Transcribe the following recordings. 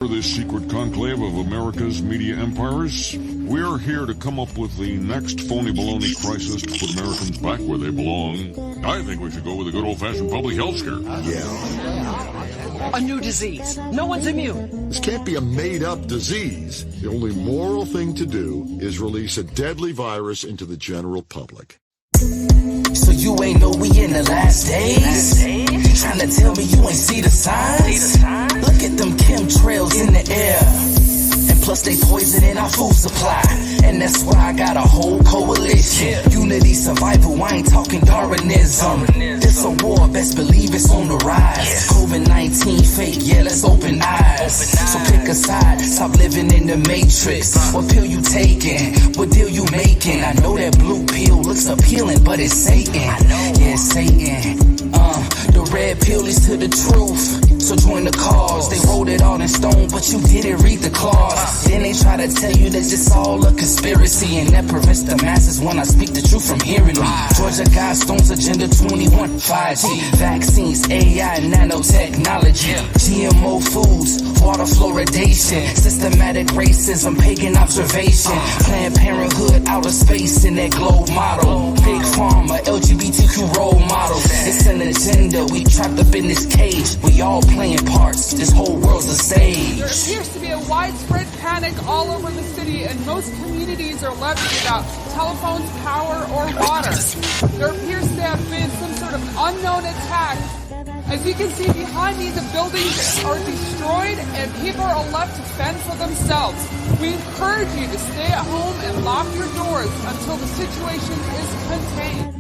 For this secret conclave of America's media empires, we are here to come up with the next phony baloney crisis to put Americans back where they belong. I think we should go with a good old-fashioned public health scare. Yeah. A new disease. No one's immune. This can't be a made-up disease. The only moral thing to do is release a deadly virus into the general public. So you ain't know we in the last days? Tryna tell me you ain't see the signs? Look at them chemtrails in the air. And plus they poisoning our food supply. And that's why I got a whole coalition. Unity, survival, I ain't talking Darwinism. This a war, best believe it's on the rise. COVID-19 fake, yeah, let's open eyes. So pick a side, stop living in the matrix. What pill you taking? What deal you making? I know that blue pill looks appealing, but it's Satan. Yeah, it's Satan. The red pill is to the truth. So join the cause. They wrote it all in stone, but you didn't read the clause. Then they try to tell you that it's all a conspiracy, and that prevents the masses when I speak the truth from hearing me. Georgia Guidestones, Agenda 21, 5G, vaccines, AI, nanotechnology, GMO foods, water fluoridation, systematic racism, pagan observation, Planned Parenthood, outer space in that globe model, big pharma, LGBTQ role model. It's an agenda, we trapped up in this cage. We all playing parts, this whole world's a stage. There appears to be a widespread panic all over the city, and most communities are left without telephones, power, or water. There appears to have been some sort of unknown attack. As you can see behind me, the buildings are destroyed and people are left to fend for themselves. We encourage you to stay at home and lock your doors until the situation is contained.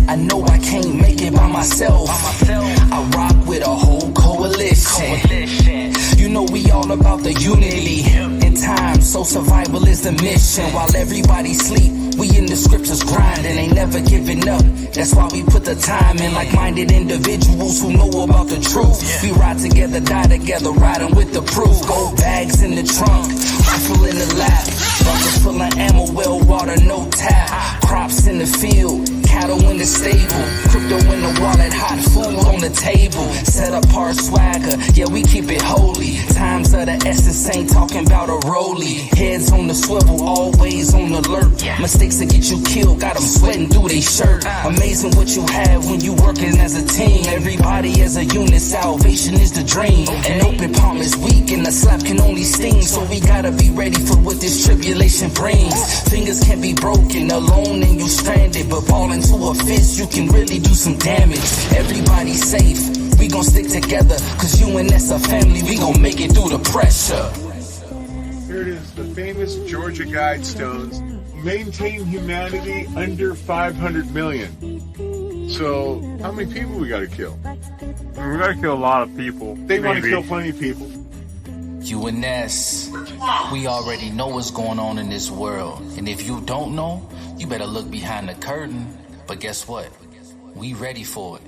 I know I can't make it by myself. I rock with a whole coalition. You know we all about the unity in time, so survival is the mission. While everybody sleep, we in the scriptures grinding, ain't never giving up. That's why we put the time in, like-minded individuals who know about the truth. We ride together, die together, riding with the proof. Gold bags in the trunk, rifle in the lap, buckets full of ammo, well water, no tap. Crops in the field, cattle in the stable, crypto in the wallet, hot food on the table. Set apart swagger, yeah, we keep it holy. Times of the essence, ain't talking about a rollie. Heads on the swivel, always on alert. Mistakes that get you killed, got them sweating through their shirt. Amazing what you have when you working as a team. Everybody as a unit, salvation is the dream. An open palm is weak and a slap can only sting. So we gotta be ready for what this tribulation brings. Fingers can be broken, alone and you stranded, but ball into a fist, you can really do some damage. Everybody safe, we gon' stick together, cause you and us a family, we gon' make it through the pressure. Here it is, the famous Georgia Guidestones. Maintain humanity under 500 million. So, how many people we gotta kill? We gotta kill a lot of people. They want to kill plenty of people. UNS, we already know what's going on in this world. And if you don't know, you better look behind the curtain. But guess what? We ready for it.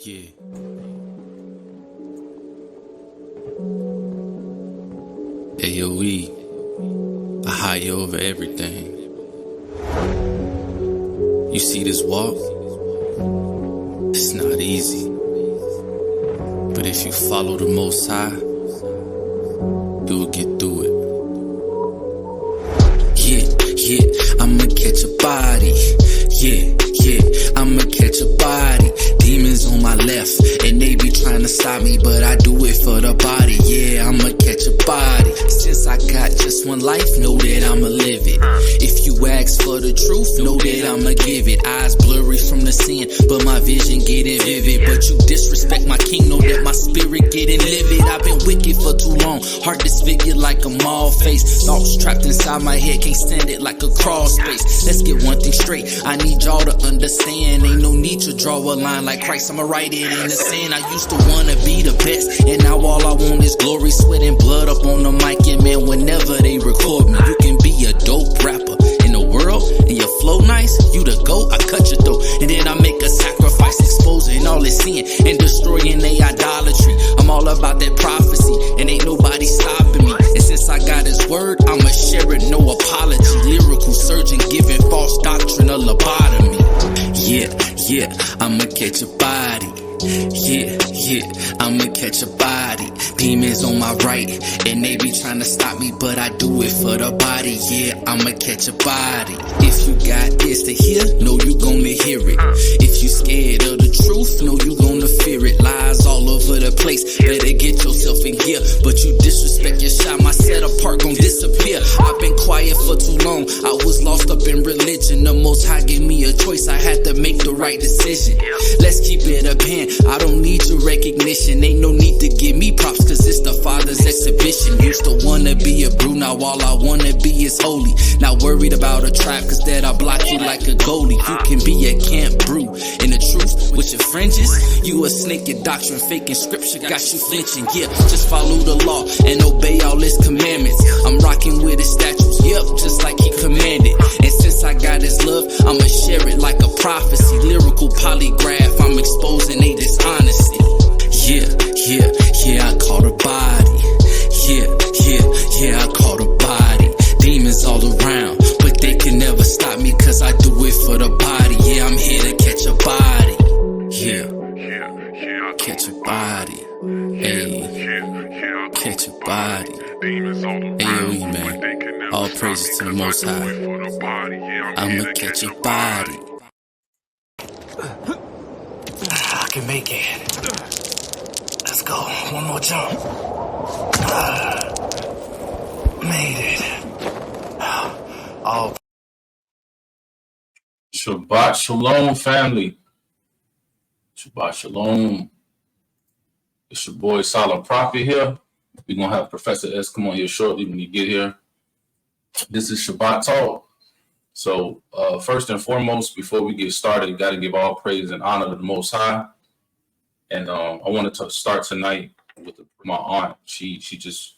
Yeah. AOE, I high over everything. You see this walk? It's not easy. But if you follow the Most High, you'll get through it. Yeah, I'ma catch a body. Yeah, I'ma catch a body. Demons on my left, and they be trying to stop me, but I do it for the body. Yeah, I'ma catch a body. Since I got just one life, know that I'ma live it. If you ask for the truth, know that I'ma give it. Eyes blurry from the sin, but my vision getting vivid. But you disrespect my king, know that my spirit getting livid. I've been wicked for too long, heart disfigured like a mall face. Thoughts trapped inside my head, can't stand it like a crawl space. Let's get one thing straight, I need y'all to understand. Ain't no need to draw a line like Christ, I'ma write it in the sand. I used to wanna be the best, and now all I want is glory, sweat and blood up on the mic. And man, whenever they record me, you can be a dope rapper in the world, and your flow nice, you the GOAT, I cut your throat. And then I make a sacrifice, exposing all this sin and destroying their idolatry. I'm all about that prophecy, and ain't nobody stopping me. And since I got his word, I'ma share it, no apology. Lyrical surgeon giving false doctrine, a lobotomy. yeah, I'ma catch a body. Yeah, I'ma catch a body. Demons on my right, and they be trying to stop me, but I do it for the body. Yeah, I'ma catch a body. If you got ears to hear, know you gonna hear it. If you scared of the truth, know you gonna fear it. Lies all over the place, better get yourself in gear. But you disrespect your shot, my set apart gon' disappear. I've been quiet for too long, I was lost up in religion. The Most High gave me a choice, I had to make the right decision. Let's keep it a pen, I don't need your recognition. Ain't no need to give me props, cause it's the Father's exhibition. Used to wanna be a brew, now all I wanna be is holy. Not worried about a trap, cause that I block you like a goalie. You can be a camp brew, and the truth with your fringes. You a snake, your doctrine faking scripture got you flinching. Yeah, just follow the law and obey all his commandments. I'm rocking with his statutes, yep, just like he commanded. And since I got his love, I'ma share it like a prophecy. Lyrical polygraph, I'm exposing they dishonesty. Yeah, I caught a body. Yeah, I caught a body. Demons all around, but they can never stop me, cause I do it for the body. Yeah, I'm here to catch a body. Yeah, catch a body. Hey, catch a body. Hey, man, all praises to the Most High. I'ma catch a body. I can make it. Let's go. One more jump. Made it. Oh. Shabbat Shalom, family. Shabbat Shalom. It's your boy Solid Prophet here. We're going to have Professor S come on here shortly when you get here. This is Shabbat Talk. So first and foremost, before we get started, got to give all praise and honor to the Most High. And I wanted to start tonight with my aunt. She just,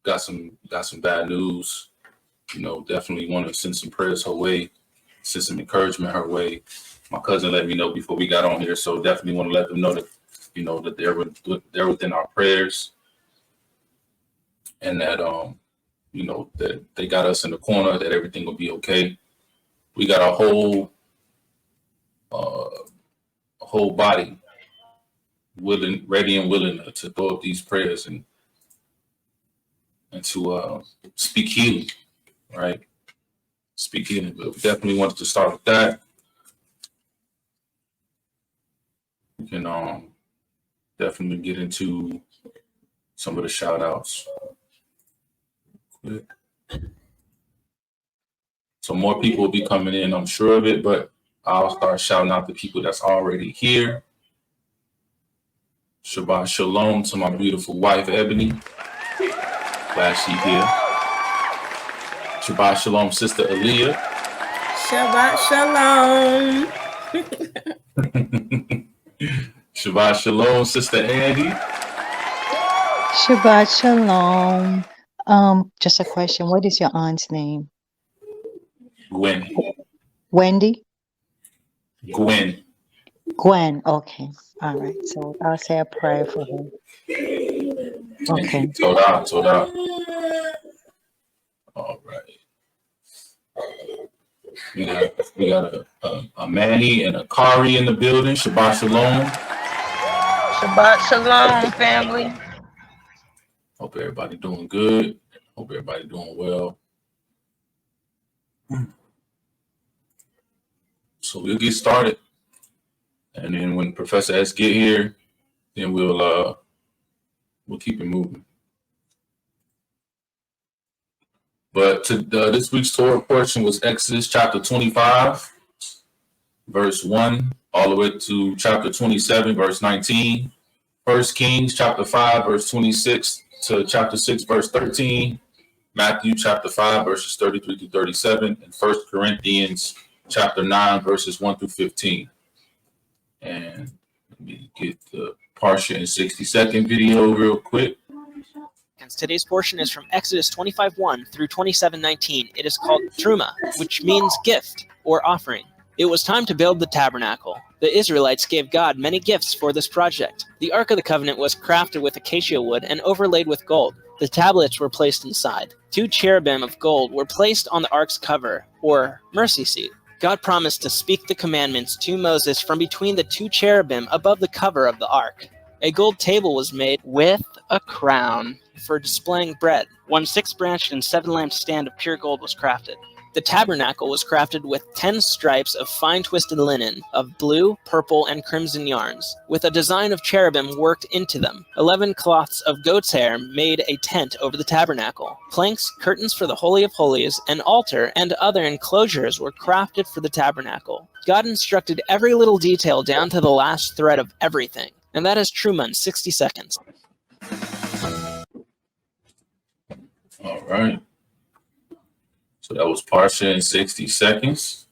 got some bad news. Definitely want to send some prayers her way, send some encouragement her way. My cousin let me know before we got on here, so definitely want to let them know that, that they're within our prayers, and that that they got us in the corner, that everything will be okay. We got a whole body ready and willing to throw up these prayers and to speak healing, right? Speak healing. But we definitely wanted to start with that. We can definitely get into some of the shout outs. So more people will be coming in, I'm sure of it, but I'll start shouting out the people that's already here. Shabbat Shalom to my beautiful wife, Ebony. Glad she's here. Shabbat Shalom, Sister Aaliyah. Shabbat Shalom. Shabbat Shalom, Sister Andy. Shabbat Shalom. Just a question. What is your aunt's name? Gwen. Wendy? Gwen. Gwen. Okay. All right. So I'll say a prayer for her. Okay. Toda. All right. We got a Manny and a Kari in the building. Shabbat Shalom. Shabbat Shalom, family. Hope everybody doing good. Hope everybody doing well. So we'll get started, and then when Professor S get here, then we'll keep it moving. But this week's Torah portion was Exodus chapter 25, verse 1, all the way to chapter 27, verse 19. 1 Kings chapter 5, verse 26 to chapter 6, verse 13. Matthew chapter 5, verses 33 through 37, and 1 Corinthians chapter 9, verses 1 through 15. And let me get the Parsha in 60-second video real quick. Today's portion is from Exodus 25:1 through 27:19. It is called Truma, which means gift or offering. It was time to build the tabernacle. The Israelites gave God many gifts for this project. The Ark of the Covenant was crafted with acacia wood and overlaid with gold. The tablets were placed inside. 2 cherubim of gold were placed on the Ark's cover, or mercy seat. God promised to speak the commandments to Moses from between the two cherubim above the cover of the ark. A gold table was made with a crown for displaying bread. One 6-branched and 7-lamped stand of pure gold was crafted. The tabernacle was crafted with 10 stripes of fine twisted linen of blue, purple, and crimson yarns, with a design of cherubim worked into them. 11 cloths of goat's hair made a tent over the tabernacle. Planks, curtains for the Holy of Holies, an altar, and other enclosures were crafted for the tabernacle. God instructed every little detail down to the last thread of everything. And that is Truma in 60 seconds. All right. So that was Parsha in 60 seconds.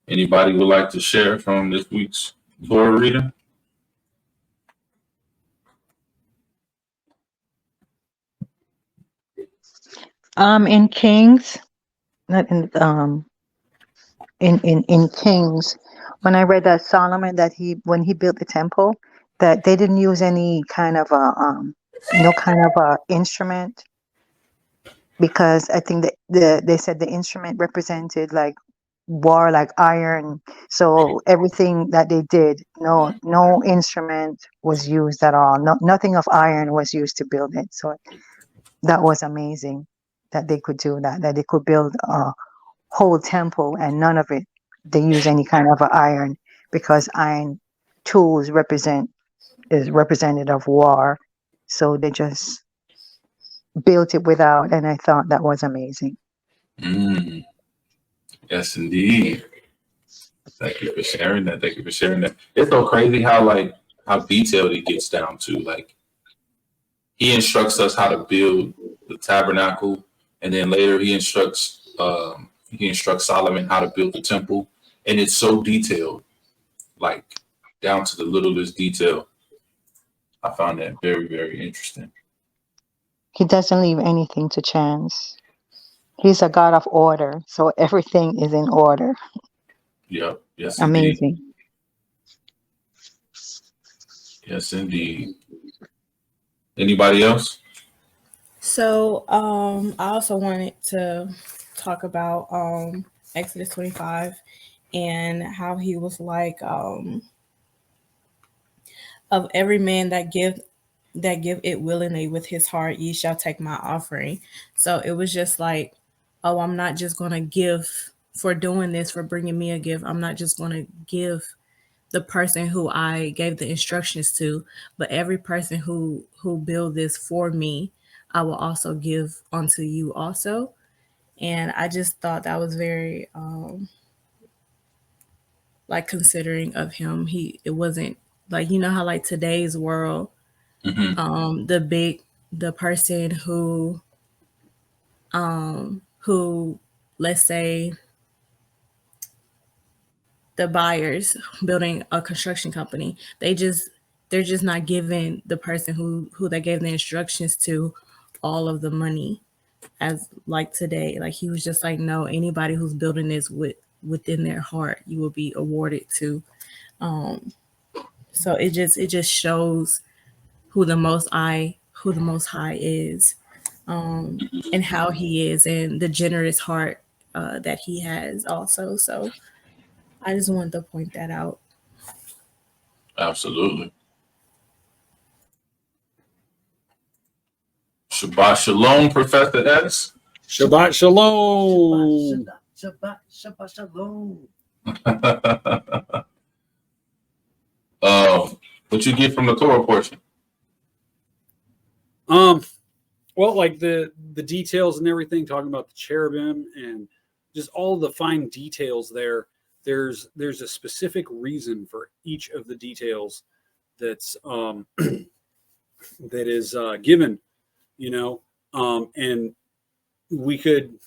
Anybody would like to share from this week's Torah reading? In Kings, not in Kings, when I read that Solomon, that when he built the temple, that they didn't use any kind of no kind of a instrument, because I think that they said the instrument represented like war, like iron. So everything that they did, no instrument was used at all. Nothing of iron was used to build it. So that was amazing that they could do that they could build a whole temple and none of it they use any kind of iron, because iron tools is representative of war. So they just built it without, and I thought that was amazing. Yes, indeed. Thank you for sharing that. It's so crazy how detailed it gets down to. Like, he instructs us how to build the tabernacle, and then later he instructs Solomon how to build the temple, and it's so detailed, like down to the littlest detail. I found that very, very interesting. He doesn't leave anything to chance. He's a God of order, so everything is in order. Yep. Yes, amazing. Indeed. Yes, indeed. Anybody else? So I also wanted to talk about Exodus 25 and how he was like, of every man that give it willingly with his heart, ye shall take my offering. So it was just like, oh, I'm not just going to give for doing this, for bringing me a gift. I'm not just going to give the person who I gave the instructions to, but every person who build this for me, I will also give unto you also. And I just thought that was very like considering of him. It wasn't like, you know how like today's world, the person who let's say the buyers building a construction company, they're just not giving the person who they gave the instructions to all of the money, as like today. Like he was just like, no, anybody who's building this within their heart, you will be awarded to. So it just shows who the Most High is, and how he is, and the generous heart that he has also. So I just wanted to point that out. Absolutely. Shabbat Shalom, Professor X. Shabbat Shalom. Shabbat Shalom. What you get from the Torah portion? Well, like the details and everything, talking about the cherubim and just all the fine details there. There's a specific reason for each of the details that's that is given, and we could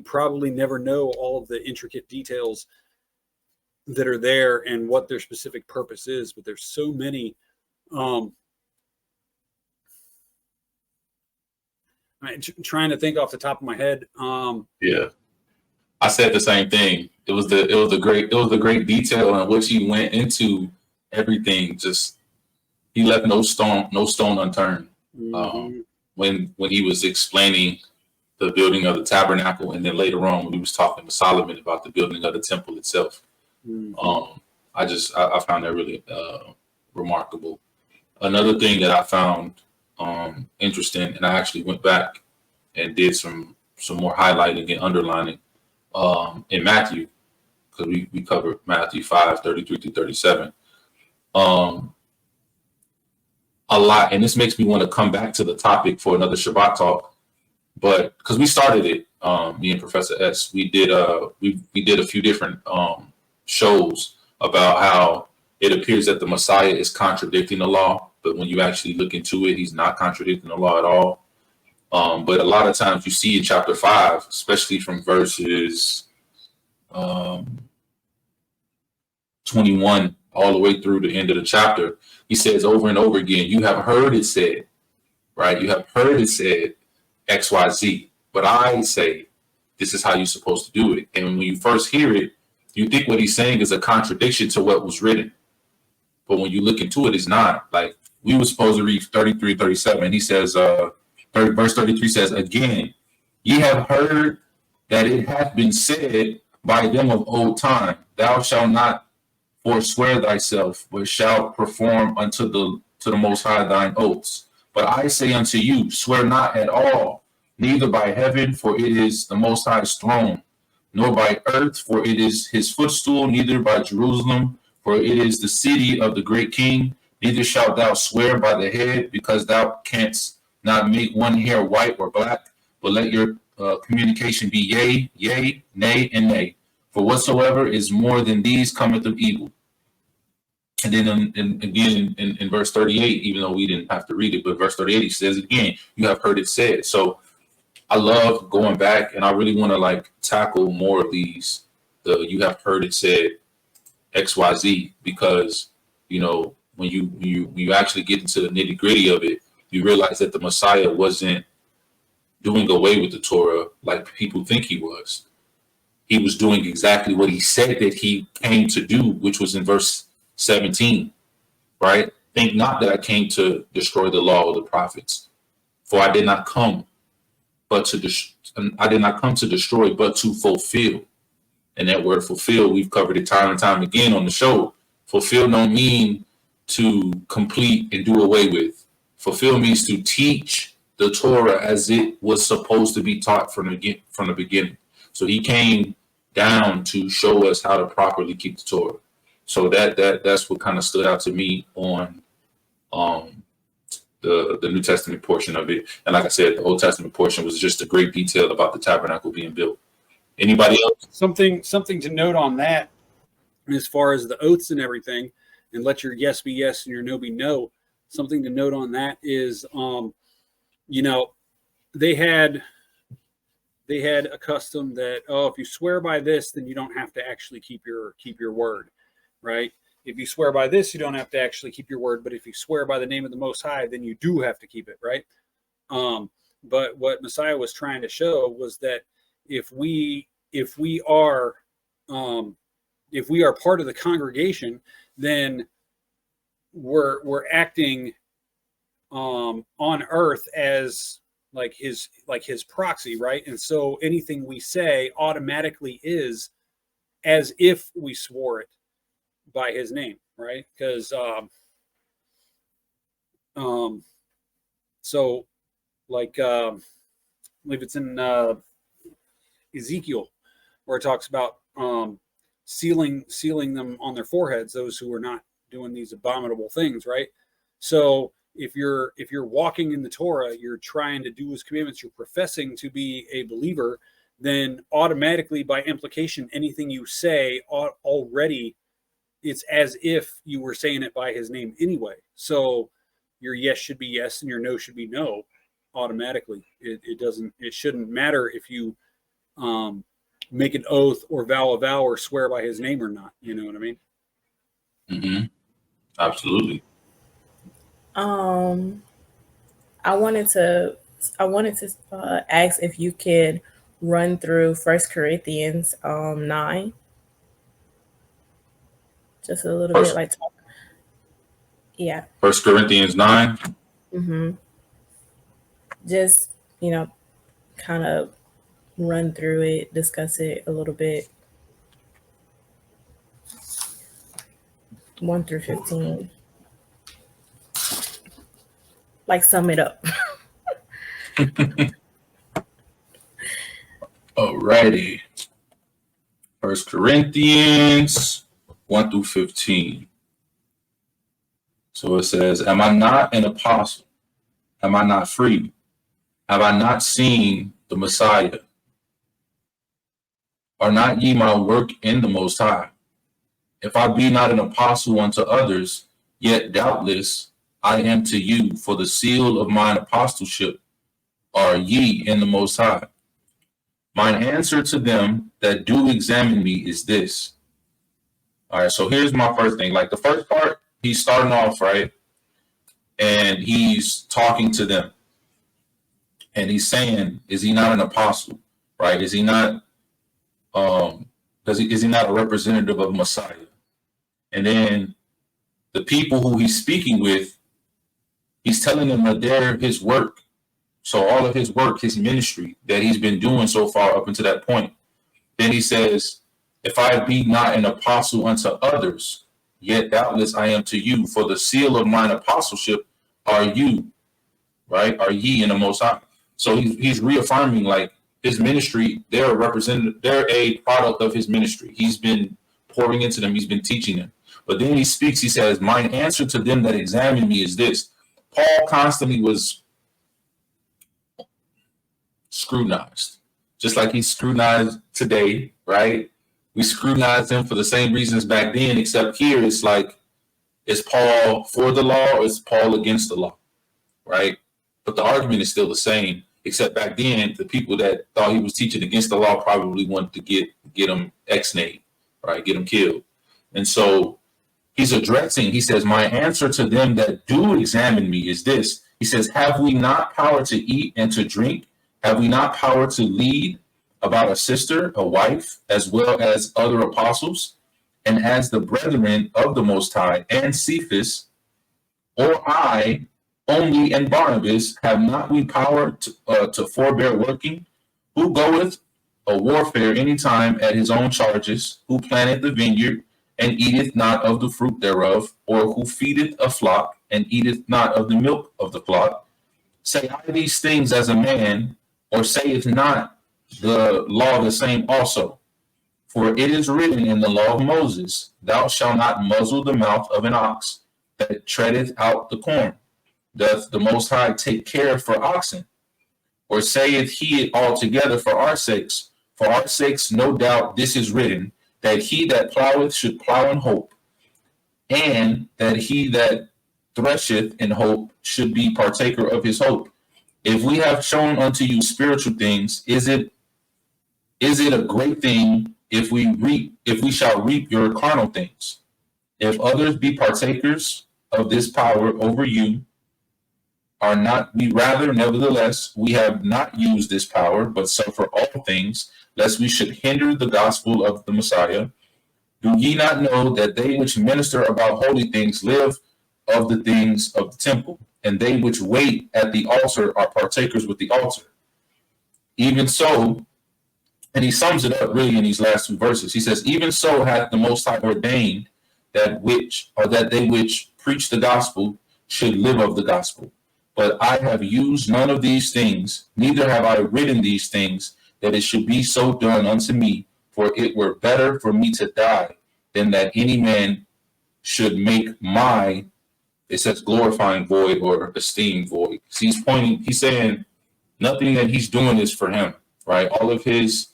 probably never know all of the intricate details that are there and what their specific purpose is, but there's so many. Trying to think off the top of my head. Yeah, I said the same thing. It was the great detail in which he went into everything. Just he left no stone unturned. Mm-hmm. When he was explaining the building of the tabernacle, and then later on when he was talking to Solomon about the building of the temple itself. I found that really remarkable. Another thing that I found interesting, and I actually went back and did some more highlighting and underlining in Matthew, because we covered Matthew 5:33-37 a lot, and this makes me want to come back to the topic for another Shabbat talk. But because we started it, me and Professor S, we did a few different shows about how it appears that the Messiah is contradicting the law, but when you actually look into it, he's not contradicting the law at all. But a lot of times you see in chapter 5, especially from verses 21 all the way through the end of the chapter, he says over and over again, you have heard it said, right? You have heard it said X, Y, Z, but I say this is how you're supposed to do it. And when you first hear it, you think what he's saying is a contradiction to what was written. But when you look into it, it's not. Like, we were supposed to read 33-37. He says, verse 33 says, again, ye have heard that it hath been said by them of old time, thou shalt not forswear thyself, but shalt perform unto the Most High thine oaths. But I say unto you, swear not at all, neither by heaven, for it is the Most High's throne, nor by earth, for it is his footstool, neither by Jerusalem, for it is the city of the great king. Neither shalt thou swear by the head, because thou canst not make one hair white or black, but let your communication be yea, yea, nay, and nay. For whatsoever is more than these cometh of evil. And then again in verse 38, even though we didn't have to read it, but verse 38, he says again, you have heard it said. So I love going back, and I really want to like tackle more of these, you have heard it said XYZ, because, you know, when you actually get into the nitty gritty of it, you realize that the Messiah wasn't doing away with the Torah like people think he was. He was doing exactly what he said that he came to do, which was in verse 17, right? Think not that I came to destroy the law or the prophets, for I did not come to destroy, but to fulfill. And that word fulfill, we've covered it time and time again on the show. Fulfill don't mean to complete and do away with. Fulfill means to teach the Torah as it was supposed to be taught from the beginning. So he came down to show us how to properly keep the Torah. So that's what kind of stood out to me on the New Testament portion of it. And like I said, the Old Testament portion was just a great detail about the tabernacle being built. Anybody else? Something to note on that, as far as the oaths and everything, and let your yes be yes and your no be no. Something to note on that is, you know, they had a custom that, if you swear by this, then you don't have to actually keep your word, right? If you swear by this, you don't have to actually keep your word. But if you swear by the name of the Most High, then you do have to keep it, right? But what Messiah was trying to show was that if we are part of the congregation, then we're acting on earth as like his proxy, right? And so anything we say automatically is as if we swore it by his name, right? Because so like I believe it's in Ezekiel, where it talks about sealing them on their foreheads, those who are not doing these abominable things, right? So if you're walking in the Torah, you're trying to do his commandments, you're professing to be a believer, then automatically by implication, anything you say already, it's as if you were saying it by his name anyway. So your yes should be yes and your no should be no automatically. It shouldn't matter if you make an oath or vow a vow or swear by his name or not. You know what I mean? Mm-hmm. Absolutely. I wanted to ask if you could run through 1 Corinthians 9. Just a little bit like talk. Yeah. 1 Corinthians 9. Mm-hmm. Just, kind of run through it, discuss it a little bit. 1 through 15. Like, sum it up. Alrighty. 1 Corinthians 1 through 15. So it says, am I not an apostle? Am I not free? Have I not seen the Messiah? Are not ye my work in the Most High? If I be not an apostle unto others, yet doubtless I am to you, for the seal of mine apostleship are ye in the Most High. Mine answer to them that do examine me is this. All right, so here's my first thing. Like the first part, he's starting off, right? And he's talking to them. And he's saying, is he not an apostle? Right? Is he not is he not a representative of Messiah? And then the people who he's speaking with, he's telling them that they're his work. So all of his work, his ministry that he's been doing so far up until that point. Then he says, if I be not an apostle unto others, yet doubtless I am to you, for the seal of mine apostleship are you, right? Are ye in the Most High. So he's reaffirming like his ministry, they're a representative, they're a product of his ministry. He's been pouring into them, he's been teaching them. But then he speaks, he says, mine answer to them that examine me is this. Paul constantly was scrutinized, just like he's scrutinized today, right? We scrutinized him for the same reasons back then, except here it's like, is Paul for the law or is Paul against the law, right? But the argument is still the same, except back then, the people that thought he was teaching against the law probably wanted to get him ex-nate, right? Get him killed. And so he's addressing, he says, my answer to them that do examine me is this. He says, have we not power to eat and to drink? Have we not power to lead about a sister, a wife, as well as other apostles? And as the brethren of the Most High and Cephas, or I only and Barnabas, have not we power to forbear working? Who goeth a warfare any time at his own charges? Who planteth the vineyard and eateth not of the fruit thereof? Or who feedeth a flock and eateth not of the milk of the flock? Say I these things as a man, or saith not the law the same also? For it is written in the law of Moses, thou shalt not muzzle the mouth of an ox that treadeth out the corn. Doth the Most High take care for oxen? Or saith he it altogether for our sakes? For our sakes, no doubt this is written, that he that ploweth should plow in hope, and that he that thresheth in hope should be partaker of his hope. If we have shown unto you spiritual things, is it a great thing if we shall reap your carnal things? If others be partakers of this power over you, are not we rather, nevertheless, we have not used this power, but suffer all things, lest we should hinder the gospel of the Messiah? Do ye not know that they which minister about holy things live of the things of the temple, and they which wait at the altar are partakers with the altar? Even so, and he sums it up really in these last two verses. He says, even so hath the Most High ordained that they which preach the gospel should live of the gospel. But I have used none of these things, neither have I written these things, that it should be so done unto me. For it were better for me to die than that any man should make my, it says, glorifying void or esteem void. So he's saying nothing that he's doing is for him, right? All of his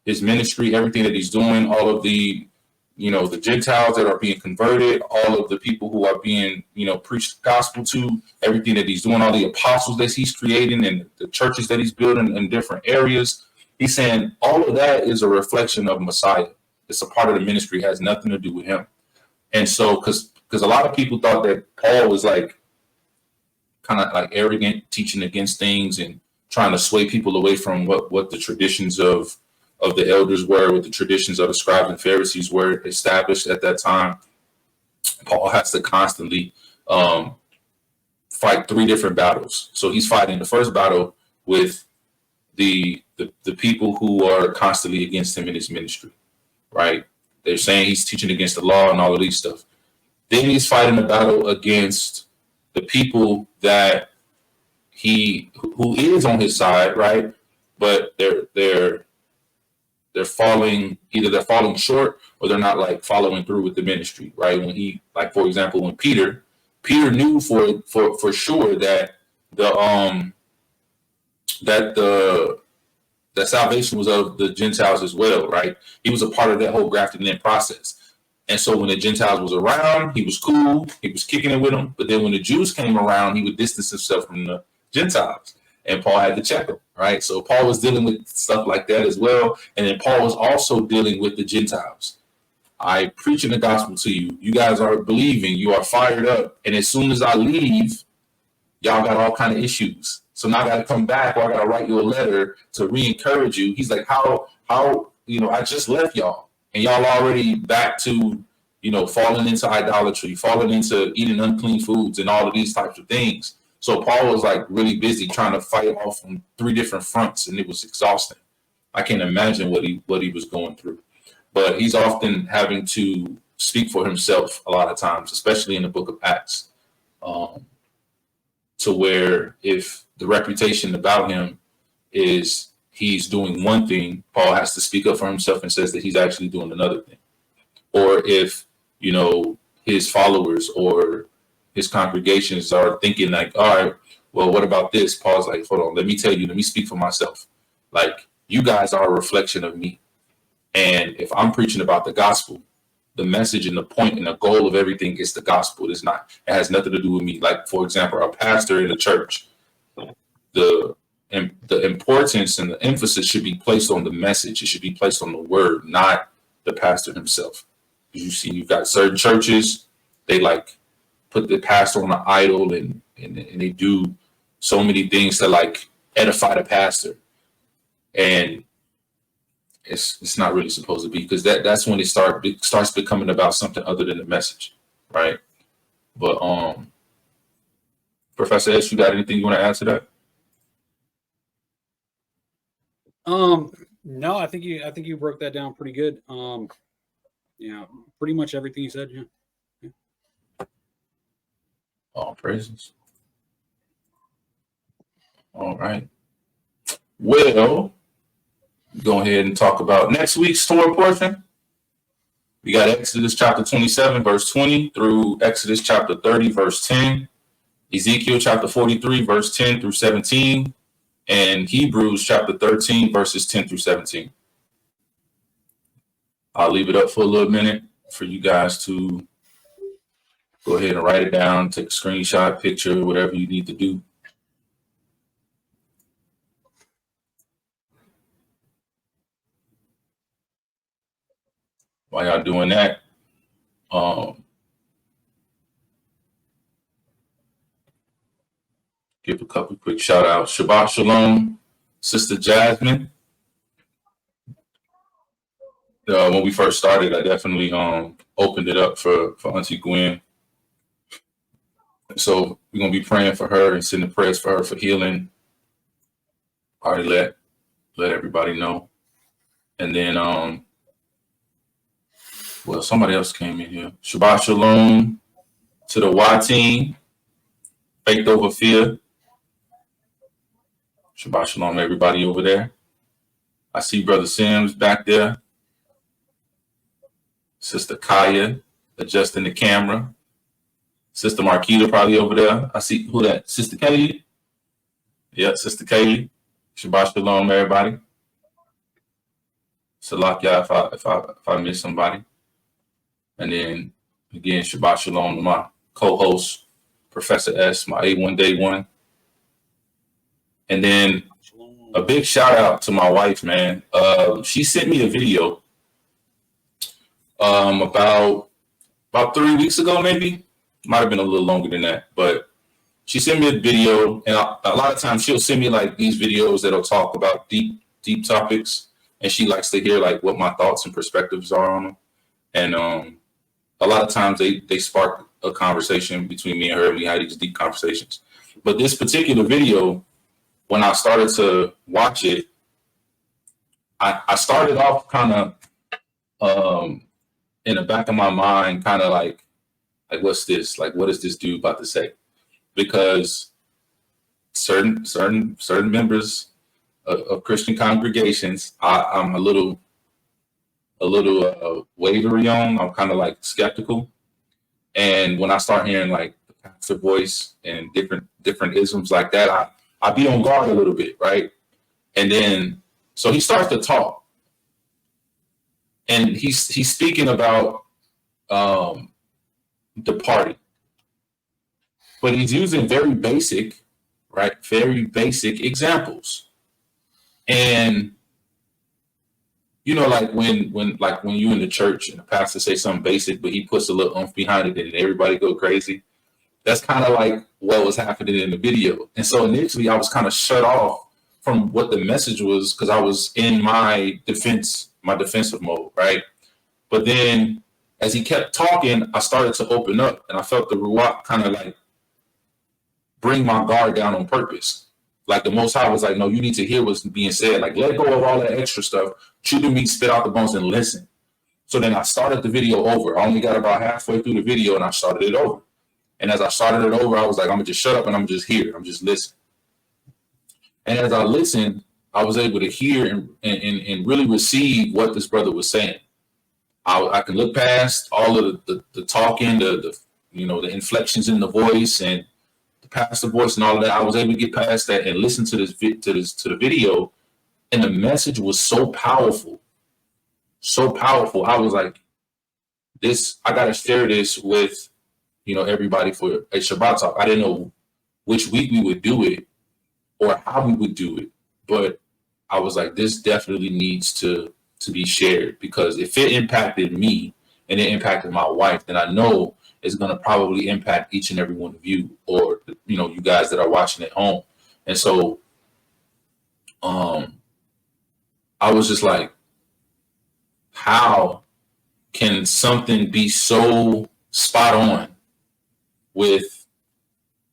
ministry, everything that he's doing, all of the, the Gentiles that are being converted, all of the people who are being, preached the gospel to, everything that he's doing, all the apostles that he's creating and the churches that he's building in different areas. He's saying all of that is a reflection of Messiah. It's a part of the ministry, it has nothing to do with him. And so, because a lot of people thought that Paul was like kind of like arrogant, teaching against things and trying to sway people away from what the traditions of the elders were, what the traditions of the scribes and Pharisees were established at that time. Paul has to constantly fight three different battles. So he's fighting the first battle with the people who are constantly against him in his ministry, right? They're saying he's teaching against the law and all of these stuff. Then he's fighting a battle against the people that who is on his side, right? But they're falling, either they're falling short or they're not like following through with the ministry, right? When he, like, for example, when Peter knew for sure that that salvation was of the Gentiles as well, right? He was a part of that whole grafting in process. And so when the Gentiles was around, he was cool, he was kicking it with them. But then when the Jews came around, he would distance himself from the Gentiles. And Paul had to check him, right? So Paul was dealing with stuff like that as well. And then Paul was also dealing with the Gentiles. I preaching the gospel to you. You guys are believing, you are fired up. And as soon as I leave, y'all got all kind of issues. So now I got to come back, or I got to write you a letter to re-encourage you. He's like, how, I just left y'all and y'all already back to, falling into idolatry, falling into eating unclean foods and all of these types of things. So Paul was like really busy trying to fight off on 3 different fronts, and it was exhausting. I can't imagine what he was going through, but he's often having to speak for himself a lot of times, especially in the book of Acts, to where if the reputation about him is he's doing one thing, Paul has to speak up for himself and says that he's actually doing another thing. Or if, his followers or his congregations are thinking like, all right, well, what about this? Paul's like, hold on, let me speak for myself. Like, you guys are a reflection of me. And if I'm preaching about the gospel, the message and the point and the goal of everything is the gospel. It has nothing to do with me. Like, for example, a pastor in a church, the importance and the emphasis should be placed on the message. It should be placed on the word, not the pastor himself. You see, you've got certain churches, they like put the pastor on an idol and they do so many things to like edify the pastor. And it's not really supposed to be, because that's when it starts becoming about something other than the message, right? But Professor S, you got anything you want to add to that? No, I think you broke that down pretty good. Yeah, pretty much everything you said. Yeah. All praises. All right. Well, go ahead and talk about next week's Torah portion. We got Exodus chapter 27, verse 20 through Exodus chapter 30, verse 10, Ezekiel chapter 43, verse 10 through 17, and Hebrews chapter 13, verses 10 through 17. I'll leave it up for a little minute for you guys to go ahead and write it down, take a screenshot, picture, whatever you need to do. While y'all doing that, give a couple quick shout outs. Shabbat Shalom, Sister Jasmine. When we first started, I definitely opened it up for Auntie Gwen. So we're gonna be praying for her and sending prayers for her for healing. Already let everybody know. And then well, somebody else came in here. Shabbat Shalom to the Y team. Faith over fear. Shabbat Shalom, everybody over there. I see Brother Sims back there. Sister Kaya adjusting the camera. Sister Marquita probably over there. I see who that? Sister Kaylee? Yeah, Sister Kaylee. Shabbat Shalom, everybody. Salakia if I miss somebody. And then again, Shabbat Shalom to my co-host, Professor S, my A1 Day One. And then a big shout out to my wife, man. She sent me a video about 3 weeks ago, maybe. Might have been a little longer than that, but she sent me a video, and a lot of times she'll send me like these videos that'll talk about deep topics, and she likes to hear like what my thoughts and perspectives are on them. And a lot of times they spark a conversation between me and her, and we had these deep conversations. But this particular video when I started to watch it, I started off kind of in the back of my mind, kind of like what's this? Like, what is this dude about to say? Because certain members of Christian congregations, I'm a little wavery on. I'm kind of like skeptical. And when I start hearing like the pastor voice and different isms like that, I be on guard a little bit, right? And then so he starts to talk, and he's speaking about the party, but he's using very basic examples. And you know, like when you in the church and the pastor say something basic, but he puts a little oomph behind it and everybody go crazy. That's kind of like what was happening in the video. And so initially I was kind of shut off from what the message was because I was in my defensive mode, right? But then as he kept talking, I started to open up, and I felt the Ruach kind of like bring my guard down on purpose. Like the Most High was like, no, you need to hear what's being said. Like, let go of all that extra stuff. Chew the meat, spit out the bones, and listen. So then I started the video over. I only got about halfway through the video, and I started it over. And as I started it over, I was like, I'm going to just shut up, and I'm just here. I'm just listening. And as I listened, I was able to hear and really receive what this brother was saying. I can look past all of the talking, the inflections in the voice and the pastor voice and all of that. I was able to get past that and listen to the video, and the message was so powerful, so powerful. I was like, I got to share this with everybody for a Shabbat talk. I didn't know which week we would do it or how we would do it, but I was like, this definitely needs to be shared, because if it impacted me and it impacted my wife, then I know it's going to probably impact each and every one of you, or you guys that are watching at home. And so I was just like, how can something be so spot on with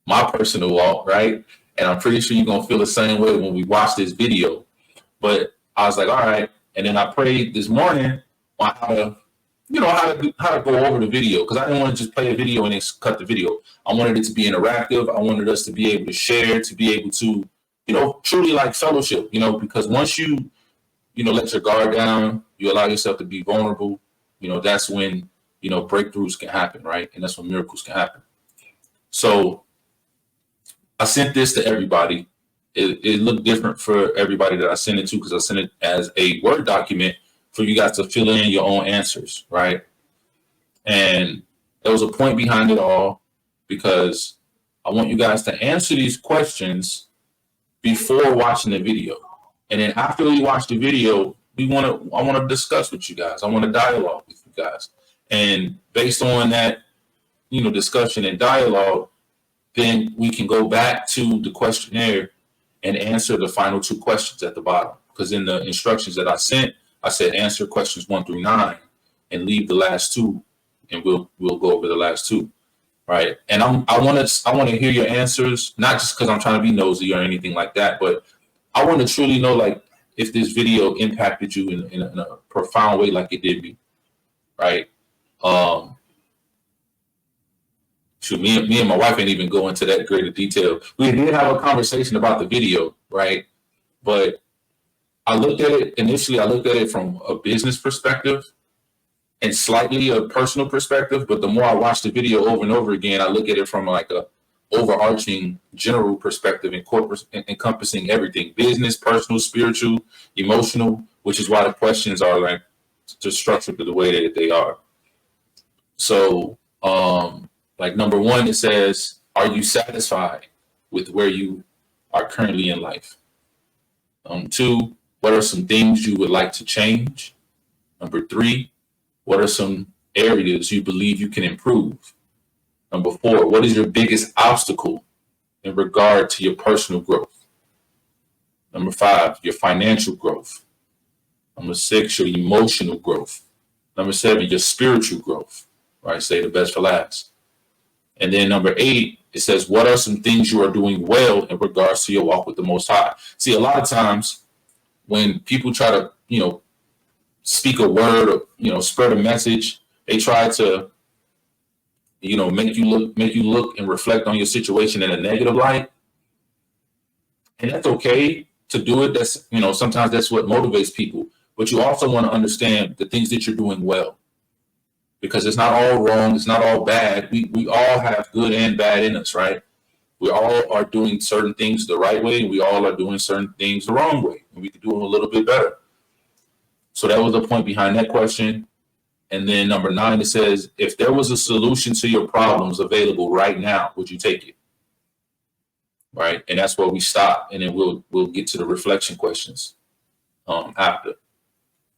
my personal walk, right? And I'm pretty sure you're going to feel the same way when we watch this video. But I was like, all right. And then I prayed this morning on how to go over the video, because I didn't want to just play a video and then cut the video. I wanted it to be interactive. I wanted us to be able to share, to be able to, truly like fellowship, because once you let your guard down, you allow yourself to be vulnerable, that's when, breakthroughs can happen, right? And that's when miracles can happen. So I sent this to everybody. It looked different for everybody that I sent it to, because I sent it as a Word document for you guys to fill in your own answers, right? And there was a point behind it all, because I want you guys to answer these questions before watching the video. And then after we watch the video, I want to discuss with you guys. I want to dialogue with you guys. And based on that, discussion and dialogue, then we can go back to the questionnaire and answer the final 2 questions at the bottom. Because in the instructions that I sent, I said answer questions 1 through 9 and leave the last 2, and we'll go over the last 2, right? And I want to hear your answers, not just because I'm trying to be nosy or anything like that, but I want to truly know, like, if this video impacted you in a profound way, like it did me, right? Me and my wife ain't even go into that greater detail. We did have a conversation about the video, right? But I looked at it from a business perspective and slightly a personal perspective. But the more I watch the video over and over again, I look at it from like a overarching general perspective, encompassing everything: business, personal, spiritual, emotional, which is why the questions are like just structured the way that they are. So, like number 1, it says, are you satisfied with where you are currently in life? 2, what are some things you would like to change? Number 3, what are some areas you believe you can improve? Number 4, what is your biggest obstacle in regard to your personal growth? Number 5, your financial growth. Number 6, your emotional growth. Number 7, your spiritual growth. Right? Say the best for last. And then number 8, it says, what are some things you are doing well in regards to your walk with the Most High? See, a lot of times when people try to, speak a word or, spread a message, they try to, make you look and reflect on your situation in a negative light. And that's okay to do it. That's, sometimes that's what motivates people. But you also want to understand the things that you're doing well. Because it's not all wrong, it's not all bad. We all have good and bad in us, right? We all are doing certain things the right way, and we all are doing certain things the wrong way. And we could do them a little bit better. So that was the point behind that question. And then number 9, it says, if there was a solution to your problems available right now, would you take it? Right? And that's where we stop. And then we'll get to the reflection questions after.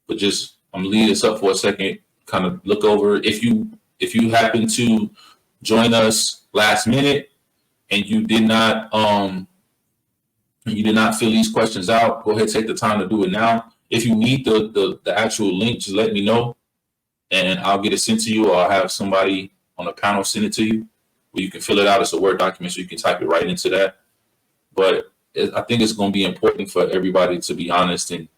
But just, I'm going to leave this up for a second. Kind of look over if you happen to join us last minute and you did not fill these questions out, go ahead, take the time to do it now. If you need the actual link, just let me know and I'll get it sent to you, or I'll have somebody on the panel send it to you where you can fill it out. It's a Word document, so you can type it right into that. But I think it's going to be important for everybody to be honest and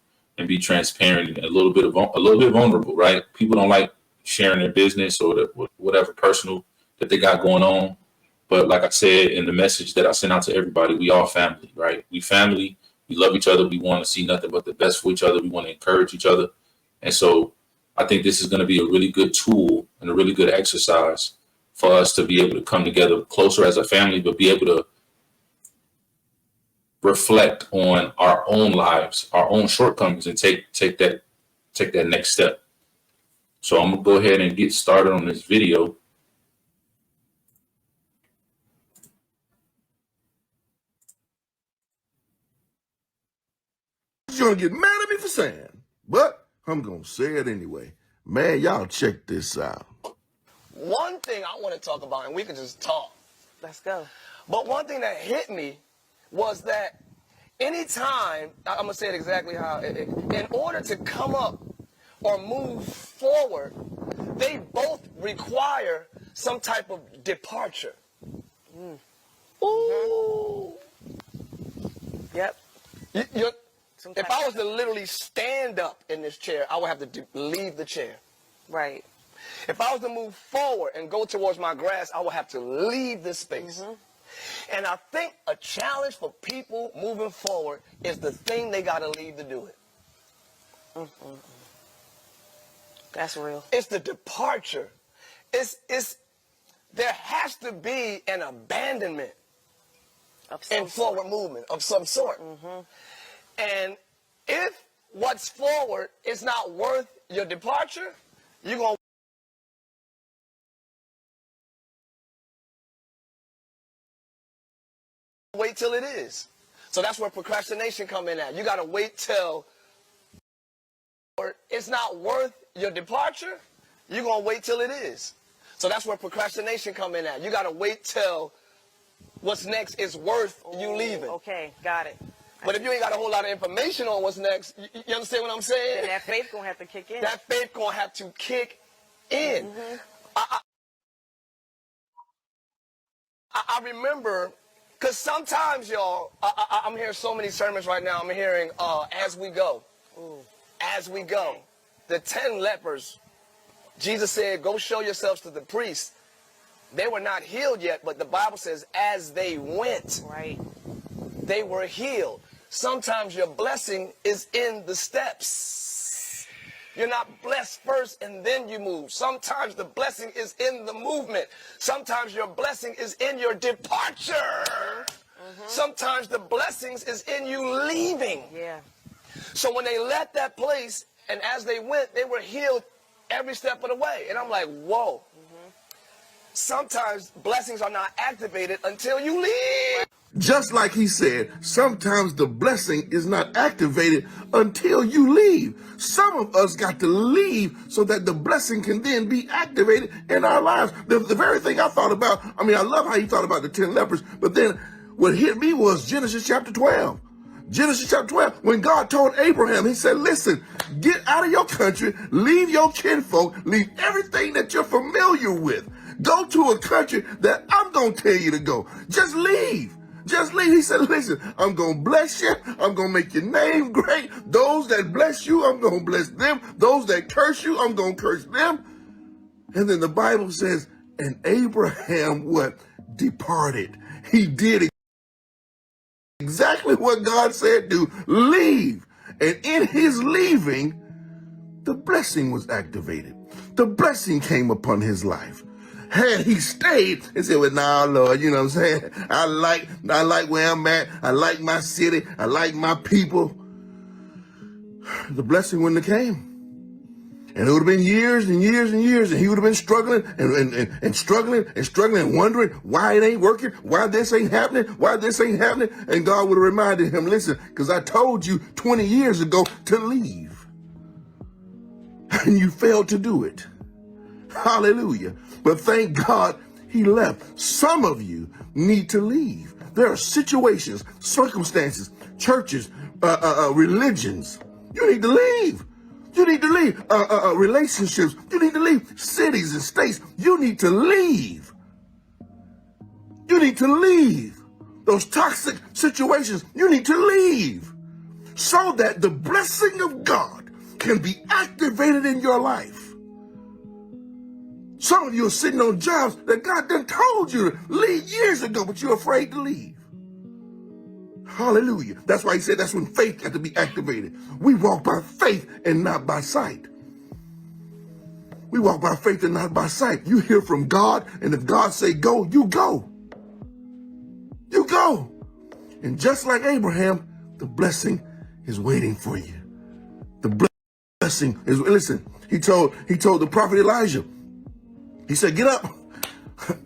be transparent and a little bit vulnerable, right? People don't like sharing their business or whatever personal that they got going on. But like I said in the message that I sent out to everybody, we all family, right? We family. We love each other. We want to see nothing but the best for each other. We want to encourage each other. And so I think this is going to be a really good tool and a really good exercise for us to be able to come together closer as a family, but be able to reflect on our own lives, our own shortcomings, and take that next step. So I'm gonna go ahead and get started on this video. You're gonna get mad at me for saying, but I'm gonna say it anyway. Man, y'all check this out. One thing I want to talk about, and we can just talk. Let's go. But one thing that hit me was that anytime, I'm going to say it exactly how, in order to come up or move forward, they both require some type of departure. Ooh. Yep. If I was to literally stand up in this chair, I would have to leave the chair. Right. If I was to move forward and go towards my grass, I would have to leave this space. And I think a challenge for people moving forward is the thing they got to leave to do it. That's real. It's the departure. There has to be an abandonment in forward movement of some sort. And if what's forward is not worth your departure, you're going to wait till it is. So that's where procrastination come in at. You got to wait till it's not worth your departure. You're going to wait till it is. So that's where procrastination come in at. You got to wait till what's next is worth you leaving. Okay, got it. But if you ain't got a whole lot of information on what's next, you understand what I'm saying? Then that faith going to have to kick in. That faith going to have to kick in. I remember, because sometimes, y'all, I'm hearing so many sermons right now. I'm hearing, as we go. As we go. The 10 lepers, Jesus said, go show yourselves to the priests. They were not healed yet, but the Bible says, as they went, right, they were healed. Sometimes your blessing is in the steps. You're not blessed first and then you move. Sometimes the blessing is in the movement. Sometimes your blessing is in your departure. Sometimes the blessings is in you leaving. Yeah. So when they left that place and as they went, they were healed every step of the way. And I'm like, whoa. Sometimes blessings are not activated until you leave. Just like he said, sometimes the blessing is not activated until you leave. Some of us got to leave so that the blessing can then be activated in our lives. The very thing I thought about, I mean, I love how he thought about the 10 lepers, but then what hit me was Genesis chapter 12. Genesis chapter 12, when God told Abraham, he said, listen, get out of your country, leave your kinfolk, leave everything that you're familiar with. go to a country that I'm going to tell you to go. Just leave. Just leave. He said, listen, I'm going to bless you. I'm going to make your name great. Those that bless you, I'm going to bless them. Those that curse you, I'm going to curse them. And then the Bible says, and Abraham, what? Departed. He did exactly what God said do. Leave. And in his leaving, the blessing was activated. The blessing came upon his life. Had he stayed and said, well, nah, Lord, you know what I'm saying? I like where I'm at. I like my city. I like my people. The blessing wouldn't have came. And it would have been years and years and years, and he would have been struggling and struggling and struggling and wondering why it ain't working, why this ain't happening, why this ain't happening. And God would have reminded him, listen, because I told you 20 years ago to leave. And you failed to do it. Hallelujah. But thank God he left. Some of you need to leave. There are situations, circumstances, churches, religions. You need to leave. You need to leave relationships. You need to leave cities and states. You need to leave. You need to leave those toxic situations. You need to leave so that the blessing of God can be activated in your life. Some of you are sitting on jobs that God done told you to leave years ago, but you're afraid to leave. Hallelujah. That's why he said that's when faith got to be activated. We walk by faith and not by sight. We walk by faith and not by sight. You hear from God, and if God say go, you go. You go. And just like Abraham, the blessing is waiting for you. The blessing is, listen, he told the prophet Elijah, he said, get up,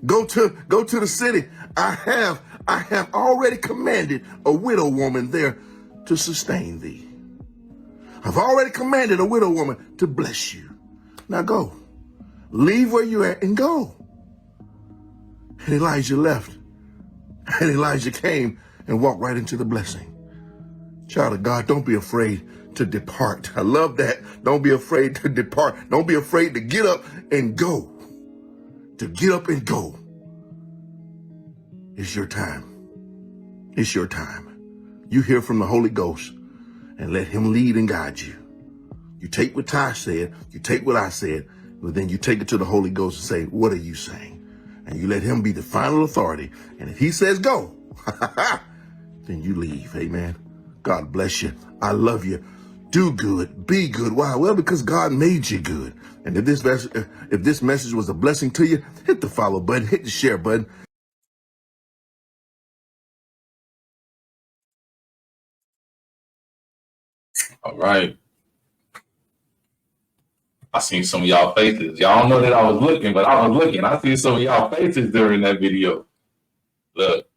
go to the city. I have already commanded a widow woman there to sustain thee. I've already commanded a widow woman to bless you. Now go. Leave where you're at and go. And Elijah left. And Elijah came and walked right into the blessing. Child of God, don't be afraid to depart. I love that. Don't be afraid to depart. Don't be afraid to get up and go. To get up and go. It's your time. It's your time. You hear from the Holy Ghost and let him lead and guide you. You take what Ty said, you take what I said, but then you take it to the Holy Ghost and say, what are you saying? And you let him be the final authority. And if he says go, then you leave. Amen. God bless you. I love you. Do good. Be good. Why? Well, because God made you good. And if this message was a blessing to you, hit the follow button, hit the share button. All right. I seen some of y'all faces. Y'all don't know that I was looking, but I was looking. I seen some of y'all faces during that video. Look,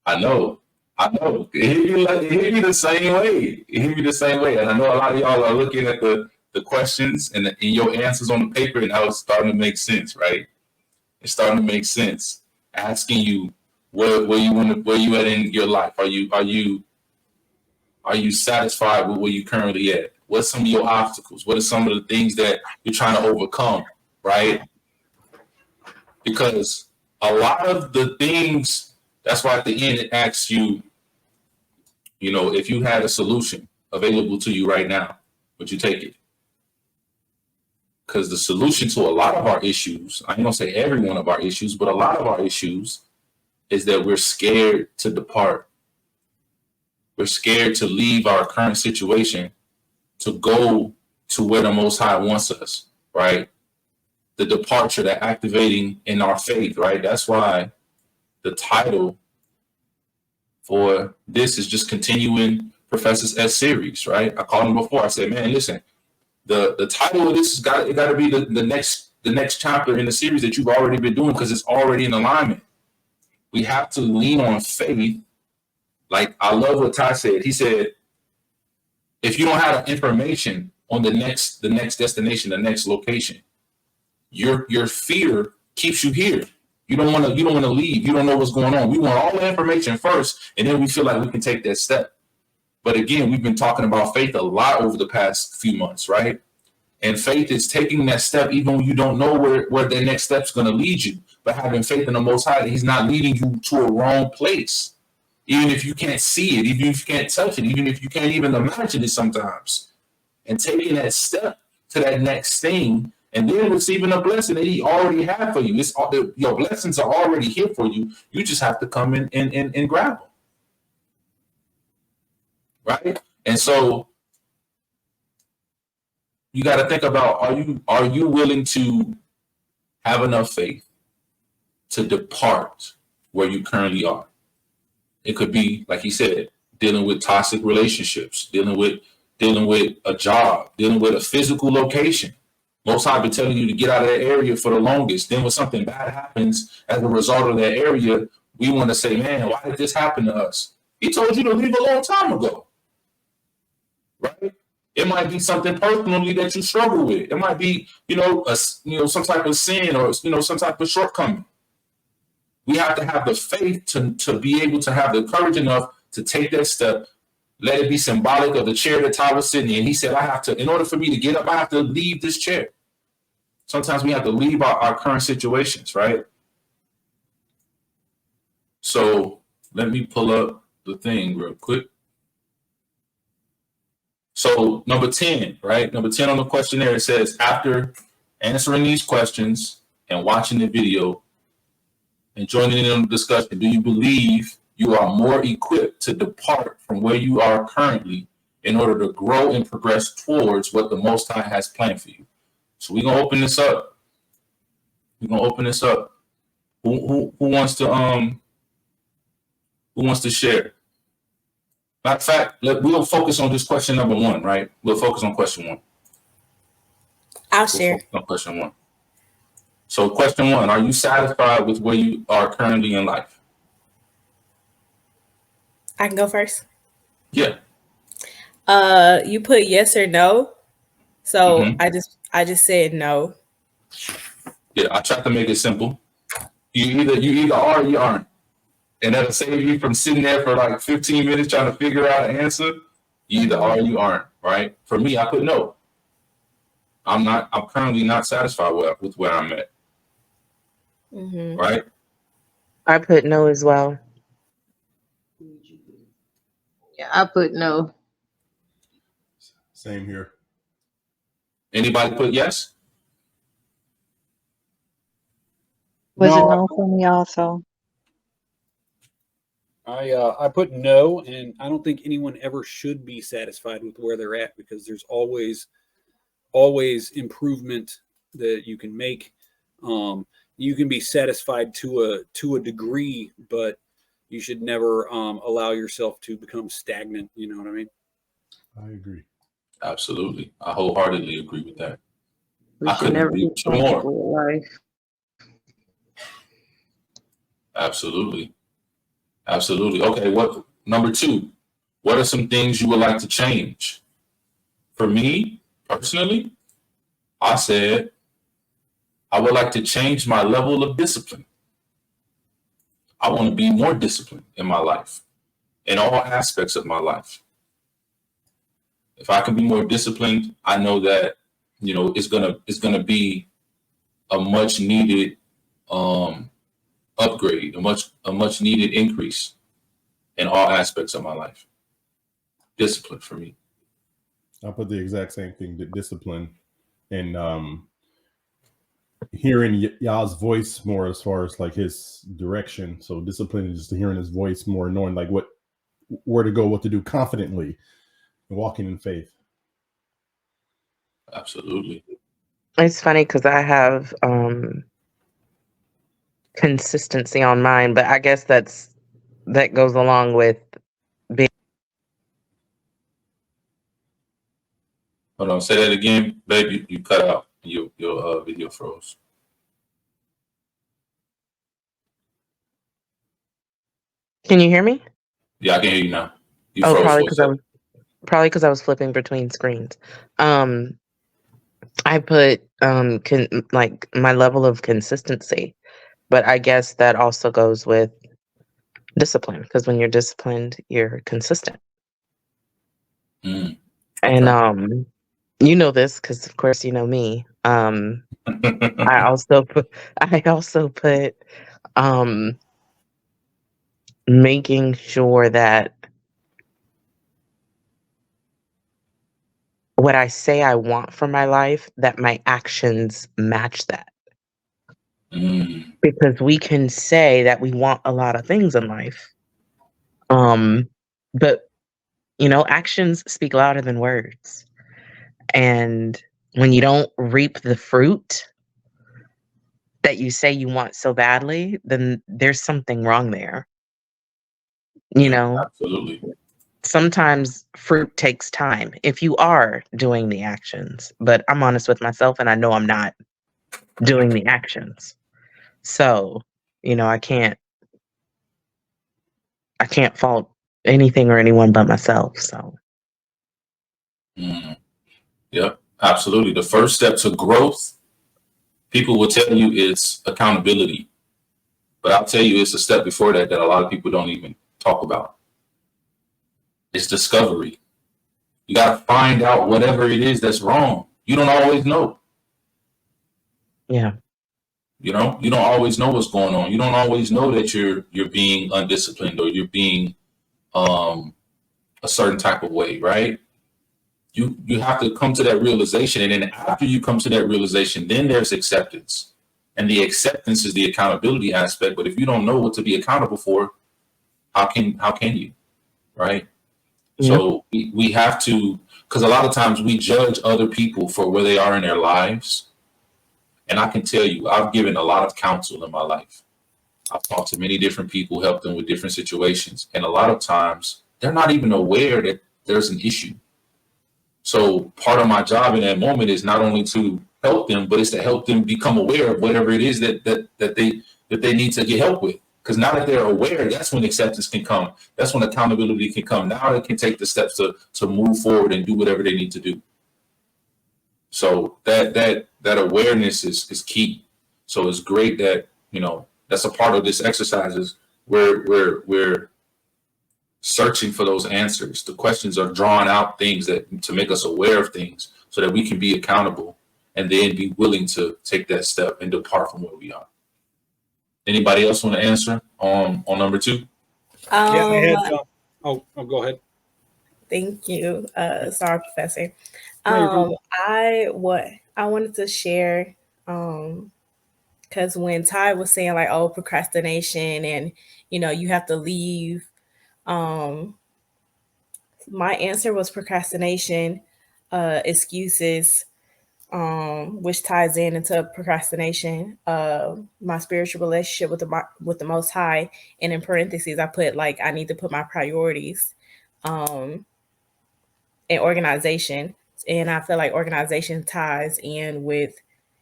I know. It hit me the same way. It hit me the same way. And I know a lot of y'all are looking at the questions and your answers on the paper, and how it's starting to make sense, right? It's starting to make sense. Asking you where you at in your life. Are you satisfied with where you currently at? What's some of your obstacles? What are some of the things that you're trying to overcome, right? Because a lot of the things, that's why at the end it asks you, if you had a solution available to you right now, would you take it? Because the solution to a lot of our issues, I ain't gonna say every one of our issues, but a lot of our issues is that we're scared to depart. We're scared to leave our current situation to go to where the Most High wants us, right? The departure, that activating in our faith, right? That's why the title for this is just continuing Professors S series, right? I called him before. I said, man, listen, the title of this got to be the next chapter in the series that you've already been doing, because it's already in alignment. We have to lean on faith. Like, I love what Ty said. He said, if you don't have information on the next destination, the next location, your fear keeps you here. You don't want to leave. You don't know what's going on. We want all the information first, and then we feel like we can take that step. But again, we've been talking about faith a lot over the past few months, right? And faith is taking that step even when you don't know where the next step's going to lead you. But having faith in the Most High that He's not leading you to a wrong place. Even if you can't see it, even if you can't touch it, even if you can't even imagine it sometimes. And taking that step to that next thing and then receiving a blessing that He already had for you. Your blessings are already here for you. You just have to come in and grab them. Right? And so you got to think about, are you willing to have enough faith to depart where you currently are? It could be, like he said, dealing with toxic relationships, dealing with a job, dealing with a physical location. Most High been telling you to get out of that area for the longest. Then when something bad happens as a result of that area, we want to say, man, why did this happen to us? He told you to leave a long time ago. Right? It might be something personally that you struggle with. It might be, some type of sin or, some type of shortcoming. We have to have the faith to be able to have the courage enough to take that step. Let it be symbolic of the chair that Ty was sitting in. He said, in order for me to get up, I have to leave this chair. Sometimes we have to leave our current situations, right? So let me pull up the thing real quick. So number 10, right? Number 10 on the questionnaire, it says, after answering these questions and watching the video and joining in on the discussion, do you believe you are more equipped to depart from where you are currently in order to grow and progress towards what the Most High has planned for you? So we're gonna open this up. Who wants to share? Matter of fact, we'll focus on just question number 1, right? We'll focus on question 1. I'll share. On question 1. So question 1, are you satisfied with where you are currently in life? I can go first. Yeah. You put yes or no. So I just said no. Yeah, I tried to make it simple. You either are or you aren't. And that'll save you from sitting there for like 15 minutes trying to figure out an answer. You either are or you aren't, right? For me, I put no. I'm currently not satisfied with where I'm at. Mm-hmm. Right? I put no as well. Yeah, I put no. Same here. Anybody put yes? Was it no for me also? I put no, and I don't think anyone ever should be satisfied with where they're at, because there's always improvement that you can make. You can be satisfied to a degree, but you should never allow yourself to become stagnant. You know what I mean? I agree. Absolutely. I wholeheartedly agree with that. We should never be comfortable with life. Absolutely. Okay, number 2, what are some things you would like to change? For me, personally, I said I would like to change my level of discipline. I want to be more disciplined in my life, in all aspects of my life. If I can be more disciplined, I know that, it's gonna be a much needed upgrade, a much needed increase in all aspects of my life. Discipline for me. I put the exact same thing, the discipline, and hearing y'all's voice more as far as like his direction. So discipline is just hearing his voice more, knowing like where to go, what to do confidently, and walking in faith. Absolutely. It's funny because I have consistency on mine, but I guess that goes along with being. Hold on, say that again, baby. You cut out. Your video froze. Can you hear me? Yeah, I can hear you now. You froze. Probably because I was flipping between screens. I put like my level of consistency, but I guess that also goes with discipline, because when you're disciplined, you're consistent. Okay. And You know this because, of course, you know me. I also put um, making sure that what I say I want for my life, that my actions match that. Because we can say that we want a lot of things in life, but actions speak louder than words. And when you don't reap the fruit that you say you want so badly, then there's something wrong there. Absolutely. Sometimes fruit takes time if you are doing the actions, but I'm honest with myself and I know I'm not doing the actions. So, I can't fault anything or anyone but myself. So, Yep, absolutely. The first step to growth, people will tell you it's accountability. But I'll tell you, it's a step before that a lot of people don't even talk about. It's discovery. You got to find out whatever it is that's wrong. You don't always know. Yeah. You don't always know what's going on. You don't always know that you're being undisciplined or you're being a certain type of way, right? You have to come to that realization, and then after you come to that realization, then there's acceptance, and the acceptance is the accountability aspect. But if you don't know what to be accountable for, how can you, right? Yeah. So we have to, because a lot of times we judge other people for where they are in their lives, and I can tell you, I've given a lot of counsel in my life. I've talked to many different people, helped them with different situations, and a lot of times they're not even aware that there's an issue. So part of my job in that moment is not only to help them, but it's to help them become aware of whatever it is that they need to get help with. Because now that they're aware, that's when acceptance can come. That's when accountability can come. Now they can take the steps to move forward and do whatever they need to do. So that awareness is key. So it's great that that's a part of this exercise is we're searching for those answers. The questions are drawing out things that to make us aware of things so that we can be accountable and then be willing to take that step and depart from where we are. Anybody else want to answer on number 2? Yeah, I had. Go ahead. Thank you. Sorry, Professor. No, you're good. I wanted to share because when Ty was saying like, oh, procrastination and you have to leave. My answer was procrastination, excuses, which ties into procrastination, my spiritual relationship with the Most High, and in parentheses I put like I need to put my priorities, and organization, and I feel like organization ties in with,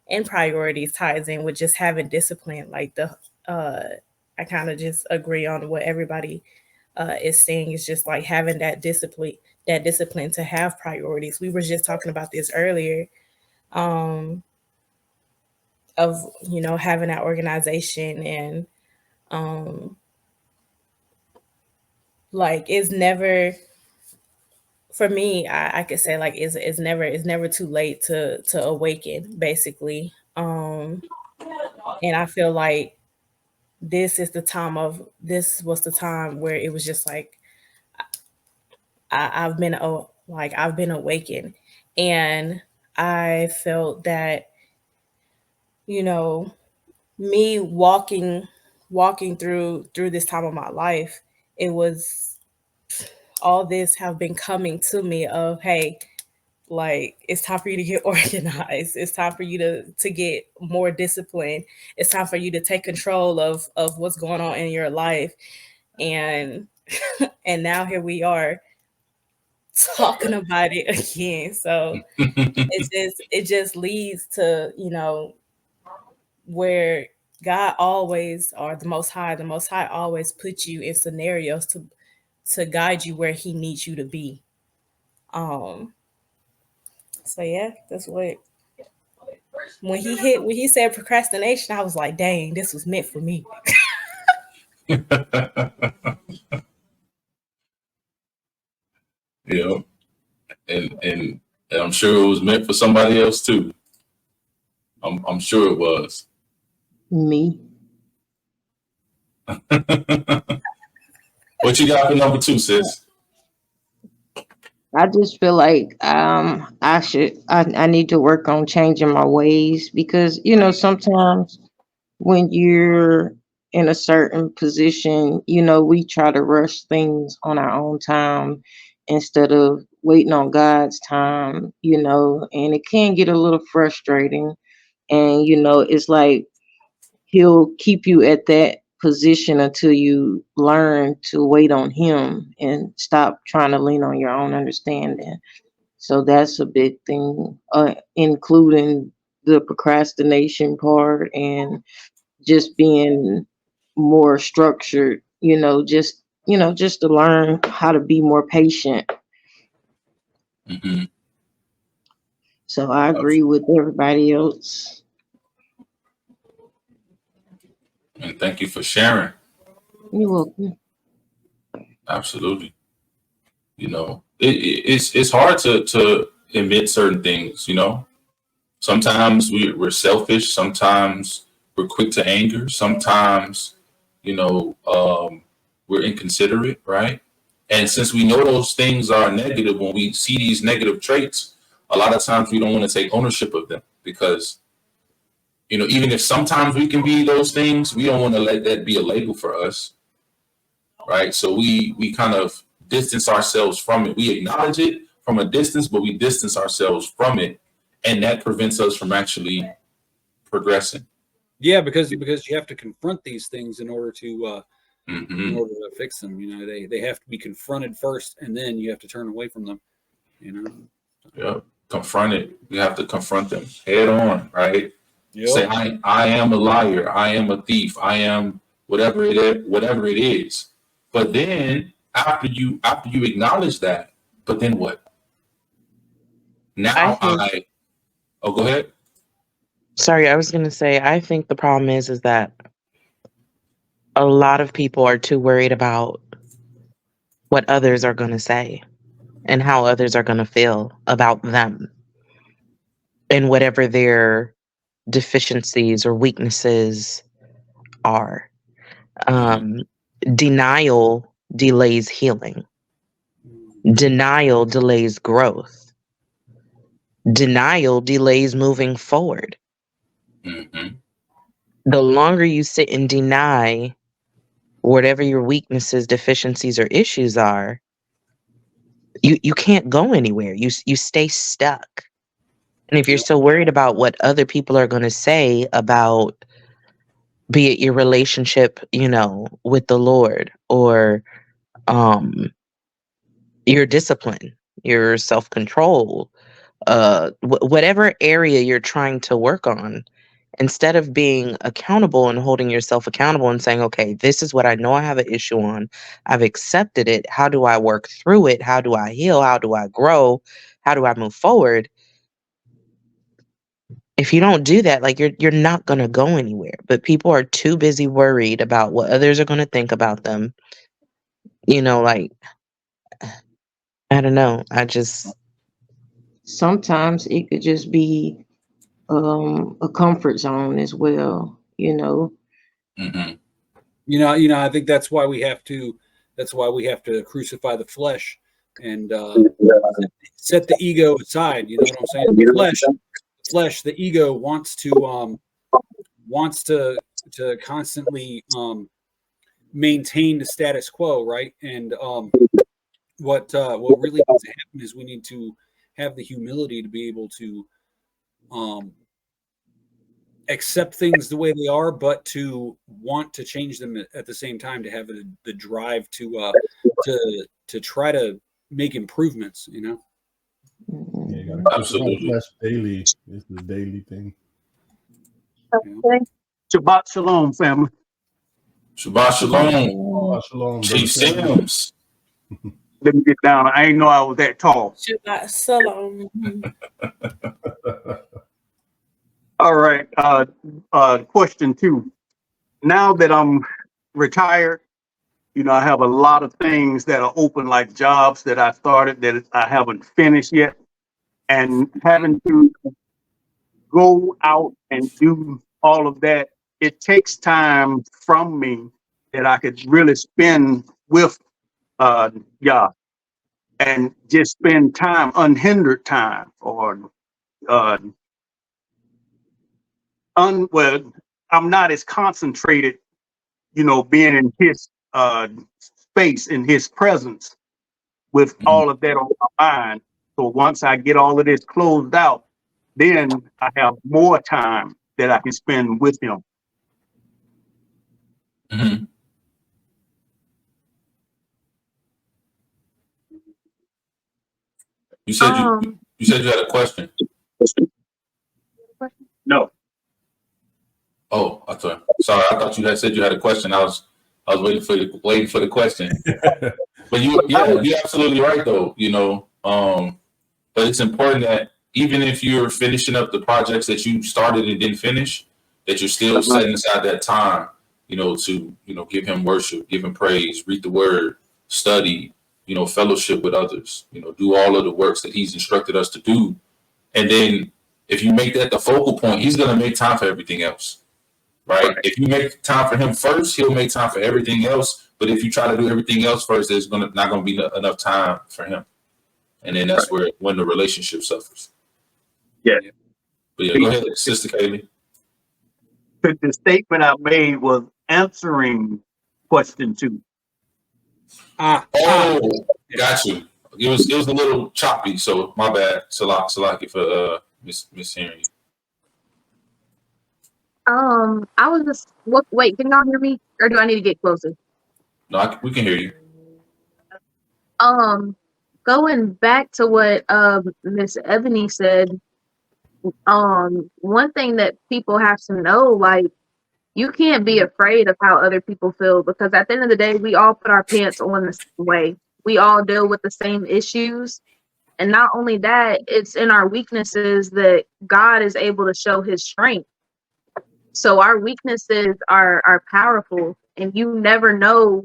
and priorities ties in with just having discipline. Like I kind of just agree on what everybody is saying. Is just like having that discipline to have priorities. We were just talking about this earlier. Of having that organization, and like it's never, for me, I could say like it's never too late to awaken, basically. And I feel like this was the time where it was just like I've been awakened, and I felt that me walking through this time of my life, it was all this have been coming to me of, hey, like it's time for you to get organized. It's time for you to get more disciplined. It's time for you to take control of what's going on in your life. And and now here we are talking about it again. So it just leads to where God always, or the Most High always puts you in scenarios to guide you where He needs you to be. So yeah, that's what, when he said procrastination, I was like, dang, this was meant for me. Yeah, and And I'm sure it was meant for somebody else too. I'm sure it was. Me. What you got for number 2, sis? I just feel like I need to work on changing my ways because sometimes when you're in a certain position, we try to rush things on our own time instead of waiting on God's time, and it can get a little frustrating. And it's like he'll keep you at that position until you learn to wait on him and stop trying to lean on your own understanding. So that's a big thing, including the procrastination part and just being more structured, just to learn how to be more patient. Mm-hmm. So I agree with everybody else. And thank you for sharing. You're welcome. Absolutely. It's hard to admit certain things. Sometimes we're selfish. Sometimes we're quick to anger. Sometimes, we're inconsiderate, right? And since we know those things are negative, when we see these negative traits, a lot of times we don't want to take ownership of them because, even if sometimes we can be those things, we don't want to let that be a label for us, right? So we kind of distance ourselves from it. We acknowledge it from a distance, but we distance ourselves from it, and that prevents us from actually progressing. Yeah, because you have to confront these things in order to fix them. They have to be confronted first, and then you have to turn away from them. Yeah, confront it. You have to confront them head on, right? Yep. Say, I am a liar. I am a thief. I am whatever it is. But then after you acknowledge that, but then what? Now oh, go ahead. Sorry, I was going to say, I think the problem is that a lot of people are too worried about what others are going to say and how others are going to feel about them and whatever their deficiencies or weaknesses are. Denial delays healing. Denial delays growth. Denial delays moving forward. Mm-hmm. The longer you sit and deny whatever your weaknesses, deficiencies, or issues are, you can't go anywhere. You stay stuck. And if you're so worried about what other people are going to say about, be it your relationship, with the Lord, or your discipline, your self-control, whatever area you're trying to work on, instead of being accountable and holding yourself accountable and saying, okay, this is what I know I have an issue on. I've accepted it. How do I work through it? How do I heal? How do I grow? How do I move forward? If you don't do that, like you're not going to go anywhere. But people are too busy worried about what others are going to think about them. Like, I don't know. Sometimes it could just be a comfort zone as well. Mm-hmm. I think that's why we have to crucify the flesh and set the ego aside. You know what I'm saying? The flesh, the ego wants to constantly maintain the status quo, right? And what really needs to happen is we need to have the humility to be able to accept things the way they are, but to want to change them at the same time, to have the drive to try to make improvements. Yeah, you gotta Absolutely. flesh daily. It's the daily thing. Shabbat shalom, family. Shabbat shalom. Shabbat shalom, Chief Sims. Let me get down. I ain't know I was that tall. Shabbat shalom. All right. Question 2. Now that I'm retired, I have a lot of things that are open, like jobs that I started that I haven't finished yet. and having to go out and do all of that, it takes time from me that I could really spend with Yah and just spend time, unhindered time, or uh, well, I'm not as concentrated, being in his space, in his presence, with all of that on my mind. So once I get all of this closed out, then I have more time that I can spend with him. Mm-hmm. You said you said you had a question. No. Oh, I thought you had said you had a question. I was waiting for the question. But you're absolutely right though. But it's important that even if you're finishing up the projects that you started and didn't finish, that you're still setting aside that time, to give him worship, give him praise, read the word, study, fellowship with others, do all of the works that he's instructed us to do. And then if you make that the focal point, he's going to make time for everything else, right? If you make time for him first, he'll make time for everything else. But if you try to do everything else first, there's not going to be enough time for him. And then that's when the relationship suffers. Yeah. But yeah, go ahead, Sister Kaylee. The statement I made was answering question 2. Got you. It was a little choppy, so my bad. Salaki for mishearing you. I was just wait, can y'all hear me? Or do I need to get closer? No, we can hear you. Going back to what Miss Ebony said, one thing that people have to know, like, you can't be afraid of how other people feel, because at the end of the day, we all put our pants on the same way. We all deal with the same issues. And not only that, it's in our weaknesses that God is able to show his strength. So our weaknesses are powerful, and you never know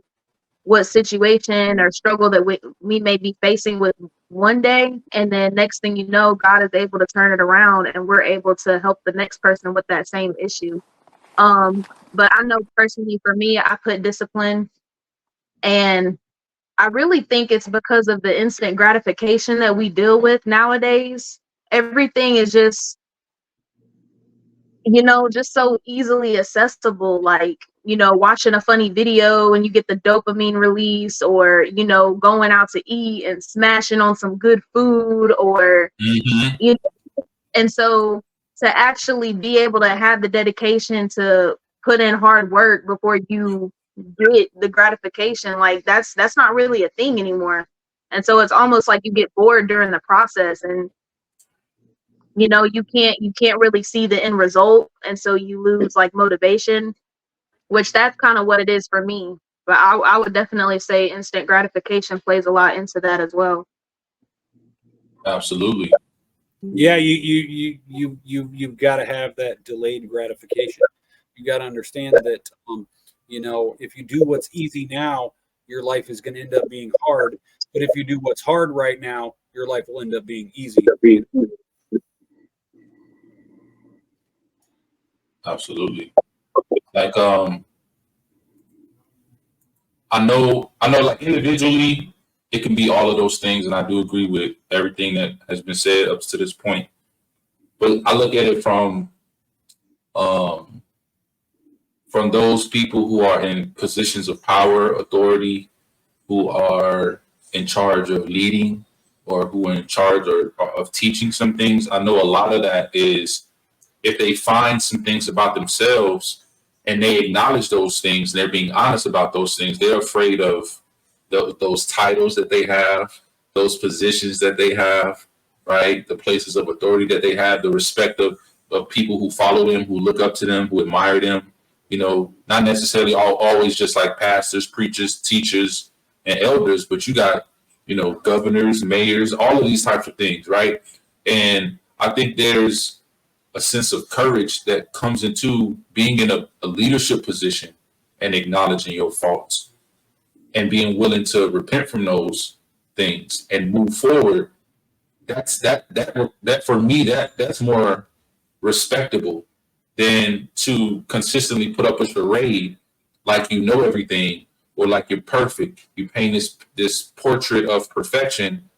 what situation or struggle that we may be facing with one day, and then next thing you know, God is able to turn it around and we're able to help the next person with that same issue. But I know personally for me, I put discipline, and I really think it's because of the instant gratification that we deal with nowadays. Everything is just, just so easily accessible, like, watching a funny video and you get the dopamine release, or, going out to eat and smashing on some good food, or, and so to actually be able to have the dedication to put in hard work before you get the gratification, like that's not really a thing anymore. And so it's almost like you get bored during the process, and you can't really see the end result, and so you lose like motivation, which that's kind of what it is for me. But I would definitely say instant gratification plays a lot into that as well. Absolutely. Yeah, you've got to have that delayed gratification. You got to understand that if you do what's easy now, your life is going to end up being hard. But if you do what's hard right now, your life will end up being easy. Absolutely. Like I know like individually it can be all of those things, and I do agree with everything that has been said up to this point. But I look at it from those people who are in positions of power, authority, who are in charge of leading, or who are in charge of teaching some things. I know a lot of that is if they find some things about themselves and they acknowledge those things, they're being honest about those things, they're afraid of those titles that they have, those positions that they have, right? The places of authority that they have, the respect of people who follow them, who look up to them, who admire them, not necessarily always just like pastors, preachers, teachers, and elders, but you got, governors, mayors, all of these types of things, right? And I think there's a sense of courage that comes into being in a leadership position and acknowledging your faults and being willing to repent from those things and move forward that for me, that's more respectable than to consistently put up a charade like you know everything, or like you're perfect. You paint this portrait of perfection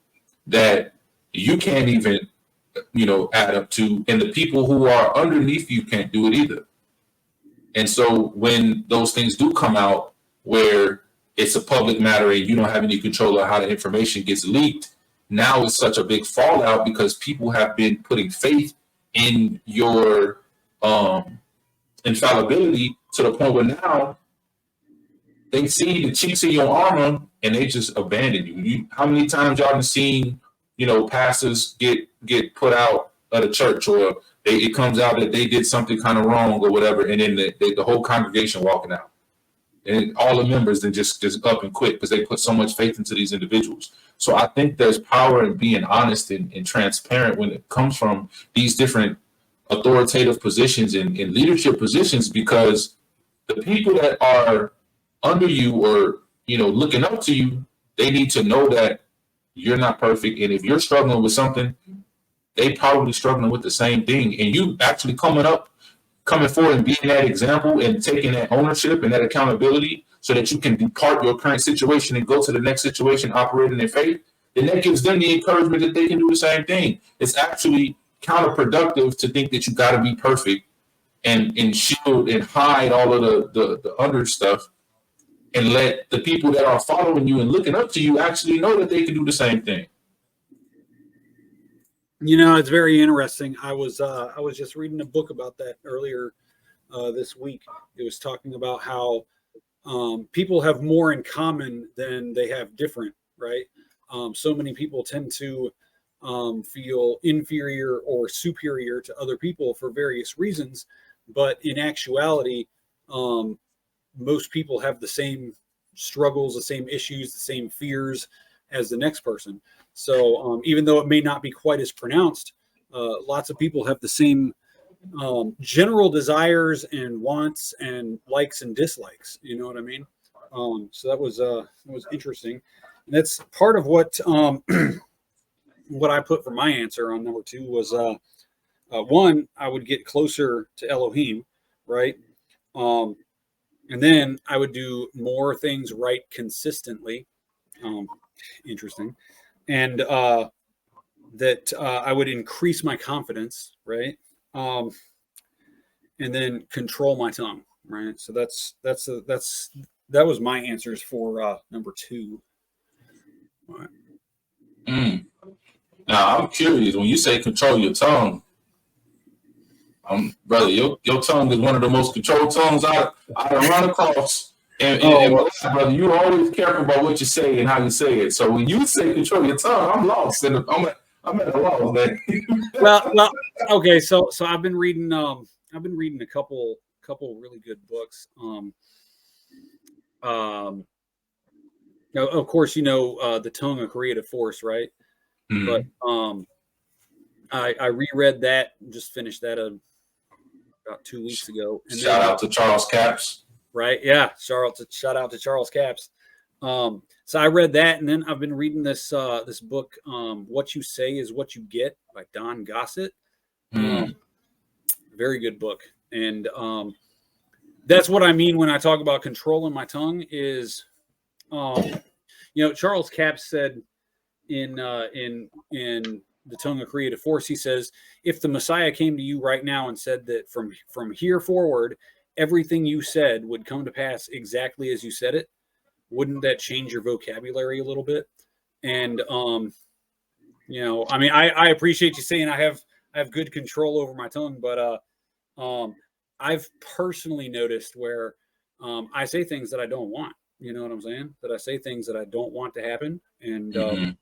that you can't even, add up to, and the people who are underneath you can't do it either. And so when those things do come out where it's a public matter and you don't have any control of how the information gets leaked, now it's such a big fallout because people have been putting faith in your infallibility to the point where now they see the chinks in your armor and they just abandon you. How many times y'all have seen, pastors get put out of the church, or it comes out that they did something kind of wrong or whatever, and then the whole congregation walking out, and all the members then just up and quit because they put so much faith into these individuals. So I think there's power in being honest and transparent when it comes from these different authoritative positions and leadership positions, because the people that are under you or looking up to you, they need to know that you're not perfect, and if you're struggling with something, they probably struggling with the same thing, and you actually coming forward and being that example and taking that ownership and that accountability so that you can depart your current situation and go to the next situation operating in faith, then that gives them the encouragement that they can do the same thing. It's actually counterproductive to think that you got to be perfect and shield and hide all of the under stuff, and let the people that are following you and looking up to you actually know that they can do the same thing. It's very interesting. I was just reading a book about that earlier this week. It was talking about how people have more in common than they have different, right? So many people tend to feel inferior or superior to other people for various reasons, but in actuality, most people have the same struggles, the same issues, the same fears as the next person. So even though it may not be quite as pronounced, lots of people have the same general desires and wants and likes and dislikes. You know what I mean? So that was interesting. And that's part of what what I put for my answer on number 2 was one, I would get closer to Elohim, right? And then I would do more things right consistently. Interesting. And that I would increase my confidence, right? And then control my tongue, right? So that was my answers for number 2. All right. Now I'm curious, when you say control your tongue, brother, your tongue is one of the most controlled tongues I run across. And brother, you're always careful about what you say and how you say it. So when you say control your tongue, I'm lost, and I'm at a loss, man. well, okay. So I've been reading a couple really good books. Of course, The Tongue, A Creative Force, right? Mm-hmm. But I reread that, just finished that about 2 weeks ago. And shout out to Charles Capps. Right. Yeah. Shout out to Charles Capps. So I read that, and then I've been reading this book, What You Say Is What You Get by Don Gossett. Very good book. And that's what I mean when I talk about controlling my tongue is, Charles Capps said in The Tongue of Creative Force, he says, if the Messiah came to you right now and said that from here forward, everything you said would come to pass exactly as you said it, wouldn't that change your vocabulary a little bit? And I appreciate you saying I have good control over my tongue, but I've personally noticed where I say things that I don't want. You know what I'm saying? That I say things that I don't want to happen, and I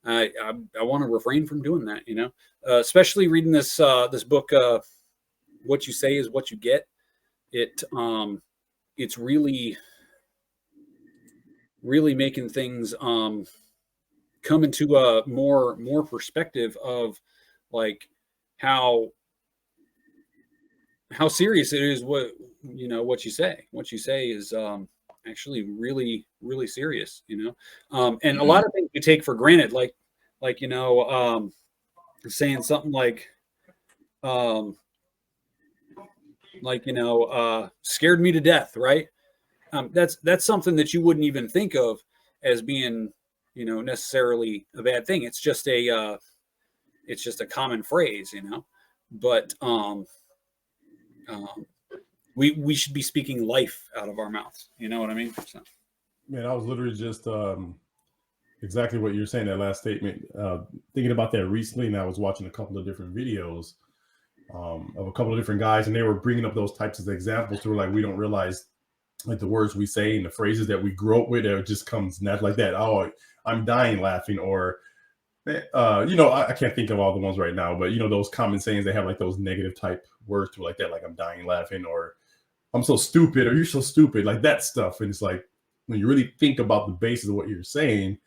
want to refrain from doing that. Especially reading this book. What You Say Is What You Get. It's really making things come into a more perspective of like how serious it is what you say. What you say is actually really, really serious, and a lot of things we take for granted, like like, saying something scared me to death, right? That's something that you wouldn't even think of as being, necessarily a bad thing. It's just a common phrase, but we should be speaking life out of our mouths. You know what I mean? So. Man, I was literally just exactly what you're saying, that last statement. Thinking about that recently, and I was watching a couple of different videos of a couple of different guys, and they were bringing up those types of examples to where, like, we don't realize, like, the words we say and the phrases that we grew up with, it just comes natural, like that. Oh, I'm dying laughing, or I can't think of all the ones right now, but those common sayings, they have like those negative type words to like that, like I'm dying laughing, or I'm so stupid, or you're so stupid, like that stuff. And it's like, when you really think about the basis of what you're saying,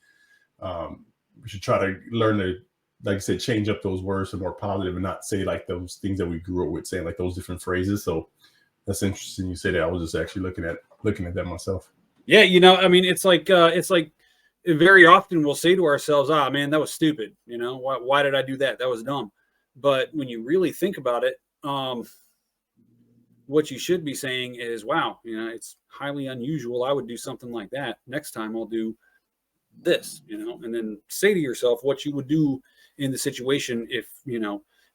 we should try to learn to, like I said, change up those words to more positive and not say like those things that we grew up with saying, like those different phrases. So that's interesting you say that. I was just actually looking at that myself. Yeah, I mean, it's like very often we'll say to ourselves, man, that was stupid. Why did I do that? That was dumb. But when you really think about it, what you should be saying is, wow, it's highly unusual. I would do something like that. Next time I'll do this, and then say to yourself what you would do in the situation if,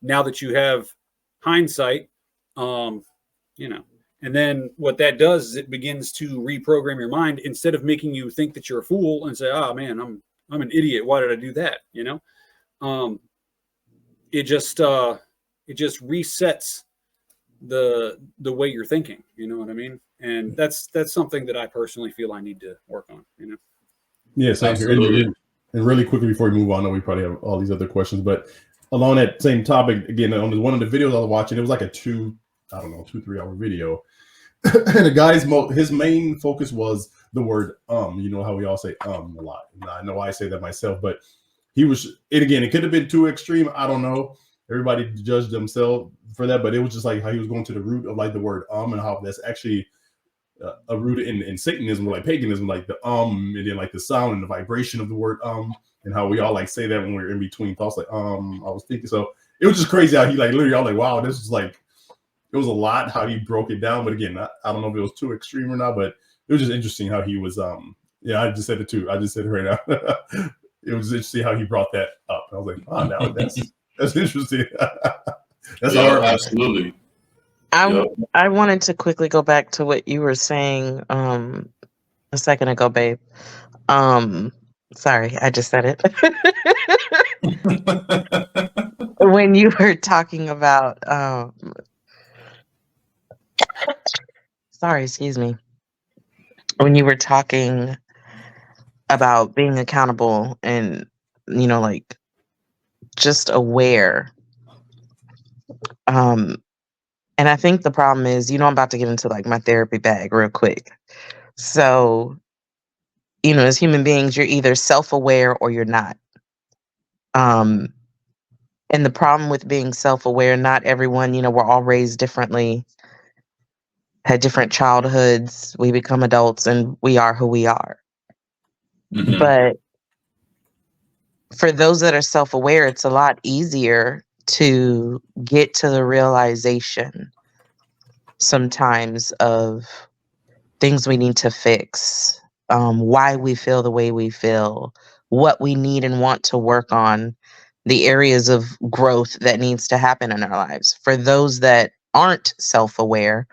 now that you have hindsight, and then what that does is it begins to reprogram your mind instead of making you think that you're a fool and say, man, I'm an idiot. Why did I do that? It just resets the way you're thinking. You know what I mean? And that's something that I personally feel I need to work on. Yes, and really quickly before we move on, I know we probably have all these other questions, but along that same topic, again, on one of the videos I was watching, it was like a 2-3 hour video. And the guy's his main focus was the word you know how we all say a lot. And I know I say that myself, but it could have been too extreme. I don't know. Everybody judged themselves for that, but it was just like how he was going to the root of like the word and how that's actually a root in Satanism or like paganism, like the and then like the sound and the vibration of the word and how we all like say that when we're in between thoughts, like I was thinking. So it was just crazy how he like literally all like, wow, this was like, it was a lot how he broke it down. But again, I don't know if it was too extreme or not, but it was just interesting how he was I just said it too. I just said it right now. It was interesting how he brought that up. I was like, now that's interesting. Absolutely. I wanted to quickly go back to what you were saying a second ago, babe. Sorry, I just said it. When you were talking about sorry, excuse me. When you were talking about being accountable and, like just aware. And I think the problem is, I'm about to get into like my therapy bag real quick. So, as human beings, you're either self-aware or you're not. And the problem with being self-aware, not everyone, we're all raised differently, had different childhoods, we become adults and we are who we are. Mm-hmm. But for those that are self-aware, it's a lot easier to get to the realization sometimes of things we need to fix, why we feel the way we feel, what we need and want to work on, the areas of growth that needs to happen in our lives. For those that aren't self-aware,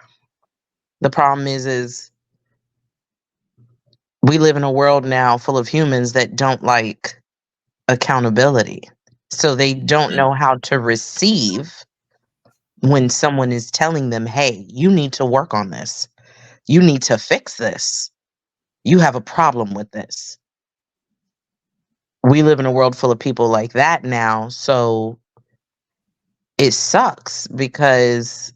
the problem is we live in a world now full of humans that don't like accountability. So they don't know how to receive when someone is telling them, hey, you need to work on this. You need to fix this. You have a problem with this. We live in a world full of people like that now. So it sucks because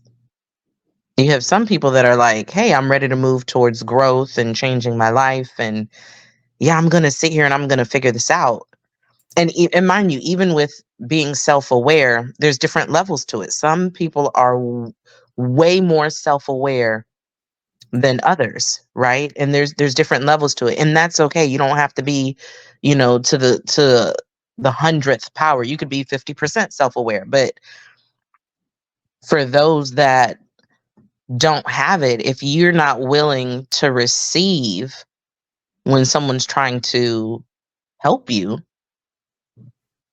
you have some people that are like, hey, I'm ready to move towards growth and changing my life. And yeah, I'm going to sit here and I'm going to figure this out. And mind you, even with being self-aware, there's different levels to it. Some people are way more self-aware than others, right? And there's different levels to it, and that's okay. You don't have to be, to the 100th power. You could be 50% self-aware, but for those that don't have it, if you're not willing to receive when someone's trying to help you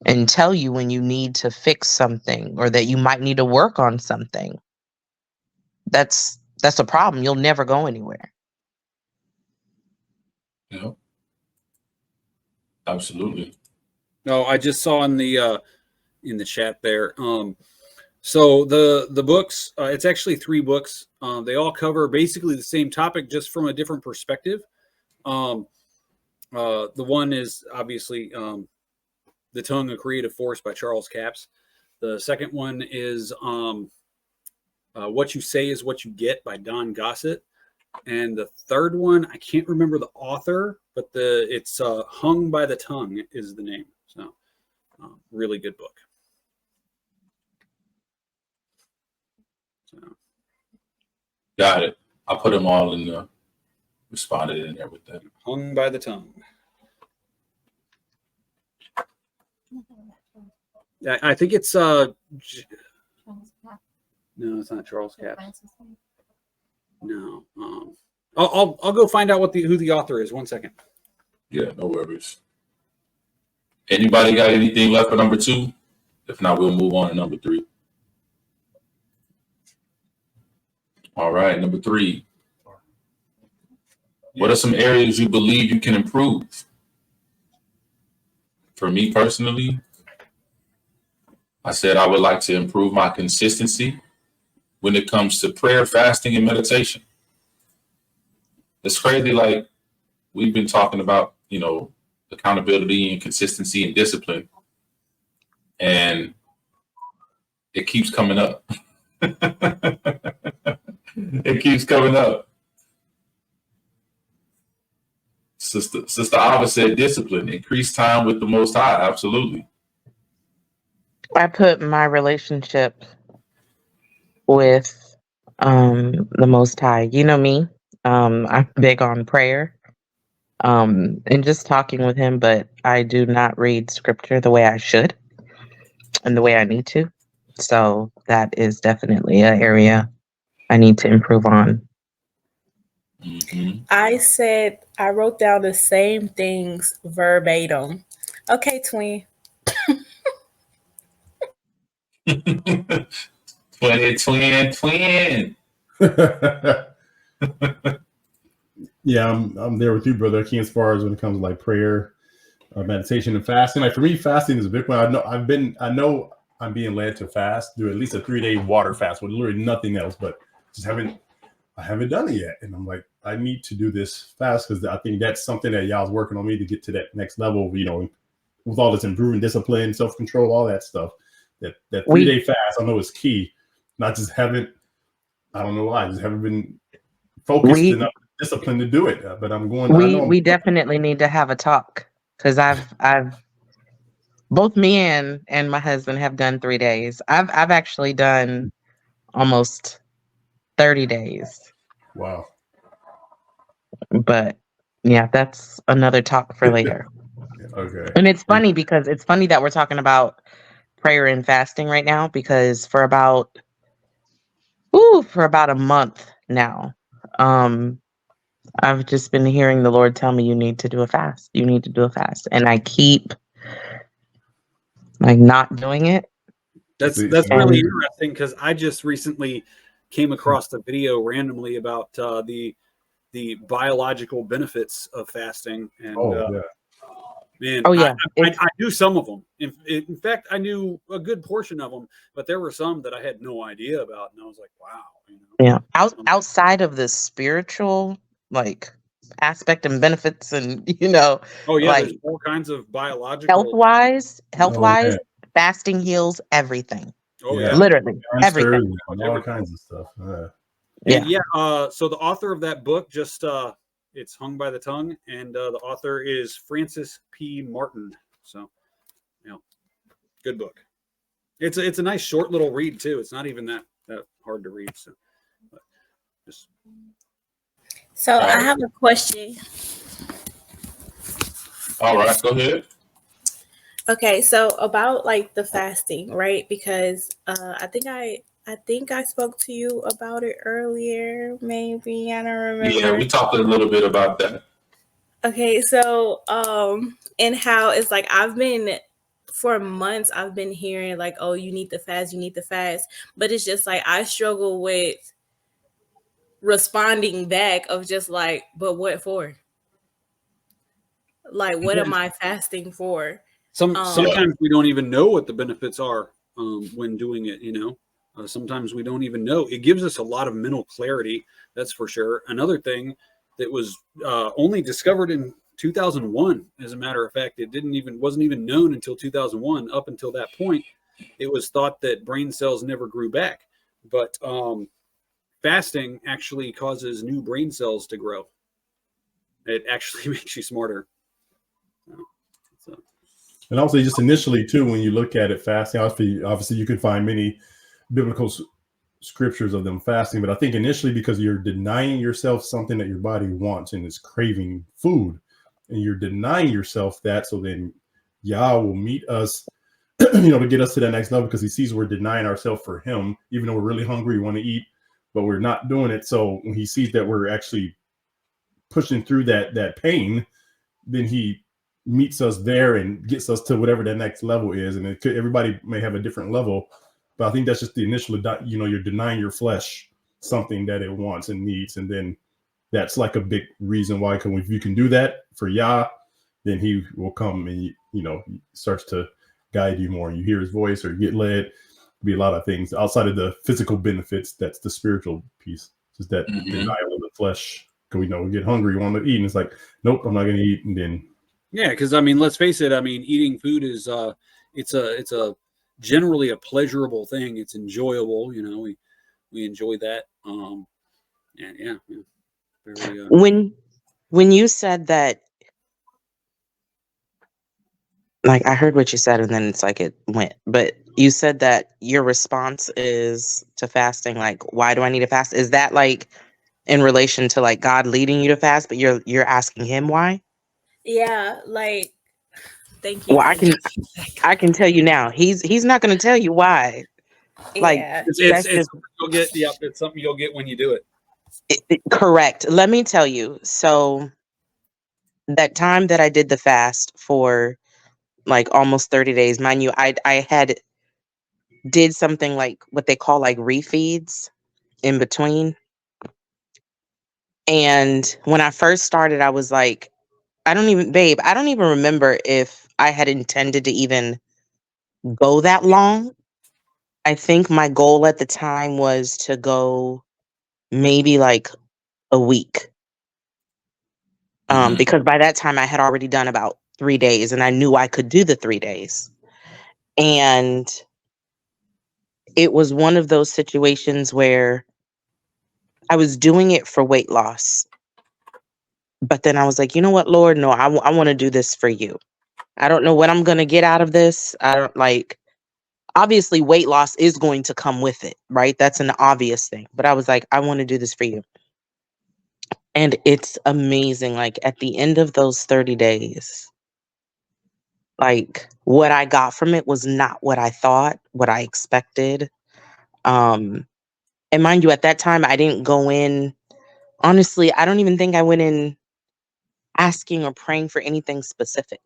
and tell you when you need to fix something or that you might need to work on something, that's a problem. You'll never go anywhere. Yeah, absolutely. No, I just saw in the chat there. So the books, it's actually 3 books. They all cover basically the same topic, just from a different perspective. The one is obviously The Tongue, A Creative Force by Charles Capps. The second one is What You Say Is What You Get by Don Gossett. And the third one, I can't remember the author, but it's Hung by the Tongue is the name. So really good book. So. Got it. I put them all in the responded in there with that. Hung by the Tongue. I think it's no, it's not Charles Capps. No. I'll go find out who the author is. 1 second. Yeah, no worries. Anybody got anything left for number 2? If not, we'll move on to number 3. All right, number 3. What are some areas you believe you can improve? For me personally, I said I would like to improve my consistency when it comes to prayer, fasting, and meditation. It's crazy, like we've been talking about, accountability and consistency and discipline, and it keeps coming up. It keeps coming up. Sister Ava said discipline, increase time with the Most High. Absolutely. I put my relationship with the Most High. You know me. I'm big on prayer and just talking with him, but I do not read scripture the way I should and the way I need to. So that is definitely an area I need to improve on. Mm-hmm. I wrote down the same things verbatim. Okay, twin. Twin. Yeah, I'm there with you, brother. King, as far as when it comes to like prayer, meditation, and fasting. Like for me, fasting is a big one. I know I'm being led to fast, do at least a 3-day water fast with literally nothing else, but I haven't done it yet. And I'm like, I need to do this fast because I think that's something that y'all's working on me to get to that next level, with all this improving discipline, self-control, all that stuff. That 3-day fast, I know is key. And I just haven't, I don't know why, I just haven't been focused enough, disciplined to do it. But I'm going. We definitely need to have a talk because I've both me and my husband have done 3 days. I've actually done almost 30 days. Wow. But yeah, that's another talk for later. Okay. And it's funny that we're talking about prayer and fasting right now, because for about a month now, I've just been hearing the Lord tell me, you need to do a fast. You need to do a fast. And I keep not doing it. That's really interesting, because I just recently came across the video randomly about the biological benefits of fasting. And man, I knew some of them. In fact, I knew a good portion of them, but there were some that I had no idea about, and I was like, wow. Yeah, outside of the spiritual aspect and benefits, and there's all kinds of biological health wise, fasting heals everything. Literally everything. All kinds of stuff. So the author of that book it's Hung by the Tongue, and the author is Francis P. Martin. So, good book. It's a nice short little read too. It's not even that hard to read. So I have a question. All right, go ahead. Okay, so about like the fasting, right? Because I think I spoke to you about it earlier, maybe. I don't Yeah, remember. we talked a little bit about that. Okay, so and how it's like I've been for months I've been hearing like, oh, you need to fast, you need to fast. But it's just like I struggle with responding back of just like, but what for? Like what am I fasting for? Sometimes we don't even know what the benefits are when doing it. Sometimes we don't even know. It gives us a lot of mental clarity. That's for sure. Another thing that was only discovered in 2001, as a matter of fact, wasn't even known until 2001. Up until that point, it was thought that brain cells never grew back, but fasting actually causes new brain cells to grow. It actually makes you smarter. So. And also, just initially too, when you look at it, fasting, obviously you can find many biblical scriptures of them fasting, but I think initially because you're denying yourself something that your body wants and is craving food, and you're denying yourself that, so then Yah will meet us, to get us to that next level, because he sees we're denying ourselves for him, even though we're really hungry, we want to eat, but we're not doing it. So when he sees that we're actually pushing through that pain, then he meets us there and gets us to whatever that next level is. And everybody may have a different level, but I think that's just the initial, you're denying your flesh something that it wants and needs. And then that's like a big reason why, because if you can do that for Yah, then he will come and, he starts to guide you more. You hear his voice or you get led. Be a lot of things outside of the physical benefits. That's the spiritual piece. Just that denial of the flesh. Because we get hungry, we want to eat, and it's like, nope, I'm not going to eat. And then yeah, because let's face it. Eating food is it's a generally a pleasurable thing. It's enjoyable. We enjoy that. And yeah. Very, when you said that, like I heard what you said, and then it's like it went. But you said that your response is to fasting. Like, why do I need to fast? Is that like in relation to like God leading you to fast, but you're asking him why? Yeah, like thank you. Well, I can tell you now. He's not going to tell you why. Like Yeah. that's it's just something you'll get. Yeah, it's something you'll get when you do it. correct. Let me tell you. So that time that I did the fast for like almost 30 days, mind you, I had did something like what they call like refeeds in between. And when I first started, I was like, I don't even remember if I had intended to even go that long. I think my goal at the time was to go maybe like a week. Because by that time I had already done about 3 days and I knew I could do the 3 days. And it was one of those situations where I was doing it for weight loss. But then I was like, you know what, Lord, no, I want to do this for you. I don't know what I'm going to get out of this. I don't like, obviously weight loss is going to come with it, right? That's an obvious thing. But I was like, I want to do this for you. And it's amazing. Like at the end of those 30 days, like what I got from it was not what I thought, what I expected. And mind you, at that time, I didn't go in. Honestly, I don't even think I went in asking or praying for anything specific.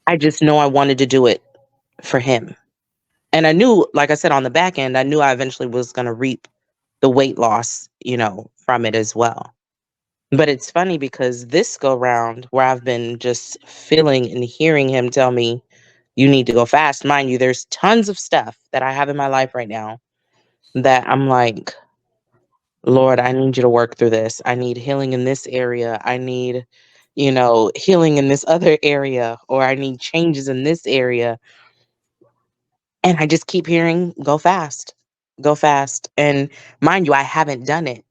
I just know I wanted to do it for him. And I knew, like I said, on the back end, I knew I eventually was going to reap the weight loss, from it as well. But it's funny because this go round where I've been just feeling and hearing him tell me, you need to go fast. Mind you, there's tons of stuff that I have in my life right now that I'm like, Lord, I need you to work through this. I need healing in this area. I need, healing in this other area, or I need changes in this area. And I just keep hearing, go fast, go fast. And mind you, I haven't done it.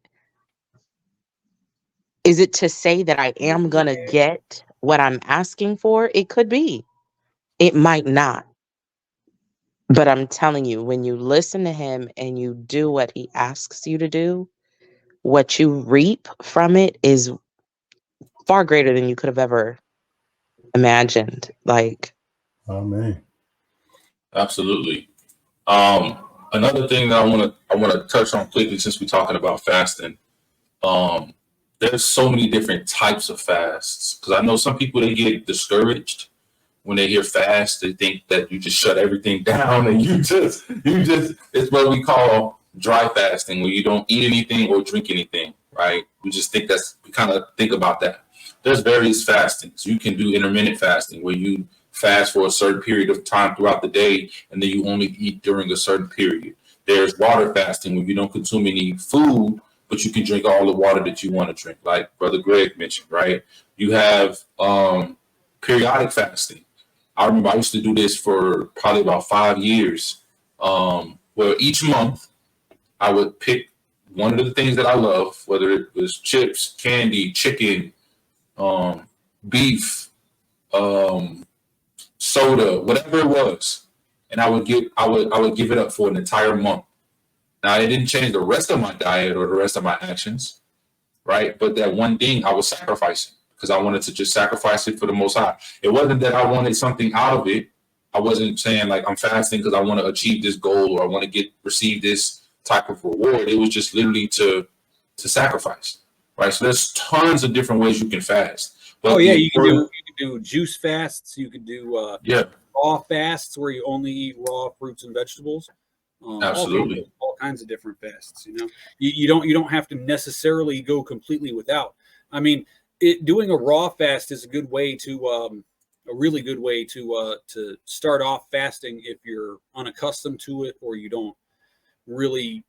Is it to say that I am going to get what I'm asking for? It could be. It might not. But I'm telling you, when you listen to him and you do what he asks you to do, what you reap from it is far greater than you could have ever imagined. Like, oh man, absolutely. Another thing that I want to touch on quickly, since we're talking about fasting, there's so many different types of fasts. Because I know some people, they get discouraged when they hear fast. They think that you just shut everything down and you just it's what we call dry fasting, where you don't eat anything or drink anything, right? We kind of think about that. There's various fastings. You can do intermittent fasting, where you fast for a certain period of time throughout the day, and then you only eat during a certain period. There's water fasting, where you don't consume any food, but you can drink all the water that you want to drink, like Brother Greg mentioned, right? You have periodic fasting. I remember I used to do this for probably about 5 years, where each month I would pick one of the things that I love, whether it was chips, candy, chicken, beef, soda, whatever it was, and I would give it up for an entire month. Now, it didn't change the rest of my diet or the rest of my actions, right? But that one thing I was sacrificing, because I wanted to just sacrifice it for the Most High. It wasn't that I wanted something out of it. I wasn't saying like I'm fasting because I want to achieve this goal or I want to receive this type of reward. It was just literally to sacrifice, right? So there's tons of different ways you can fast. But you can do juice fasts. You can do raw fasts where you only eat raw fruits and vegetables. Absolutely, all kinds of different fasts. You know, you don't have to necessarily go completely without. I mean, doing a raw fast is a good way to a really good way to start off fasting if you're unaccustomed to it or you don't really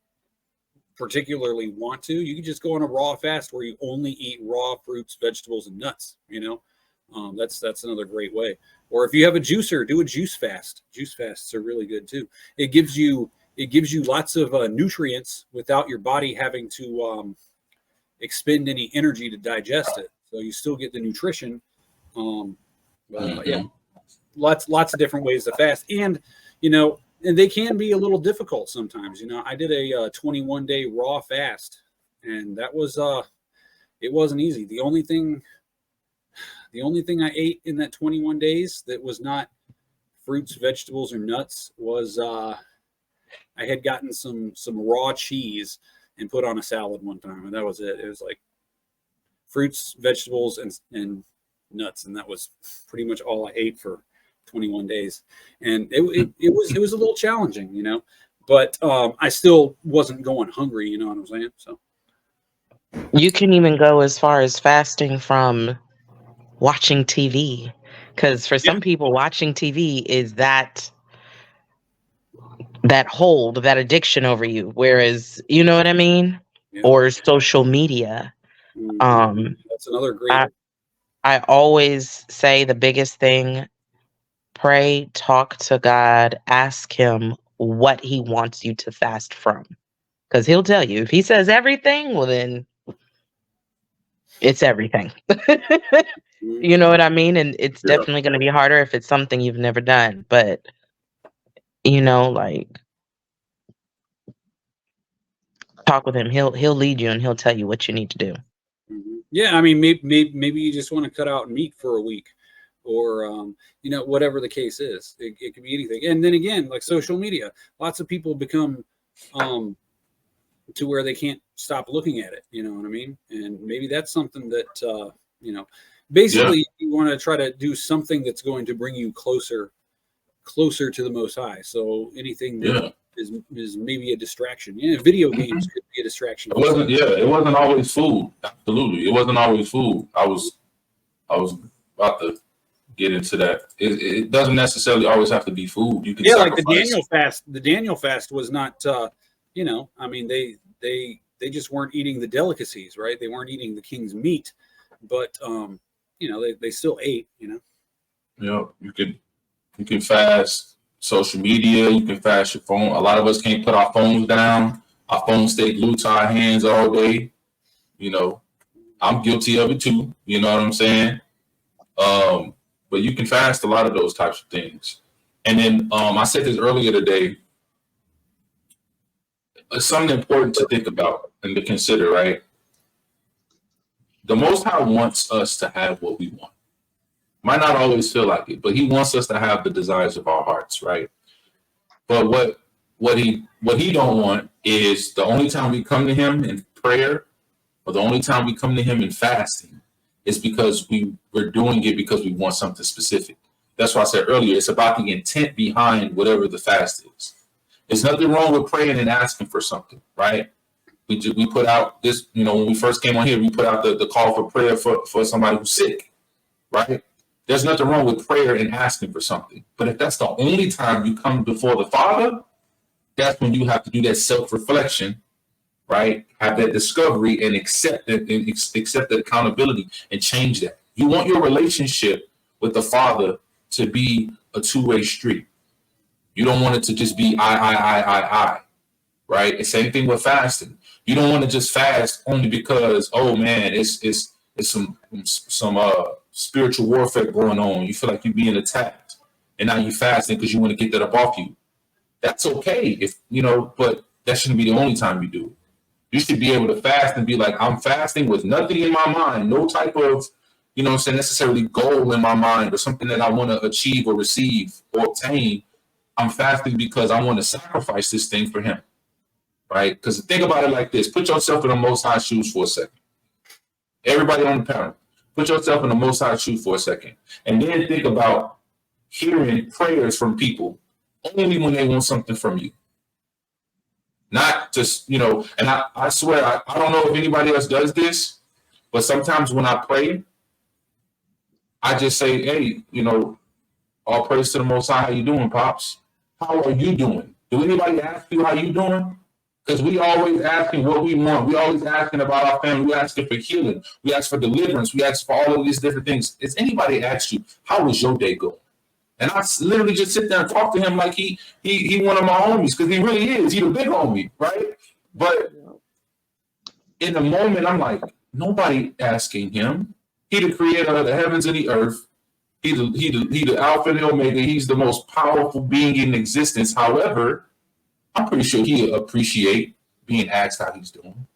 particularly want to. You can just go on a raw fast where you only eat raw fruits, vegetables, and nuts. You know, that's another great way. Or if you have a juicer, do a juice fast. Juice fasts are really good too. It gives you lots of nutrients without your body having to expend any energy to digest it. So you still get the nutrition. Yeah, lots of different ways to fast, and you know, and they can be a little difficult sometimes. You know, I did a 21-day raw fast, and that was it wasn't easy. The only thing I ate in that 21 days that was not fruits, vegetables, or nuts was I had gotten some raw cheese and put on a salad one time, and that was it. It was like fruits, vegetables, and nuts, and that was pretty much all I ate for 21 days. And it was a little challenging, you know, but I still wasn't going hungry, you know what I'm saying? So you can even go as far as fasting from watching TV, because for some people, watching TV is that hold, that addiction over you. Whereas, you know what I mean? Yeah. Or social media. That's another great. I always say the biggest thing: pray, talk to God, ask Him what He wants you to fast from, because He'll tell you. If He says everything, well then it's everything. You know what I mean? And it's definitely going to be harder if it's something you've never done. But you know, like, talk with Him. He'll lead you and He'll tell you what you need to do. Yeah, I mean, maybe you just want to cut out meat for a week, or you know, whatever the case is. It could be anything. And then again, like social media, lots of people become to where they can't stop looking at it. You know what I mean? And maybe that's something that you know, basically you want to try to do something that's going to bring you closer to the Most High. So anything that is maybe a distraction. Yeah, video games could be a distraction. It wasn't. Yeah, it wasn't always food. Absolutely, it wasn't always food. I was about to get into that. It doesn't necessarily always have to be food. You can sacrifice. Like the Daniel fast. The Daniel fast was not. You know, I mean, they just weren't eating the delicacies, right? They weren't eating the king's meat, but you know, they still ate. You know. Yeah, you can fast social media. You can fast your phone. A lot of us can't put our phones down. Our phones stay glued to our hands all day. You know, I'm guilty of it too. You know what I'm saying? But you can fast a lot of those types of things. And then I said this earlier today. It's something important to think about and to consider, right? The Most High wants us to have what we want. Might not always feel like it, but he wants us to have the desires of our hearts, right? But what he don't want is the only time we come to him in prayer, or the only time we come to him in fasting, is because we're doing it because we want something specific. That's why I said earlier, it's about the intent behind whatever the fast is. There's nothing wrong with praying and asking for something, right? We put out this, when we first came on here, we put out the call for prayer for somebody who's sick, right? There's nothing wrong with prayer and asking for something. But if that's the only time you come before the Father, that's when you have to do that self-reflection, right? Have that discovery and accept it, and accept the accountability and change that. You want your relationship with the Father to be a two-way street. You don't want it to just be I, right? And same thing with fasting. You don't want to just fast only because, oh man, it's some spiritual warfare going on. You feel like you're being attacked, and now you're fasting because you want to get that up off you. That's okay, but that shouldn't be the only time you do it. You should be able to fast and be like, I'm fasting with nothing in my mind, no type of, necessarily goal in my mind or something that I want to achieve or receive or obtain. I'm fasting because I want to sacrifice this thing for him, right? Because think about it like this. Put yourself in the Most High shoes for a second. Everybody on the panel, put yourself in the Most High shoes for a second. And then think about hearing prayers from people only when they want something from you. Not just, and I swear, I don't know if anybody else does this, but sometimes when I pray, I just say, hey, all praise to the Most High. How you doing, Pops? How are you doing? Do anybody ask you how you doing? Because we always asking what we want. We always asking about our family. We asking for healing. We ask for deliverance. We ask for all of these different things. Has anybody asked you, how was your day going? And I literally just sit there and talk to him like he one of my homies, because he really is. He the big homie, right? But in the moment, I'm like, nobody asking him. He the creator of the heavens and the earth. He the Alpha and the Omega. He's the most powerful being in existence. However, I'm pretty sure he'll appreciate being asked how he's doing,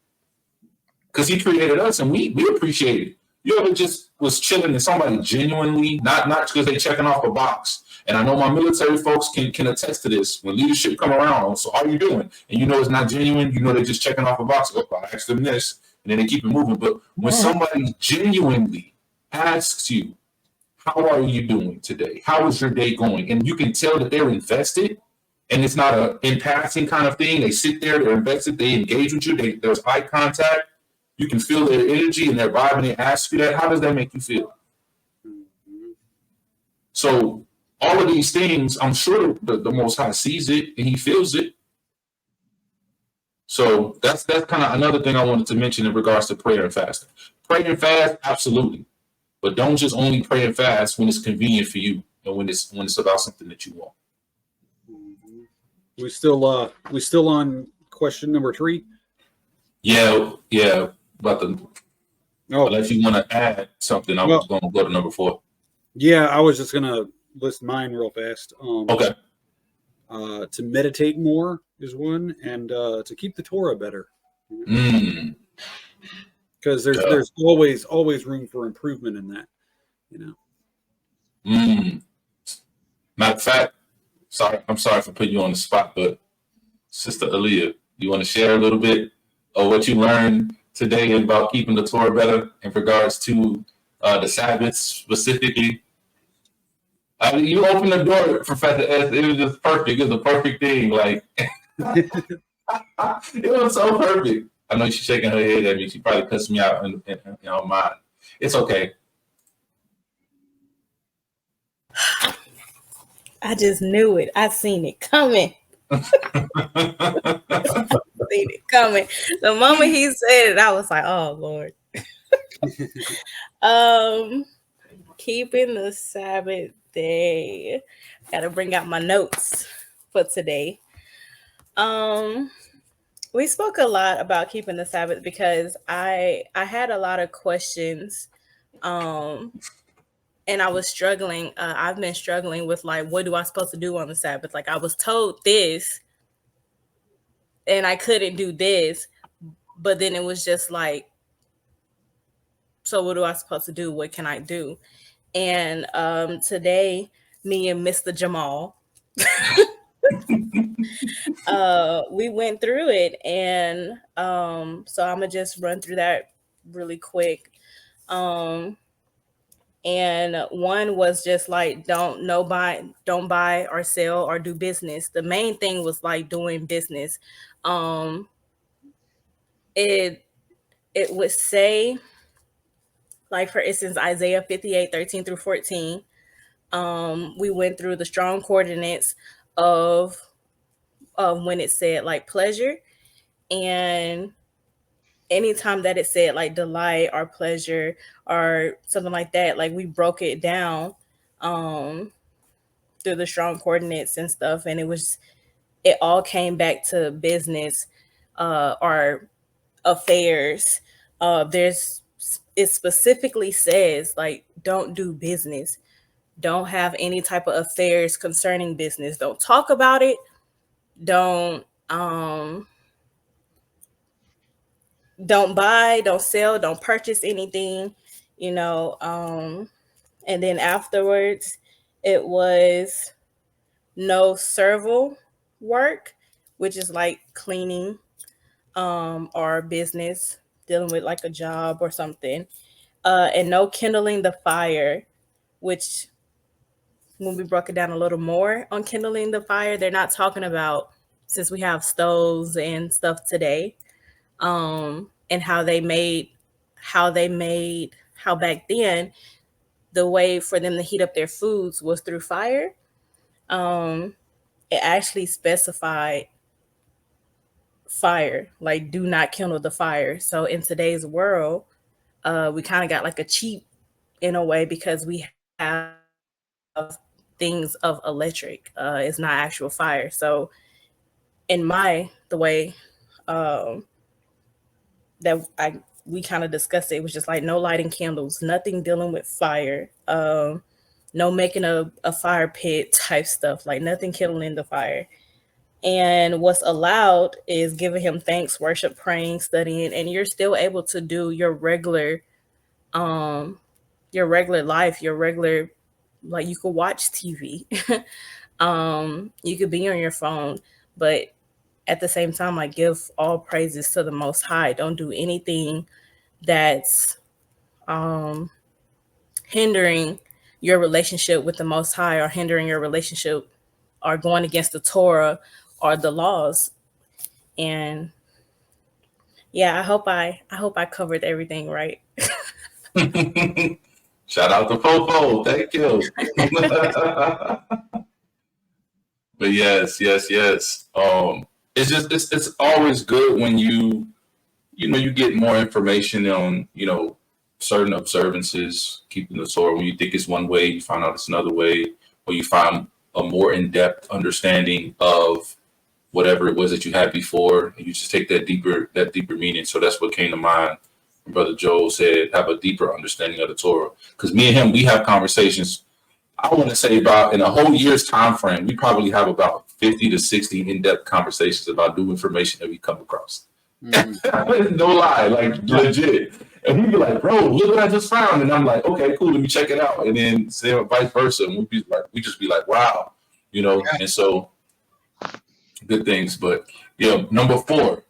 because he created us and we appreciate it. You ever just was chilling and somebody genuinely, not because they checking off a box. And I know my military folks can attest to this. When leadership come around, so how are you doing? And it's not genuine, they're just checking off a box. Oh, I asked them this, and then they keep it moving. But when somebody genuinely asks you, how are you doing today? How is your day going? And you can tell that they're invested, and it's not a in passing kind of thing. They sit there, they're invested, they engage with you, there's eye contact. You can feel their energy and their vibe, and they ask you that. How does that make you feel? So all of these things, I'm sure the Most High sees it and he feels it. So that's kind of another thing I wanted to mention in regards to prayer and fasting. Pray and fast, absolutely. But don't just only pray and fast when it's convenient for you and when it's about something that you want. We still on question number 3? Yeah. Unless you want to add something, I was going to go to number 4. Yeah, I was just going to list mine real fast. Okay. To meditate more is one, and to keep the Torah better. Because there's always room for improvement in that, Matter of fact, I'm sorry for putting you on the spot, but Sister Aaliyah, you want to share a little bit of what you learned today about keeping the Torah better in regards to the Sabbath specifically? You opened the door, Professor S. It was just perfect. It was a perfect thing. Like, it was so perfect. I know she's shaking her head at me. She probably cussed me out in her mind. It's okay. I just knew it. I seen it coming. Seen it coming. The moment he said it, I was like, "Oh Lord." Keeping the Sabbath day. Got to bring out my notes for today. We spoke a lot about keeping the Sabbath because I had a lot of questions, and I was struggling. I've been struggling with like, what do I supposed to do on the Sabbath? Like I was told this, and I couldn't do this, but then it was just like, so what do I supposed to do? What can I do? And today, me and Mr. Jamal, we went through it, and so I'm gonna just run through that really quick. Um, and one was just like don't buy or sell or do business. The main thing was like doing business. Um, it it would say, like for instance, Isaiah 58:13-14. We went through the strong coordinates of when it said like pleasure, and anytime that it said like delight or pleasure or something like that, like we broke it down through the strong coordinates and stuff, and it all came back to business or affairs. It specifically says like don't do business, don't have any type of affairs concerning business, don't talk about it, don't don't buy, don't sell, don't purchase anything, you know. And then afterwards, it was no servile work, which is like cleaning, or business, dealing with like a job or something. And no kindling the fire, which when we broke it down a little more on kindling the fire, they're not talking about, since we have stoves and stuff today, and how back then the way for them to heat up their foods was through fire. It actually specified fire, like do not kindle the fire. So in today's world, we kind of got like a cheap in a way, because we have things of electric. It's not actual fire. So in the way that we kind of discussed it, it was just like no lighting candles, nothing dealing with fire, no making a fire pit type stuff, like nothing kindling the fire. And what's allowed is giving him thanks, worship, praying, studying, and you're still able to do your regular life, your regular, like you could watch TV. You could be on your phone, but at the same time, like give all praises to the Most High. Don't do anything that's hindering your relationship with the Most High, or hindering your relationship, or going against the Torah or the laws. And yeah, I hope I covered everything right. Shout out to Fofo. Thank you. But yes. It's always good when you get more information on, certain observances, keeping the Torah. When you think it's one way, you find out it's another way, or you find a more in-depth understanding of whatever it was that you had before, and you just take that deeper meaning. So that's what came to mind when Brother Joel said, have a deeper understanding of the Torah. Because me and him, we have conversations, I want to say about in a whole year's time frame, we probably have about 50 to 60 in-depth conversations about new information that we come across. No lie, like legit. And we'd be like, bro, look what I just found. And I'm like, okay, cool, let me check it out. And then say vice versa. And we just be like, wow, and so good things. But yeah, number 4,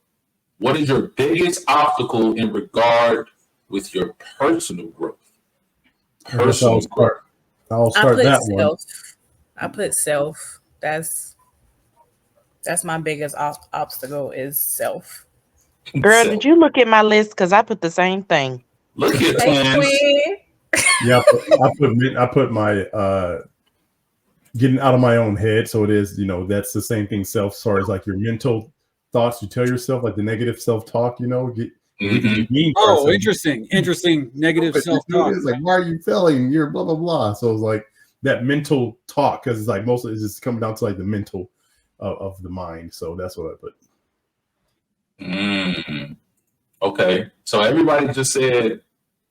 what is your biggest obstacle in regard with your personal growth? I'll start that one. I put self. That's my biggest obstacle is self. Girl, did you look at my list? Because I put the same thing. Look at twins. Yeah, I put my getting out of my own head. So it is, that's the same thing. Self, as far as like your mental thoughts you tell yourself, like the negative self-talk, Interesting. Negative self-talk. It's like, why are you failing? You're blah, blah, blah. So it's like that mental talk, because it's like mostly it's just coming down to like the mental of the mind. So that's what I put. Okay. So everybody just said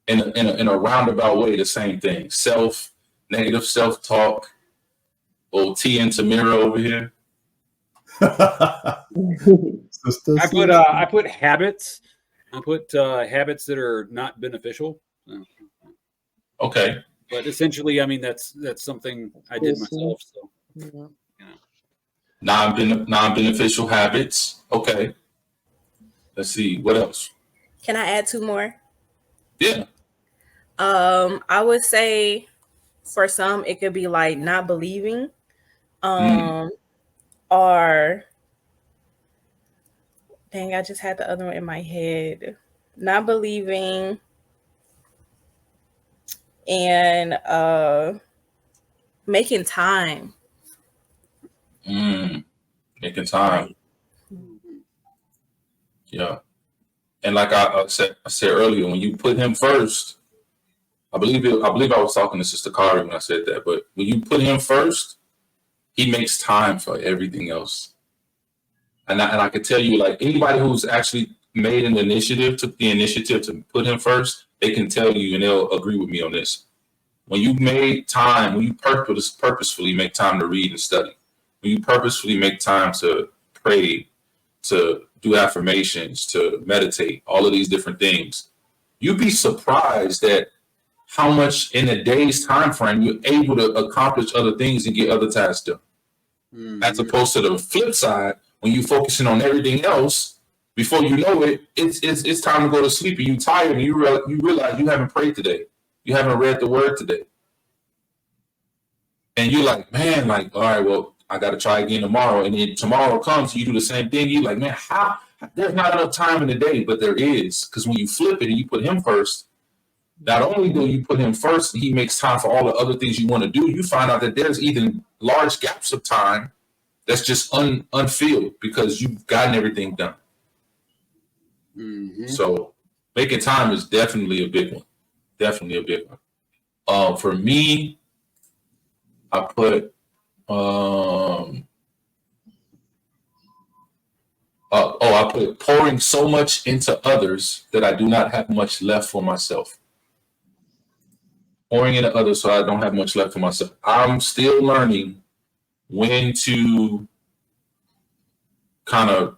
in a roundabout way the same thing. Negative self-talk. Old T and Tamira over here. I put habits. I put habits that are not beneficial. Okay. But essentially, I mean, that's something I did myself. So, Non-beneficial habits. Okay. Let's see. What else? Can I add 2 more? Yeah. I would say for some it could be like not believing, or dang, I just had the other one in my head. Not believing and making time. Making time. Yeah. And like I said earlier, when you put him first, I believe I was talking to Sister Kari when I said that, but when you put him first, he makes time for everything else. And I could tell you, like, anybody who's actually made an initiative, took the initiative to put him first, they can tell you and they'll agree with me on this. When you made time, when you purposefully make time to read and study, when you purposefully make time to pray, to do affirmations, to meditate, all of these different things, you'd be surprised at how much in a day's time frame you're able to accomplish other things and get other tasks done. As opposed to the flip side, when you're focusing on everything else, before you know it, it's time to go to sleep and you're tired and you realize you haven't prayed today. You haven't read the word today. And you're like, man, like, all right, well, I got to try again tomorrow. And then tomorrow comes, you do the same thing. You're like, man, how? There's not enough time in the day, but there is. Because when you flip it and you put him first, not only do you put him first, he makes time for all the other things you want to do. You find out that there's even large gaps of time that's just unfilled because you've gotten everything done. So making time is definitely a big one. Definitely a big one. For me, I put I put pouring so much into others that I do not have much left for myself. Pouring into others so I don't have much left for myself. I'm still learning when to kind of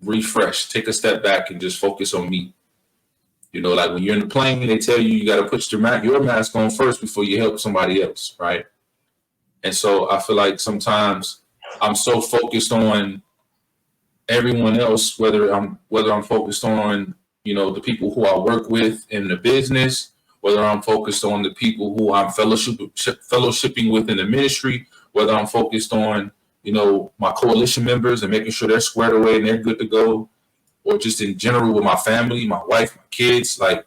refresh, take a step back and just focus on me. You know, like when you're in the plane, they tell you got to put your mask on first before you help somebody else, right? And so I feel like sometimes I'm so focused on everyone else, whether I'm focused on, you know, the people who I work with in the business, whether I'm focused on the people who I'm fellowshipping with in the ministry, whether I'm focused on, you know, my coalition members and making sure they're squared away and they're good to go, or just in general with my family, my wife, my kids. Like,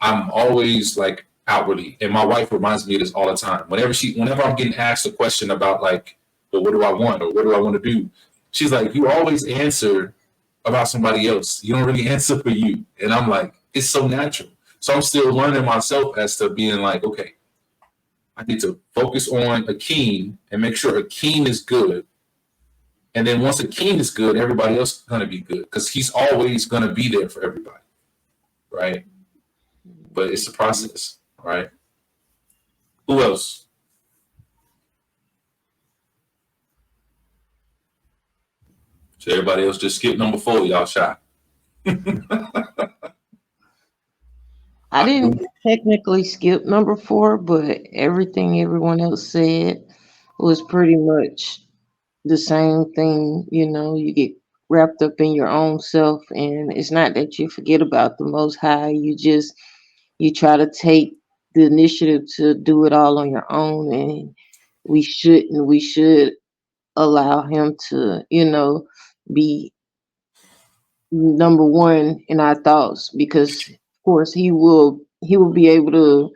I'm always like outwardly, and my wife reminds me of this all the time. Whenever I'm getting asked a question about like, well, what do I want or what do I want to do? She's like, you always answer about somebody else. You don't really answer for you. And I'm like, it's so natural. So I'm still learning myself as to being like, okay, I need to focus on Akeem and make sure Akeem is good. And then once Akeem is good, everybody else is going to be good because he's always going to be there for everybody, right? But it's a process, right? Who else? So everybody else just skip number 4, y'all shy. I didn't technically skip number 4, but everything everyone else said was pretty much the same thing. You know, you get wrapped up in your own self, and it's not that you forget about the Most High. You try to take the initiative to do it all on your own, and we should allow him to, you know, be number one in our thoughts, because of course he will be able to,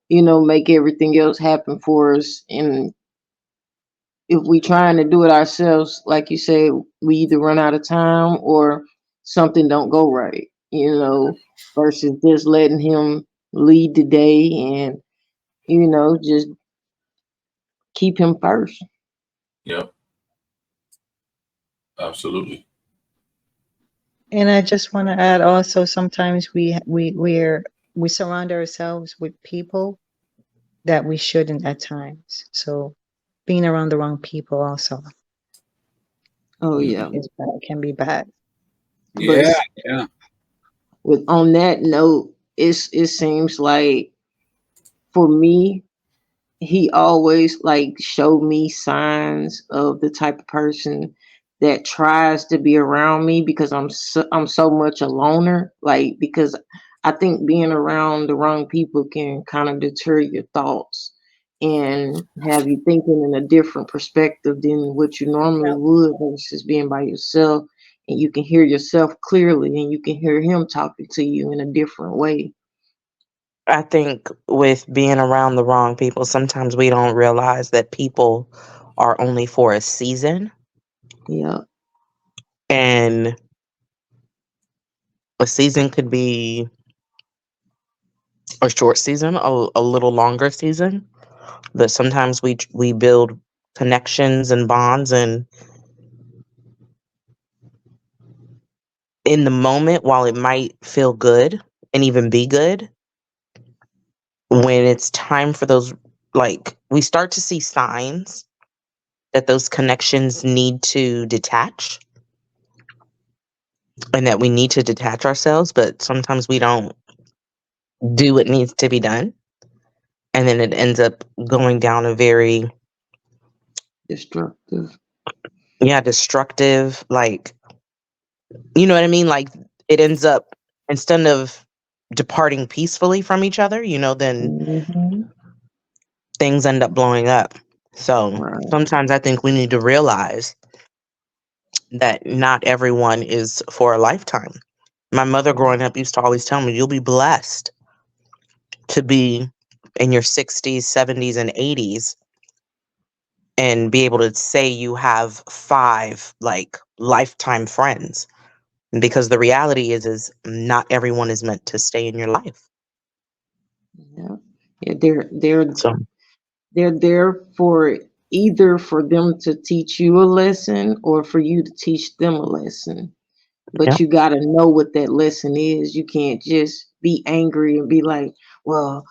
you know, make everything else happen for us. And if we trying to do it ourselves, like you said, we either run out of time or something don't go right, you know, versus just letting him lead the day and, you know, just keep him first. Yep. Absolutely. And I just want to add also, sometimes we surround ourselves with people that we shouldn't at times. So being around the wrong people also. Oh yeah. Is bad, can be bad. Yeah, yeah. On that note, it seems like for me, he always like showed me signs of the type of person that tries to be around me because I'm so much a loner. Like because I think being around the wrong people can kind of deter your thoughts and have you thinking in a different perspective than what you normally would versus being by yourself. And you can hear yourself clearly and you can hear him talking to you in a different way. I think with being around the wrong people, sometimes we don't realize that people are only for a season. Yeah. And a season could be a short season, a little longer season. That sometimes we build connections and bonds, and in the moment, while it might feel good and even be good, when it's time for those, like we start to see signs that those connections need to detach and that we need to detach ourselves, but sometimes we don't do what needs to be done. And then it ends up going down a very destructive. Yeah, destructive, like, you know what I mean? Like it ends up, instead of departing peacefully from each other, then things end up blowing up. So sometimes I think we need to realize that not everyone is for a lifetime. My mother growing up used to always tell me, you'll be blessed to be in your 60s, 70s, and 80s and be able to say you have 5 like lifetime friends. Because the reality is not everyone is meant to stay in your life. Yeah. Yeah, So they're there for either for them to teach you a lesson or for you to teach them a lesson. But yeah. you got to know what that lesson is. You can't just be angry and be like, well,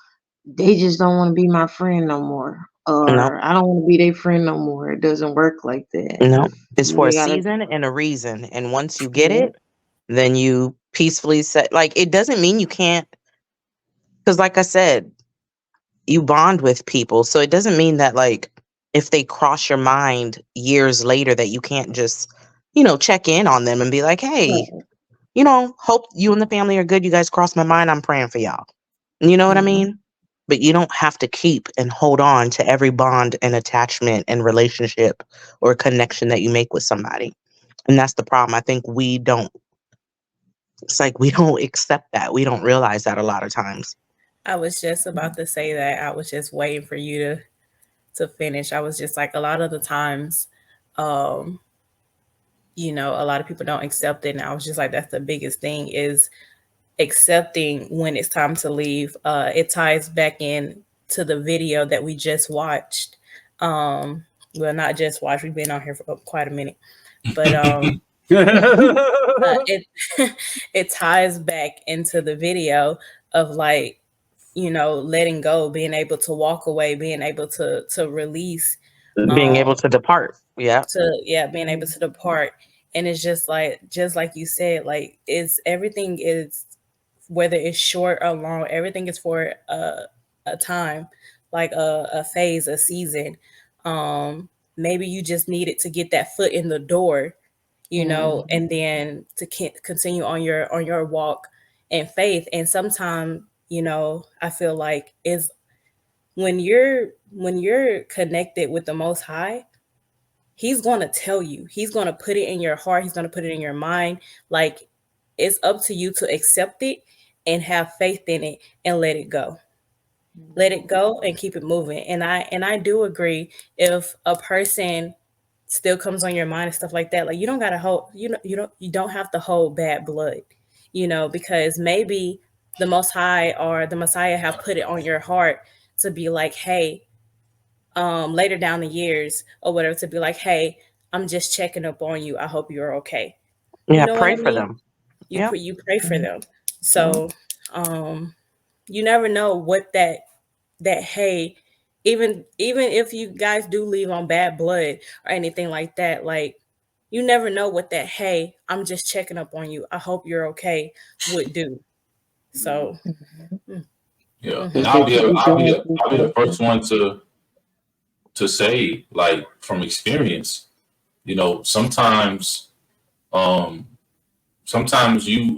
they just don't want to be my friend no more. No, Or I don't want to be their friend no more. It doesn't work like that. no. It's for a They gotta, season and a reason. And once you get yeah. it, then you peacefully set, like, it doesn't mean you can't, because like I said, you bond with people. So it doesn't mean that, like, if they cross your mind years later, that you can't just, check in on them and be like, hey, hope you and the family are good. You guys crossed my mind. I'm praying for y'all. You know what I mean? But you don't have to keep and hold on to every bond and attachment and relationship or connection that you make with somebody. And that's the problem. I think it's like we don't accept that. We don't realize that a lot of times. I was just about to say that. I was just waiting for you to finish. I was just like, a lot of the times, a lot of people don't accept it. And I was just like, that's the biggest thing, is accepting when it's time to leave. It ties back in to the video that we just watched. Well, not just watched. We've been on here for quite a minute, but it it ties back into the video of, like, letting go, being able to walk away, being able to release, Being able to depart. Yeah. being able to depart. And it's just like you said, like, everything is, whether it's short or long, everything is for a time, like a phase, a season. Maybe you just needed to get that foot in the door, and then to continue on your walk in faith. And sometimes, I feel like is when you're connected with the Most High, He's going to tell you. He's going to put it in your heart. He's going to put it in your mind. Like, it's up to you to accept it and have faith in it and let it go. Let it go and keep it moving. And I do agree, if a person still comes on your mind and stuff like that, like, you don't gotta hold, you don't have to hold bad blood, because maybe the Most High or the Messiah have put it on your heart to be like, hey, later down the years or whatever, to be like, hey, I'm just checking up on you. I hope you're okay. You Yeah, know what pray I for mean? them. You Yeah. you pray for them. So you never know what that hey, even if you guys do leave on bad blood or anything like that, like, you never know what that hey, I'm just checking up on you, I hope you're okay would do. So Yeah, and I'll be the first one to say, like, from experience, you know, sometimes you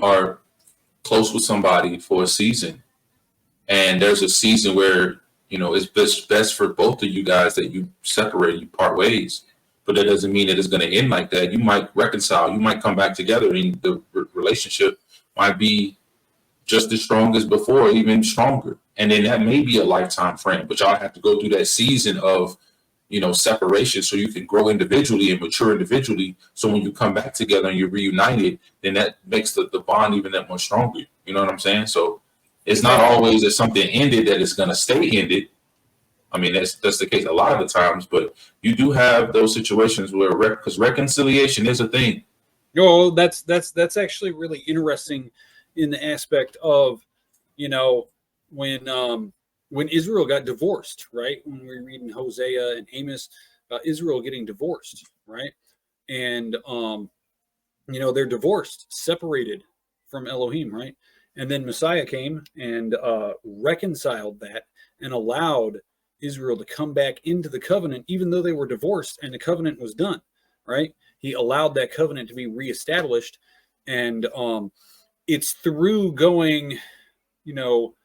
are close with somebody for a season, and there's a season where, you know, it's best for both of you guys that you separate, you part ways. But that doesn't mean that it's going to end like that. You might reconcile, you might come back together, and the relationship might be just as strong as before, even stronger. And then that may be a lifetime friend, but y'all have to go through that season of, you know, separation so you can grow individually and mature individually. So when you come back together and you're reunited, then that makes the bond even that much stronger. You know what I'm saying? So it's not always that something ended that it's going to stay ended. I mean, that's the case a lot of the times, but you do have those situations where, because reconciliation is a thing. No, that's actually really interesting in the aspect of, you know, when Israel got divorced, right? When we read in Hosea and Amos, Israel getting divorced, right? And you know, they're divorced, separated from Elohim, right? And then Messiah came and reconciled that and allowed Israel to come back into the covenant, even though they were divorced and the covenant was done, right? He allowed that covenant to be reestablished. And it's through going, you know,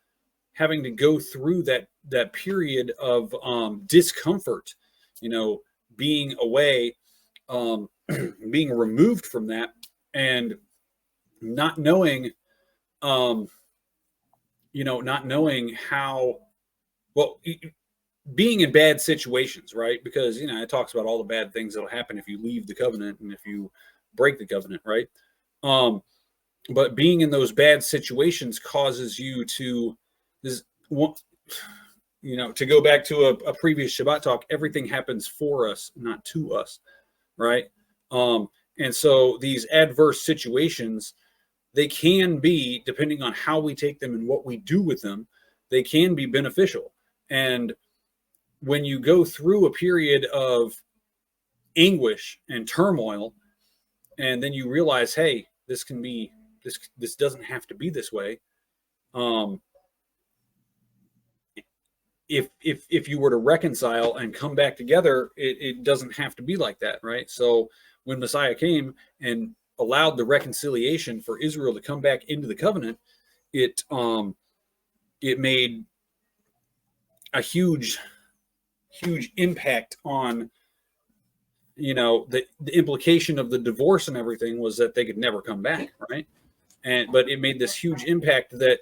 having to go through that period of discomfort, you know, being away, being removed from that, and not knowing, you know, not knowing how, well, being in bad situations, right? Because, you know, it talks about all the bad things that'll happen if you leave the covenant and if you break the covenant, right? But being in those bad situations causes you to, you know, to go back to a previous Shabbat talk, everything happens for us, not to us, right? And so these adverse situations, they can be, depending on how we take them and what we do with them, they can be beneficial. And when you go through a period of anguish and turmoil, and then you realize, hey, this can be, this doesn't have to be this way. If you were to reconcile and come back together, it doesn't have to be like that, right? So when Messiah came and allowed the reconciliation for Israel to come back into the covenant, it made a huge impact on, you know, the implication of the divorce and everything was that they could never come back, right? But it made this huge impact that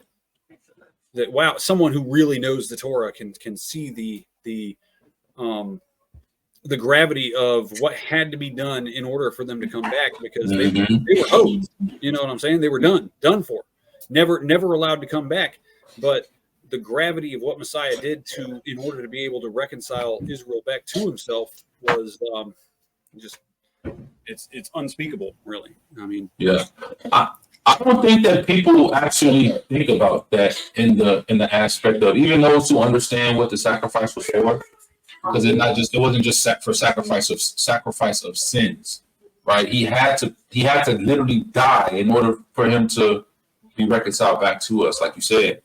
wow, someone who really knows the Torah can see the gravity of what had to be done in order for them to come back, because they were owed. You know what I'm saying? They were done for, never allowed to come back. But the gravity of what Messiah did in order to be able to reconcile Israel back to himself was just it's unspeakable, really. I mean, yeah, I don't think that people actually think about that in the aspect of, even those who understand what the sacrifice was for, because it wasn't just for sacrifice of sins, right? He had to literally die in order for him to be reconciled back to us, like you said.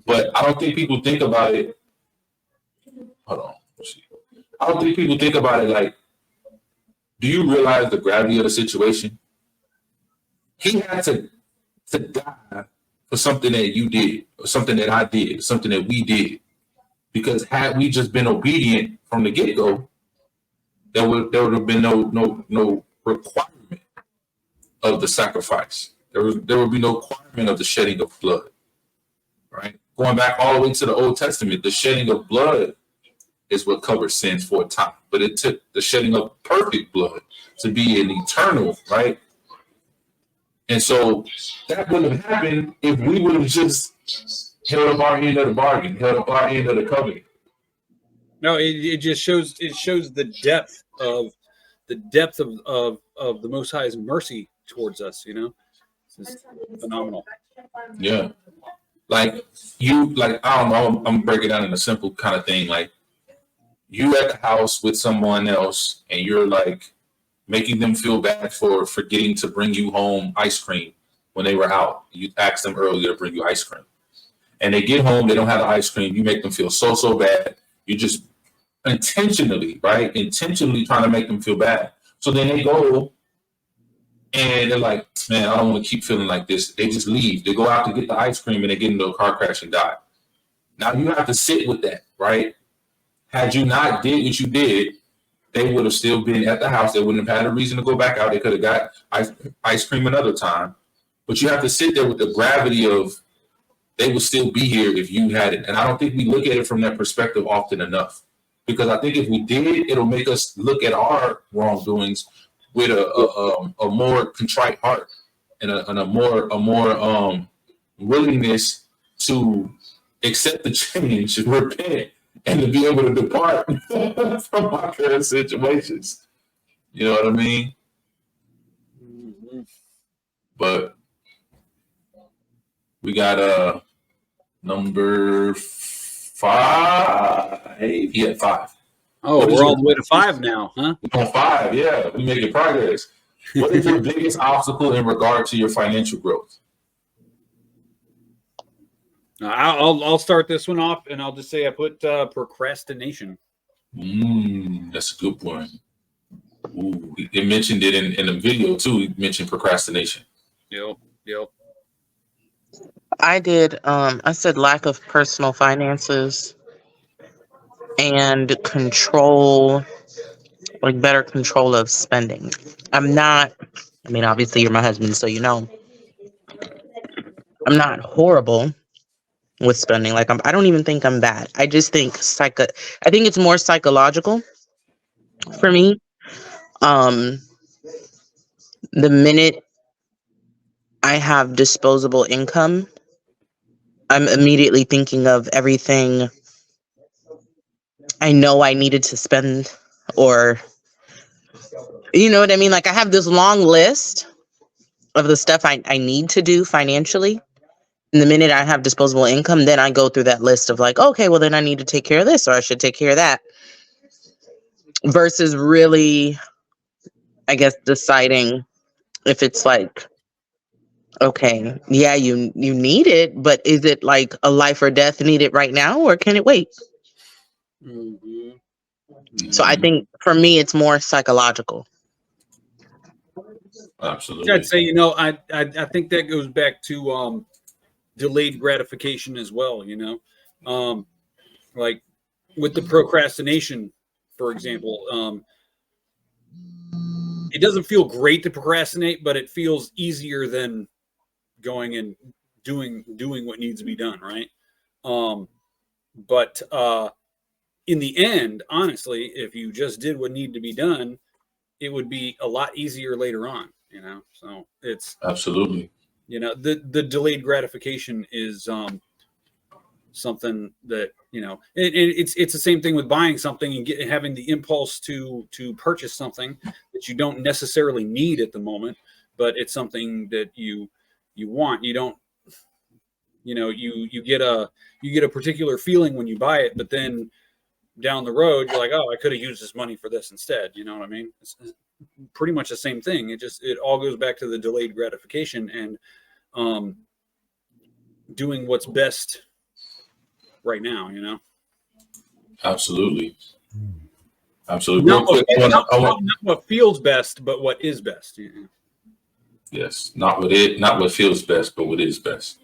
But I don't think people think about it. Hold on. I don't think people think about it like, do you realize the gravity of the situation? He had to die for something that you did, or something that I did, something that we did. Because had we just been obedient from the get-go, there would have been no requirement of the sacrifice. There would be no requirement of the shedding of blood. Right? Going back all the way to the Old Testament, the shedding of blood is what covered sins for a time. But it took the shedding of perfect blood to be an eternal, right? And so that wouldn't have happened if we would have just held up our end of the bargain, held up our end of the covenant. No, it just shows the depth of the Most High's mercy towards us. You know, it's phenomenal. Yeah, I don't know. I'm breaking down in a simple kind of thing. Like, you at the house with someone else, and you're like making them feel bad for forgetting to bring you home ice cream, when they were out. You asked them earlier to bring you ice cream. And they get home, they don't have the ice cream. You make them feel so bad. You just intentionally trying to make them feel bad. So then they go and they're like, man, I don't want to keep feeling like this. They just leave. They go out to get the ice cream and they get into a car crash and die. Now you have to sit with that, right? Had you not did what you did, they would have still been at the house. They wouldn't have had a reason to go back out. They could have got ice cream another time. But you have to sit there with the gravity of they would still be here if you hadn't. And I don't think we look at it from that perspective often enough. Because I think if we did, it'll make us look at our wrongdoings with a more contrite heart and a more willingness to accept the change, repent, and to be able to depart from our current situations. You know what I mean? But we got number 5. Yeah, 5. Oh, we're all the way to 5 now, huh? We're on 5, yeah. We're making progress. What is your biggest obstacle in regard to your financial growth? I'll start this one off, and I'll just say I put procrastination. That's a good point. Ooh, he mentioned it in the video too. He mentioned procrastination. Yep. I did. I said lack of personal finances and control, like better control of spending. Obviously you're my husband, so you know, I'm not horrible with spending. Like I don't even think I'm bad. I just think I think it's more psychological for me. The minute I have disposable income, I'm immediately thinking of everything I know I needed to spend, or you know what I mean? Like I have this long list of the stuff I need to do financially. And the minute I have disposable income, then I go through that list of like, okay, well then I need to take care of this, or I should take care of that. Versus really, I guess, deciding if it's like, okay, yeah, you need it, but is it like a life or death need it right now, or can it wait? So I think for me, it's more psychological. Absolutely. I'd say, I think that goes back to delayed gratification as well, like with the procrastination, for example, it doesn't feel great to procrastinate, but it feels easier than going and doing what needs to be done, right? But in the end, honestly, if you just did what needed to be done, it would be a lot easier later on, so it's absolutely, the delayed gratification is something that, it's the same thing with buying something and having the impulse to purchase something that you don't necessarily need at the moment, but it's something that you want. You don't, you get a particular feeling when you buy it, but then down the road you're like, oh, I could have used this money for this instead. You know what I mean? It's pretty much the same thing. It all goes back to the delayed gratification and doing what's best right now, Absolutely. Not what feels best, but what is best. Yes, not what feels best, but what is best.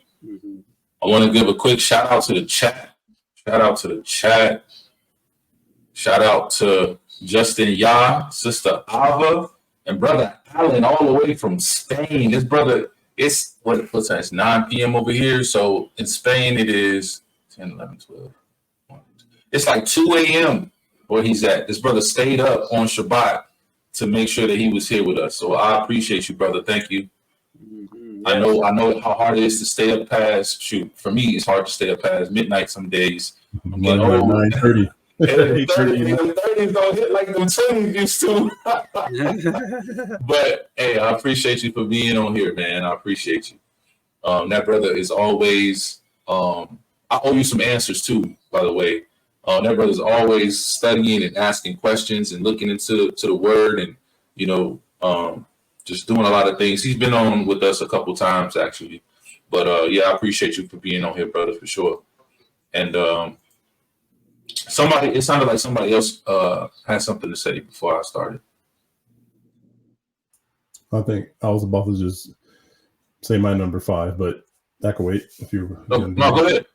I want to give a quick shout out to the chat. Shout out to Justin Ya, Sister Ava, and Brother Alan, all the way from Spain. This brother, it's 9 p.m. over here. So in Spain, it is 10, 11, 12. It's like 2 a.m. where he's at. This brother stayed up on Shabbat to make sure that he was here with us. So I appreciate you, brother. Thank you. I know how hard it is to stay up past. Shoot, for me, it's hard to stay up past midnight some days. I'm getting old. 9:30. 30s don't hit like them 20s used to. But hey, I appreciate you for being on here, man. I appreciate you. That brother is always. I owe you some answers too, by the way. That brother's always studying and asking questions and looking into the word, and just doing a lot of things. He's been on with us a couple times actually, but yeah, I appreciate you for being on here, brother, for sure. And it sounded like somebody else had something to say before I started. I think I was about to just say my number 5, but that could wait if you. No, go ahead.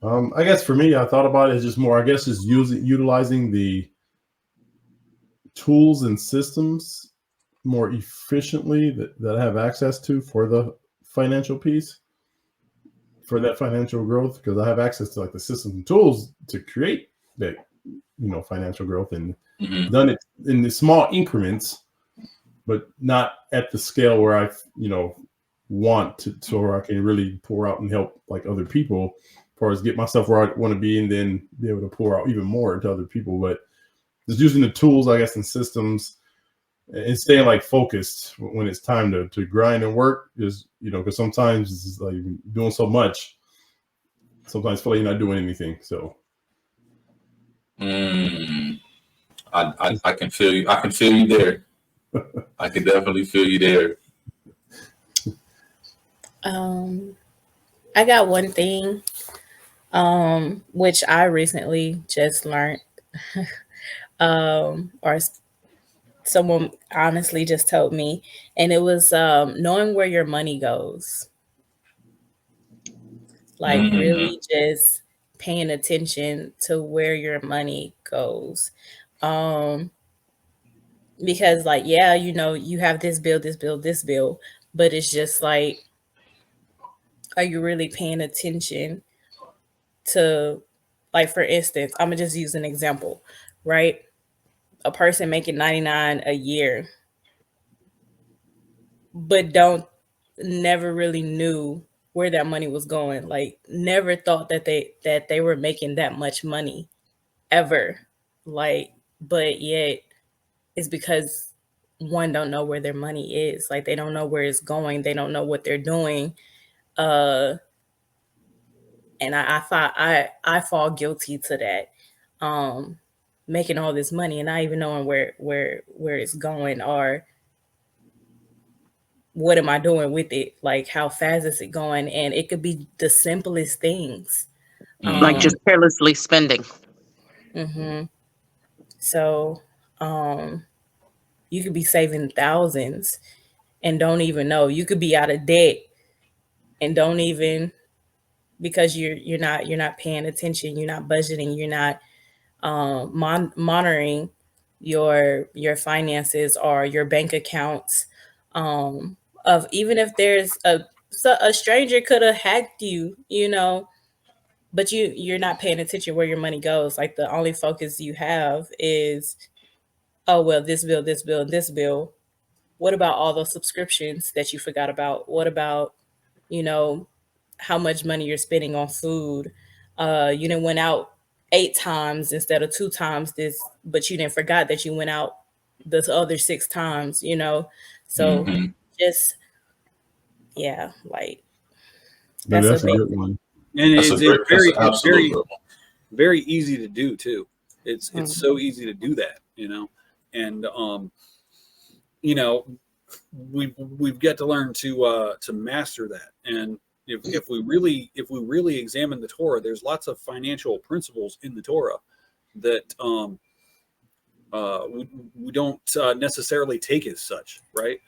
I guess for me, I thought about it as just more. I guess just utilizing the tools and systems more efficiently that I have access to for the financial piece, for that financial growth, because I have access to like the systems and tools to create that, financial growth, and done it in the small increments, but not at the scale where I, want to, so where I can really pour out and help like other people, as far as get myself where I want to be, and then be able to pour out even more into other people. But just using the tools, I guess, and systems, and staying like focused when it's time to grind and work, is, because sometimes it's like doing so much, sometimes feel like you're not doing anything. So I can feel you. I can feel you there. I can definitely feel you there. I got one thing, which I recently just learned, or someone honestly just told me, and it was knowing where your money goes. Like really just paying attention to where your money goes. Because like, yeah, you have this bill, but it's just like, are you really paying attention to, like, for instance, I'm gonna just use an example, right? A person making $99 a year, but never really knew where that money was going. Like, never thought that they were making that much money ever. Like, but yet it's because one, don't know where their money is. Like, they don't know where it's going. They don't know what they're doing. And I fall guilty to that. Making all this money and not even knowing where it's going, or what am I doing with it? Like, how fast is it going? And it could be the simplest things. Like just carelessly spending. So you could be saving thousands and don't even know. You could be out of debt and don't even, because you're not paying attention, you're not budgeting, you're not monitoring your finances or your bank accounts. Of even if there's a stranger could have hacked you, but you're not paying attention where your money goes. Like, the only focus you have is, oh well, this bill, this bill, this bill. What about all those subscriptions that you forgot about? What about, how much money you're spending on food? You didn't went out 8 times instead of 2 times this, but you didn't forgot that you went out the other 6 times, So just, yeah, like, that's a good one. And That's it's very, very easy to do too. It's so easy to do that, and we've got to learn to master that. And if we really examine the Torah, there's lots of financial principles in the Torah that we don't necessarily take as such, right?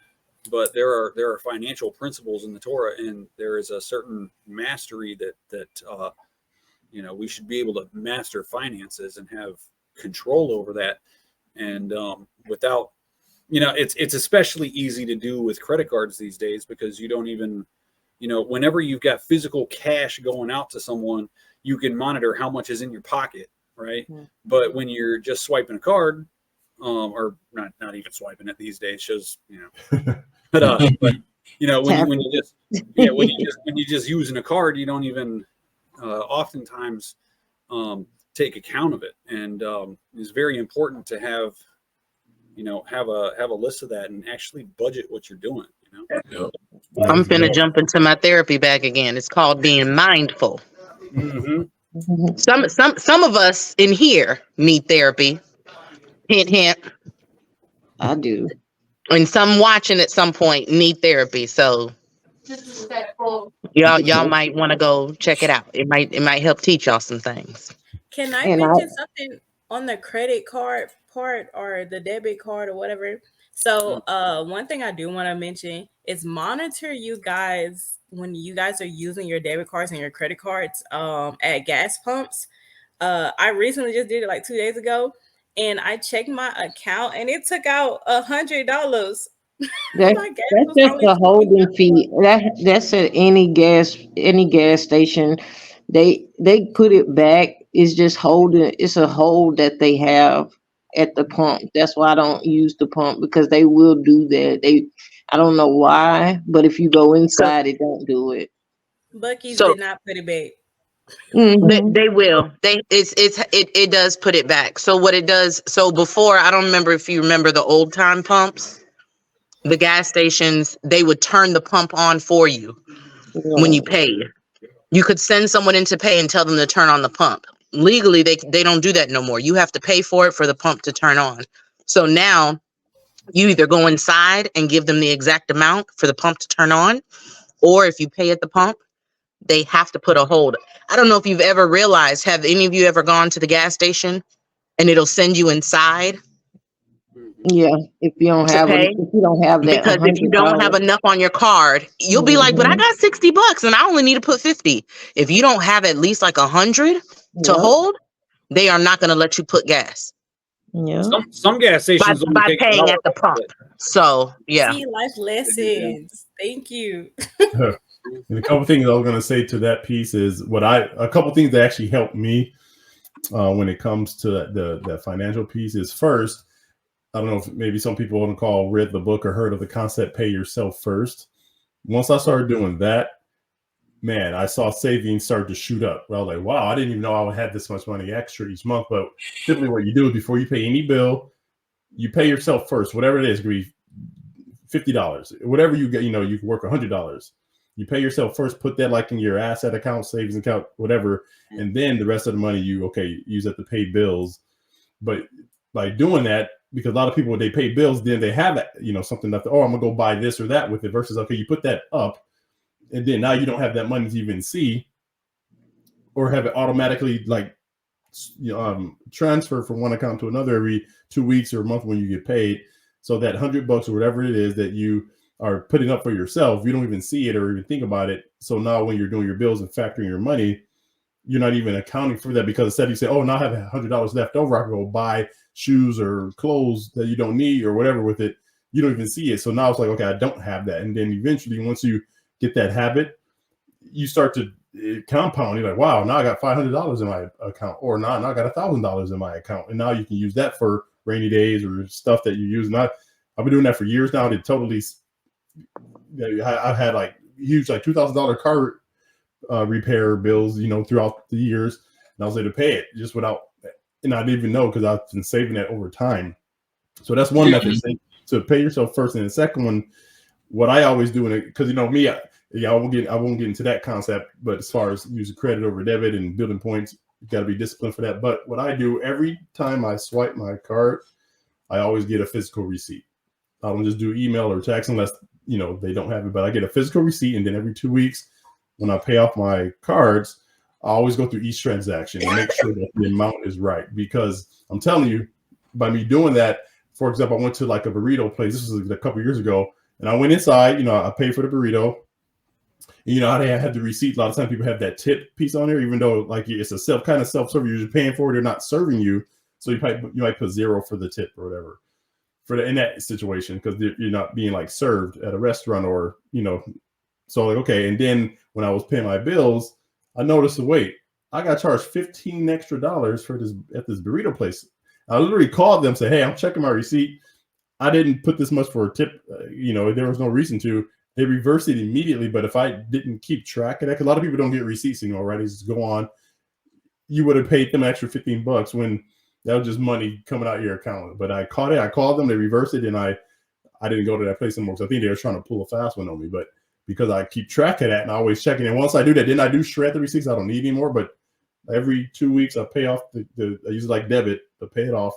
But there are financial principles in the Torah, and there is a certain mastery that we should be able to master finances and have control over that. And without, it's especially easy to do with credit cards these days, because you don't even, whenever you've got physical cash going out to someone, you can monitor how much is in your pocket, right? But when you're just swiping a card, or not even swiping it these days, shows, but when you just using a card, you don't even oftentimes take account of it. And it's very important to have a list of that and actually budget what you're doing. I'm finna jump into my therapy bag again. It's called being mindful. Some of us in here need therapy. Hint, hint. I do. And some watching at some point need therapy. So y'all might want to go check it out. It might help teach y'all some things. Can I And mention something on the credit card part or the debit card or whatever? So one thing I do want to mention is monitor you guys when you guys are using your debit cards and your credit cards at gas pumps. I recently just did it like 2 days ago, and I checked my account and it took out $100. That's My gas that's was just only a holding $25. fee. That's at any gas station. They put it back. It's just holding. It's a hold that they have at the pump. That's why I don't use the pump, because they will do that. I don't know why, but if you go So inside, it don't do it. Bucky's so did not put it back. they will. It does put it back. So what it does, so before, I don't remember if you remember the old time pumps, the gas stations, they would turn the pump on for you when you paid. You could send someone in to pay and tell them to turn on the pump. Legally, they don't do that no more. You have to pay for it for the pump to turn on. So now you either go inside and give them the exact amount for the pump to turn on, or if you pay at the pump, they have to put a hold. I don't know if you've ever realized, have any of you ever gone to the gas station and it'll send you inside Yeah, if you don't to have pay? that Because if you don't have $100. enough on your card, you'll be like, but I got $60 and I only need to put 50. If you don't have at least like 100 to Yep. hold, they are not going to let you put gas Yeah. Some gas stations only by take paying $1. at the pump. So yeah. See, life lessons. Thank you. And a couple things I was going to say to that piece is a couple things that actually helped me when it comes to the financial piece is, first, I don't know if maybe some people on the call read the book or heard of the concept pay yourself first. Once I started doing that, man, I saw savings start to shoot up. I was like, wow, I didn't even know I would have this much money extra each month. But typically what you do is, before you pay any bill, you pay yourself first, whatever it is. It could be $50, whatever you get. You can work $100. You pay yourself first, put that like in your asset account, savings account, whatever, and then the rest of the money you use it to pay bills. But by doing that, because a lot of people, when they pay bills, then they have something that, I'm gonna go buy this or that with it, versus, okay, you put that up, and then now you don't have that money to even see, or have it automatically transfer from one account to another every 2 weeks or a month when you get paid. So that $100 or whatever it is that you are putting up for yourself, you don't even see it or even think about it. So now when you're doing your bills and factoring your money, you're not even accounting for that, because instead you say, oh, now I have $100 left over, I can go buy shoes or clothes that you don't need or whatever with it. You don't even see it. So now it's like, okay, I don't have that. And then eventually, once you get that habit, you start to compound. You're like, wow, now I got $500 in my account, or now I got $1,000 in my account. And now you can use that for rainy days or stuff that you use. And I've been doing that for years now. I've had like huge, like $2,000 car repair bills, throughout the years. And I was able to pay it just without, and I didn't even know, because I've been saving that over time. So that's one method, to pay yourself first. And the second one, what I always do, because me, I won't get into that concept, but as far as using credit over debit and building points, you got to be disciplined for that. But what I do, every time I swipe my card, I always get a physical receipt. I don't just do email or text unless they don't have it, but I get a physical receipt. And then every 2 weeks, when I pay off my cards, I always go through each transaction and make sure that the amount is right. Because I'm telling you, by me doing that, for example, I went to like a burrito place. This was a couple years ago, and I went inside. I paid for the burrito. And how they had the receipt. A lot of times people have that tip piece on there, even though like it's a self-service. You're just paying for it. They're not serving you, so you might put zero for the tip or whatever in that situation, because you're not being like served at a restaurant or So like, okay, and then when I was paying my bills, I noticed, wait, I got charged $15 extra for this at this burrito place. I literally called them, say, hey, I'm checking my receipt. I didn't put this much for a tip. There was no reason to. They reversed it immediately. But if I didn't keep track of that, because a lot of people don't get receipts anymore, right? They just go on. You would have paid them extra $15 when that was just money coming out of your account. But I caught it. I called them. They reversed it, and I didn't go to that place anymore. So I think they were trying to pull a fast one on me. But because I keep track of that and I always checking. And once I do that, then I do shred the receipts. I don't need anymore. But every 2 weeks, I pay off I use it like debit to pay it off.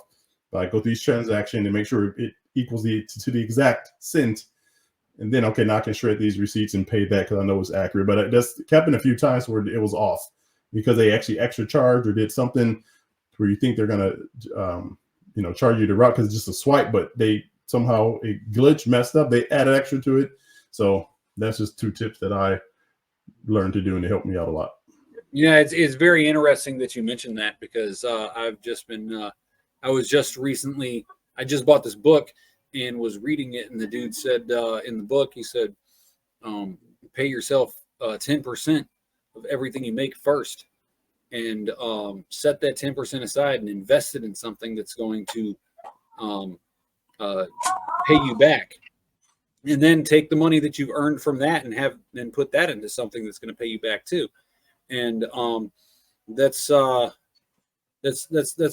But I go through each transaction and make sure equals to the exact cent. And then, okay, now I can shred these receipts and pay that because I know it's accurate. But it just happened a few times where it was off because they actually extra charged or did something where you think they're going to, charge you the route because it's just a swipe, but they somehow a glitch messed up. They added extra to it. So that's just 2 tips that I learned to do, and they helped me out a lot. Yeah, it's very interesting that you mentioned that because I've just been, I just bought this book and was reading it, and the dude said in the book, he said, pay yourself 10% of everything you make first, and set that 10% aside and invest it in something that's going to pay you back, and then take the money that you've earned from that and put that into something that's going to pay you back too. And that's a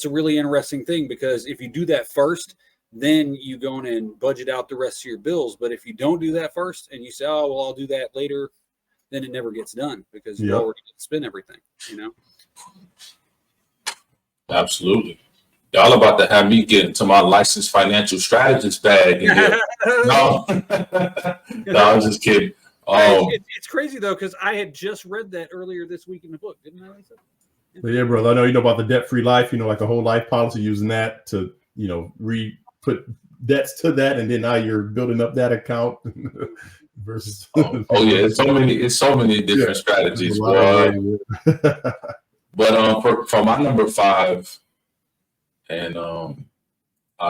really interesting thing, because if you do that first, then you go in and budget out the rest of your bills. But if you don't do that first and you say, oh, well, I'll do that later, then it never gets done because you already spent everything, Absolutely. Y'all about to have me get into my licensed financial strategist bag. No, I'm just kidding. It's crazy though, because I had just read that earlier this week in the book, didn't I, Lisa? But yeah, brother, I know you know about the debt-free life, like a whole life policy, using that to, put debts to that, and then now you're building up that account versus. Yeah, it's so many different strategies. But for my number 5, and I'll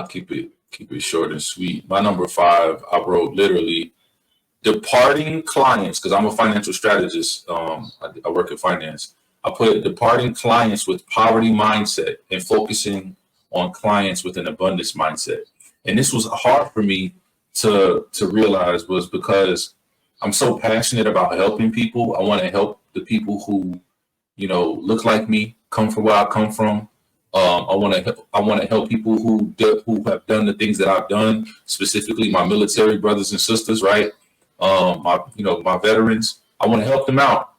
keep it short and sweet. My number 5, I wrote literally departing clients, because I'm a financial strategist. I work in finance. I put departing clients with poverty mindset and focusing on clients with an abundance mindset. And this was hard for me to realize, was because I'm so passionate about helping people. I want to help the people who, look like me, come from where I come from. I want to help people who have done the things that I've done, specifically my military brothers and sisters, right? My veterans. I want to help them out,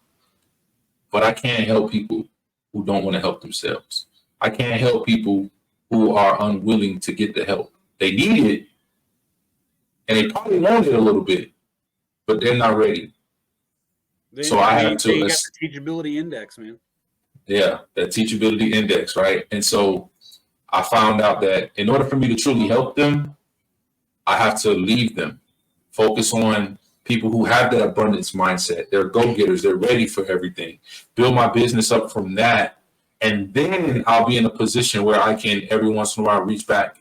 but I can't help people who don't want to help themselves. I can't help people who are unwilling to get the help. They need it, and they probably want it a little bit, but they're not ready. So I have to. You got the teachability index, man. Yeah, that teachability index, right? And so I found out that in order for me to truly help them, I have to leave them. Focus on people who have that abundance mindset. They're go-getters. They're ready for everything. Build my business up from that. And then I'll be in a position where I can every once in a while reach back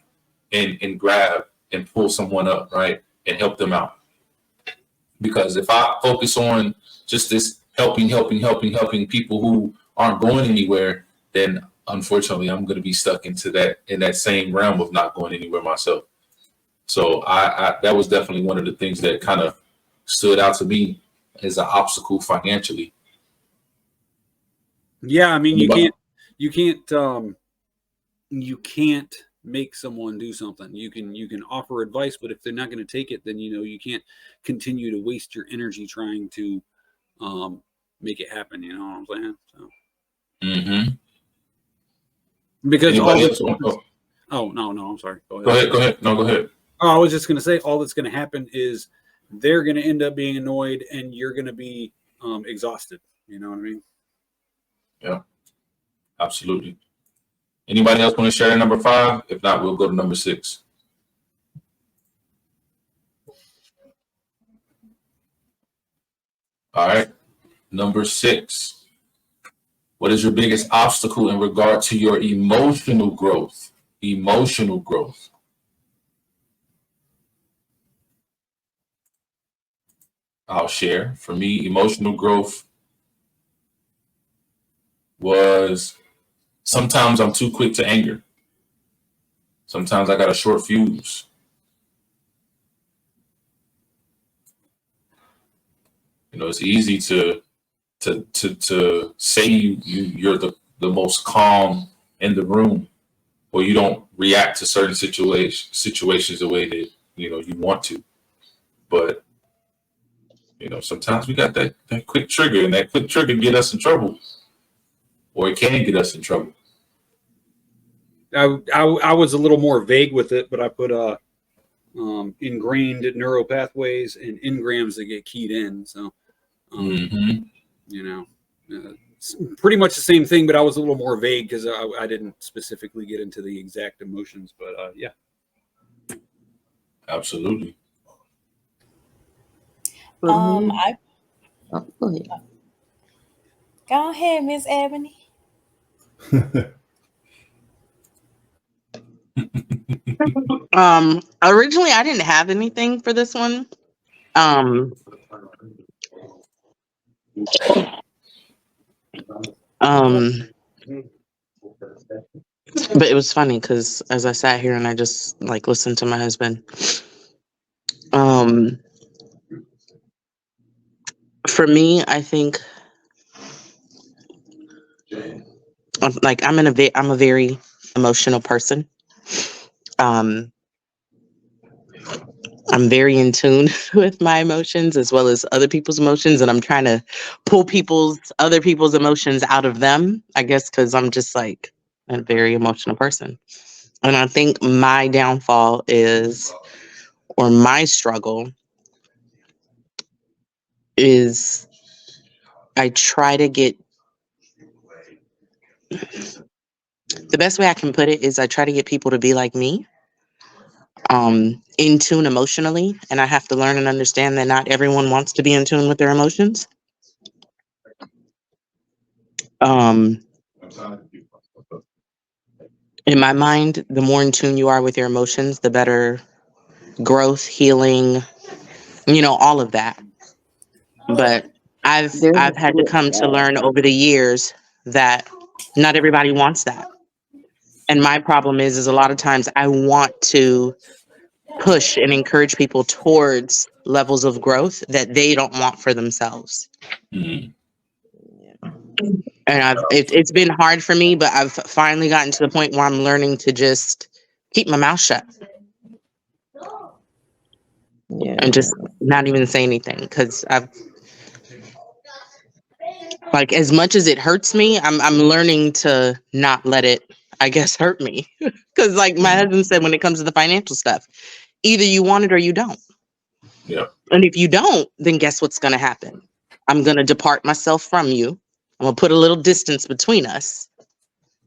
and grab and pull someone up, right? And help them out. Because if I focus on just this helping people who aren't going anywhere, then unfortunately I'm going to be stuck in that same realm of not going anywhere myself. So I that was definitely one of the things that kind of stood out to me as an obstacle financially. Yeah, I mean, you can't make someone do something. You can offer advice, but if they're not going to take it, then you can't continue to waste your energy trying to make it happen. You know what I'm saying? So. Mm-hmm. Because no, I'm sorry. Go ahead. No, go ahead. I was just going to say, all that's going to happen is they're going to end up being annoyed, and you're going to be exhausted. You know what I mean? Yeah, absolutely. Anybody else want to share number 5? If not, we'll go to number 6. All right, number 6. What is your biggest obstacle in regard to your emotional growth? Emotional growth. I'll share. For me, emotional growth was sometimes I'm too quick to anger. Sometimes I got a short fuse. It's easy to say you're the most calm in the room, or you don't react to certain situations the way that you want to. But sometimes we got that quick trigger, and that quick trigger get us in trouble, or it can get us in trouble. I was a little more vague with it, but I put ingrained neural pathways and engrams that get keyed in. So, you know, it's pretty much the same thing, but I was a little more vague because I didn't specifically get into the exact emotions. But yeah, absolutely. I Oh, go ahead. go ahead, Miss Ebony. Originally I didn't have anything for this one. Um, but it was funny because as I sat here and I just like listened to my husband, for me, I think like I'm a very emotional person. I'm very in tune with my emotions as well as other people's emotions, and I'm trying to pull other people's emotions out of them, I guess, because I'm just like a very emotional person. And I think my downfall or my struggle is I try to get, the best way I can put it is I try to get people to be like me, in tune emotionally, and I have to learn and understand that not everyone wants to be in tune with their emotions. In my mind, the more in tune you are with your emotions, the better growth, healing, all of that. But I've had to come to learn over the years that not everybody wants that. And my problem is a lot of times I want to push and encourage people towards levels of growth that they don't want for themselves. And it's been hard for me, but I've finally gotten to the point where I'm learning to just keep my mouth shut. And just not even say anything, because like, as much as it hurts me, I'm learning to not let it, I guess, hurt me. Because like my husband said, when it comes to the financial stuff, either you want it or you don't. Yeah. And if you don't, then guess what's going to happen? I'm going to depart myself from you. I'm going to put a little distance between us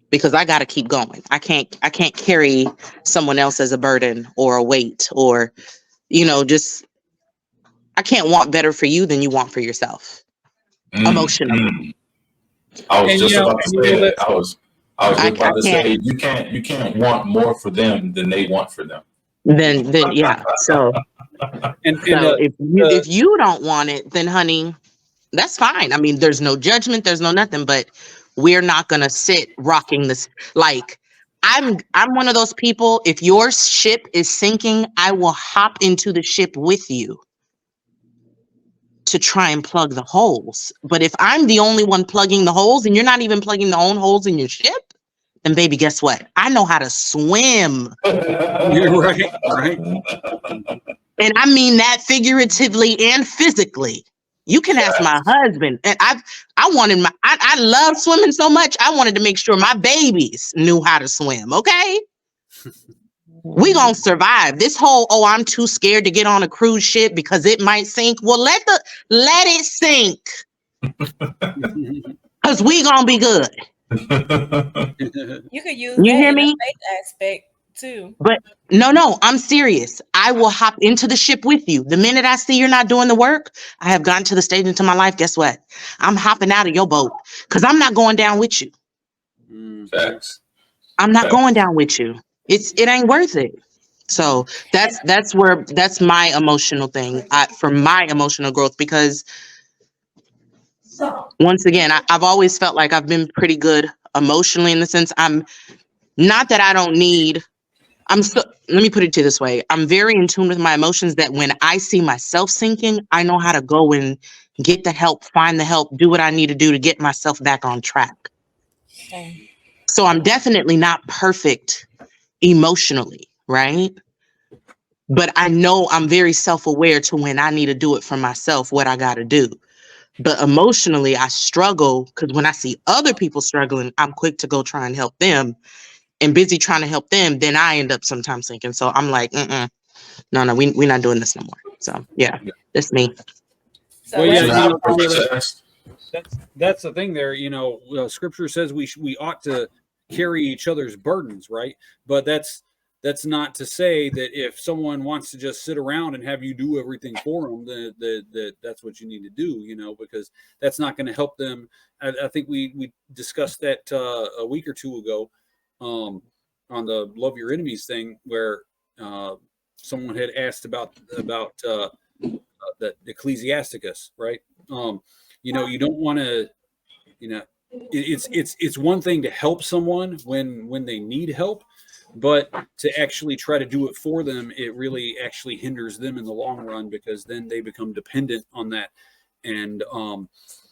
because I got to keep going. I can't carry someone else as a burden or a weight, or, just, I can't want better for you than you want for yourself. Emotionally. I was just about to say that. I was just about to say you can't want more for them than they want for them. Then yeah. So, if you don't want it, then honey, that's fine. I mean, there's no judgment, there's no nothing, but we're not gonna sit rocking this. Like, I'm one of those people, if your ship is sinking, I will hop into the ship with you to try and plug the holes. But if I'm the only one plugging the holes and you're not even plugging the own holes in your ship, then baby, guess what? I know how to swim. Right. And I mean that figuratively and physically. You can ask my husband. And I love swimming so much. I wanted to make sure my babies knew how to swim. Okay. We gonna survive this whole, I'm too scared to get on a cruise ship because it might sink. Well, let it sink. Cause we gonna be good. You could use You that hear in me? a faith aspect too. But no, I'm serious. I will hop into the ship with you. The minute I see you're not doing the work, I have gotten to the stage into my life. Guess what? I'm hopping out of your boat because I'm not going down with you. Facts. I'm not going down with you. It ain't worth it. So that's my emotional thing for my emotional growth, because once again, I've always felt like I've been pretty good emotionally, in the sense I'm not that I don't need. Let me put it this way. I'm very in tune with my emotions, that when I see myself sinking, I know how to go and get the help, find the help, do what I need to do to get myself back on track. Okay. So I'm definitely not perfect emotionally, right? But I know I'm very self-aware to when I need to do it for myself, what I got to do. But emotionally, I struggle because when I see other people struggling, I'm quick to go try and help them. And busy trying to help them, then I end up sometimes thinking. So I'm like, no, we're not doing this no more. So yeah, that's me. So Well, yeah, Should Professor ask? that's the thing there. Scripture says we ought to carry each other's burdens, right? But that's not to say that if someone wants to just sit around and have you do everything for them, that that's what you need to do, because that's not going to help them. I think we discussed that a week or two ago on the love your enemies thing, where someone had asked about the Ecclesiasticus, right? You don't want to, it's one thing to help someone when they need help, but to actually try to do it for them, it really actually hinders them in the long run, because then they become dependent on that, and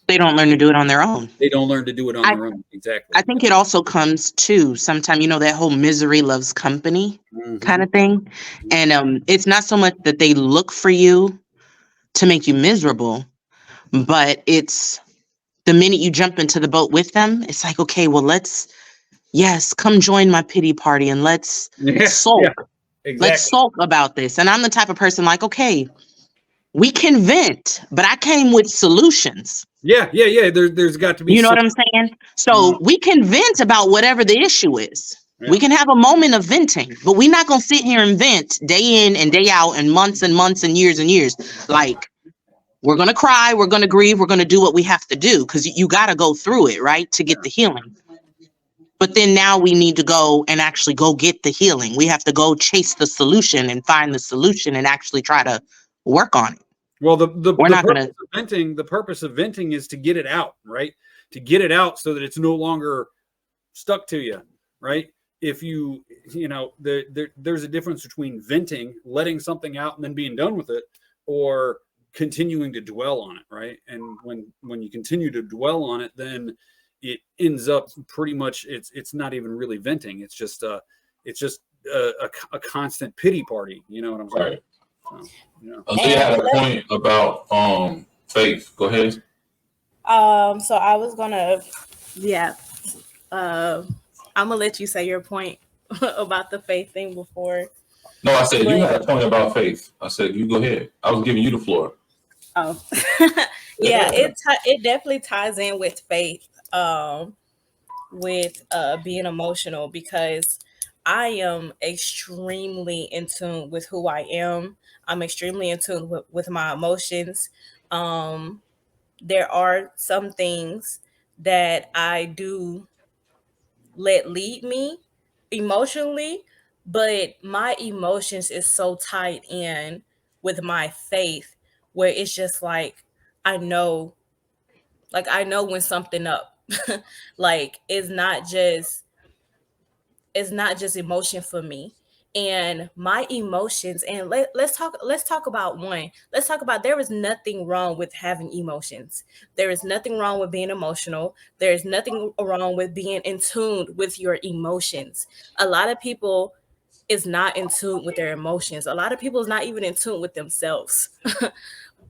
they don't learn to do it on their own. They don't learn to do it on their own. Exactly. I think it also comes to sometimes, that whole misery loves company kind of thing. And it's not so much that they look for you to make you miserable, but it's the minute you jump into the boat with them, it's like, okay, well, come join my pity party and let's sulk. Yeah, exactly. Let's sulk about this. And I'm the type of person like, okay, we can vent, but I came with solutions. Yeah. There's got to be. You know what I'm saying? So we can vent about whatever the issue is. Yeah. We can have a moment of venting, but we're not going to sit here and vent day in and day out and months and years and years. Like, we're going to cry, we're going to grieve, we're going to do what we have to do, because you got to go through it, right, to get the healing. But then now we need to go and actually go get the healing. We have to go chase the solution and find the solution and actually try to work on it. Well, the purpose of venting is to get it out, right? To get it out so that it's no longer stuck to you, right? If there's a difference between venting, letting something out and then being done with it, or continuing to dwell on it, right? And when you continue to dwell on it, then it ends up pretty much it's not even really venting. It's just a constant pity party. You know what I'm saying? Right. They had a point about faith. Go ahead. So I was gonna, I'm gonna let you say your point about the faith thing before. No, I said you had a point about faith. I said you go ahead. I was giving you the floor. Oh, yeah, it definitely ties in with faith, with being emotional, because I am extremely in tune with who I am. I'm extremely in tune with my emotions. There are some things that I do let lead me emotionally, but my emotions is so tied in with my faith, where it's just like I know when something up. Like it's not just emotion for me. And my emotions, and let's talk about one. Let's talk about, there is nothing wrong with having emotions. There is nothing wrong with being emotional. There is nothing wrong with being in tune with your emotions. A lot of people is not in tune with their emotions. A lot of people is not even in tune with themselves.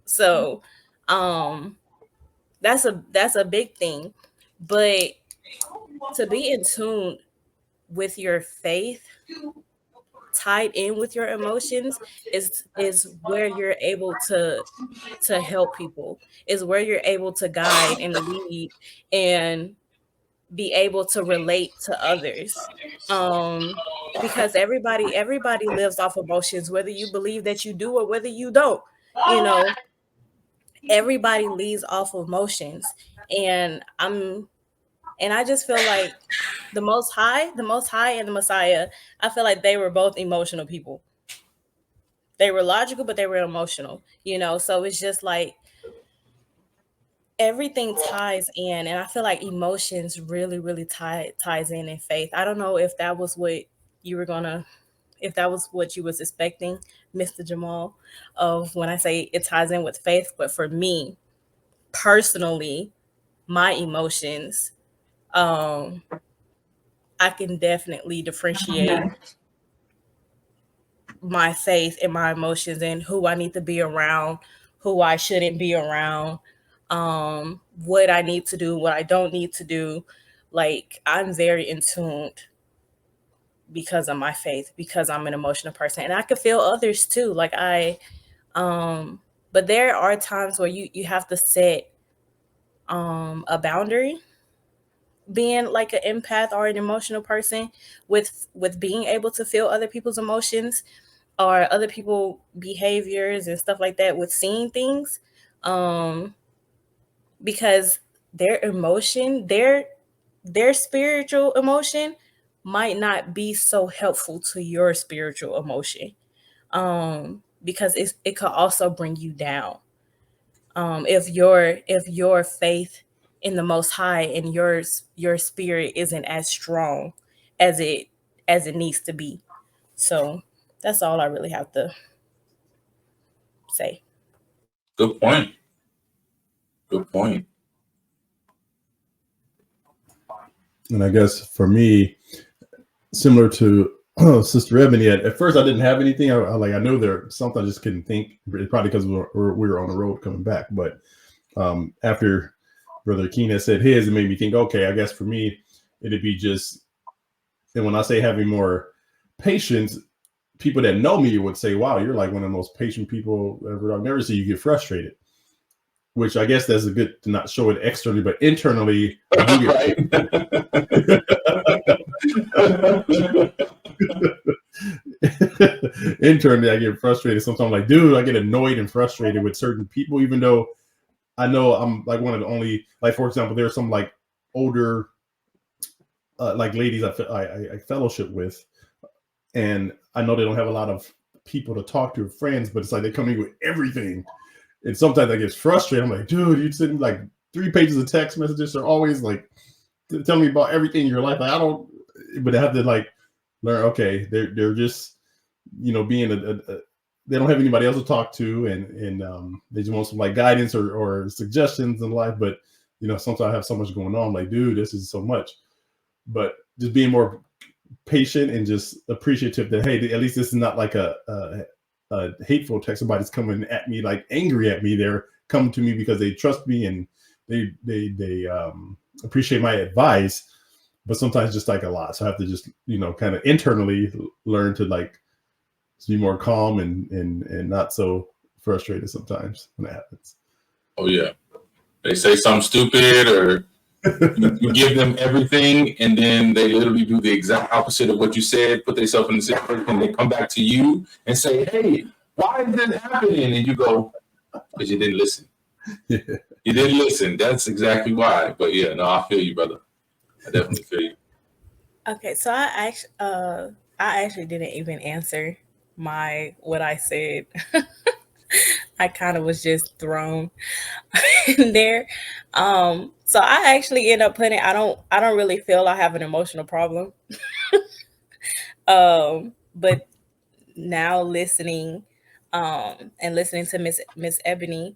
So that's a big thing. But to be in tune with your faith, tied in with your emotions, is where you're able to help people, is where you're able to guide and lead and be able to relate to others. Because everybody lives off emotions, whether you believe that you do or whether you don't. Everybody leads off of emotions. And I just feel like the Most High and the Messiah, I feel like they were both emotional people. They were logical, but they were emotional, so it's just like everything ties in. And I feel like emotions really, really ties in faith. I don't know if that was what you was expecting, Mr. Jamal, of when I say it ties in with faith. But for me personally, my emotions, I can definitely differentiate my faith and my emotions and who I need to be around, who I shouldn't be around, what I need to do, what I don't need to do. Like, I'm very in tune because of my faith, because I'm an emotional person, and I could feel others too. Like but there are times where you have to set a boundary, being like an empath or an emotional person, with being able to feel other people's emotions or other people behaviors and stuff like that, with seeing things, because their emotion, their spiritual emotion might not be so helpful to your spiritual emotion, because it could also bring you down, if your faith in the Most High and your spirit isn't as strong as it needs to be. So that's all I really have to say. Good point. Good point. And I guess for me, similar to Sister Ebony, at first I didn't have anything. I know there something I just couldn't think. Probably because we were on the road coming back. But after Brother Keena said his, it made me think, okay, I guess for me, it'd be just, and when I say having more patience, people that know me would say, wow, you're like one of the most patient people ever. I've never seen you get frustrated. Which I guess that's a good to not show it externally, but internally, internally, I get frustrated. Sometimes I'm like, dude, I get annoyed and frustrated with certain people, even though I know I'm like one of the only, like, for example, there are some like older, like ladies I fellowship with, and I know they don't have a lot of people to talk to, friends, but it's like they come in with everything. And sometimes I get frustrated. I'm like, dude, you send me like 3 pages of text messages. They're always like, tell me about everything in your life. Like, I don't, but I have to like learn, okay, they're just, being they don't have anybody else to talk to, and they just want some like guidance or suggestions in life. But, sometimes I have so much going on. I'm like, dude, this is so much. But just being more patient and just appreciative that, hey, at least this is not like a hateful text. Somebody's coming at me, like angry at me. They're coming to me because they trust me and they appreciate my advice. But sometimes just like a lot. So I have to just, kind of internally learn to like be more calm and not so frustrated sometimes when it happens. Oh yeah. They say something stupid or you give them everything and then they literally do the exact opposite of what you said, put themselves in the situation, and they come back to you and say, hey, why is this happening? And you go, because you didn't listen. Yeah. You didn't listen. That's exactly why. But yeah, no, I feel you, brother. I definitely feel you. Okay, so I actually didn't even answer what I said. I kind of was just thrown in there. So I actually end up putting, I don't really feel I have an emotional problem. But now listening and listening to Miss Ebony,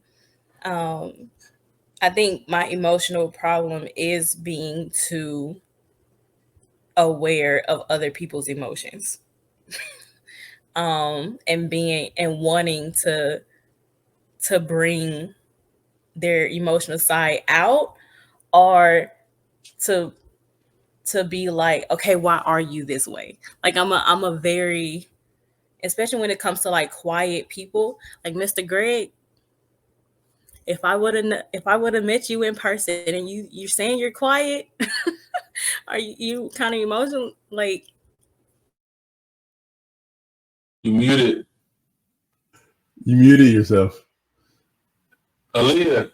I think my emotional problem is being too aware of other people's emotions. And wanting to bring their emotional side out, or to be like, okay, why are you this way? Like I'm a very, especially when it comes to like quiet people, like Mr. Greg. If I would have met you in person and you're saying you're quiet, are you kind of emotional? Like, You muted. You muted yourself. Aaliyah.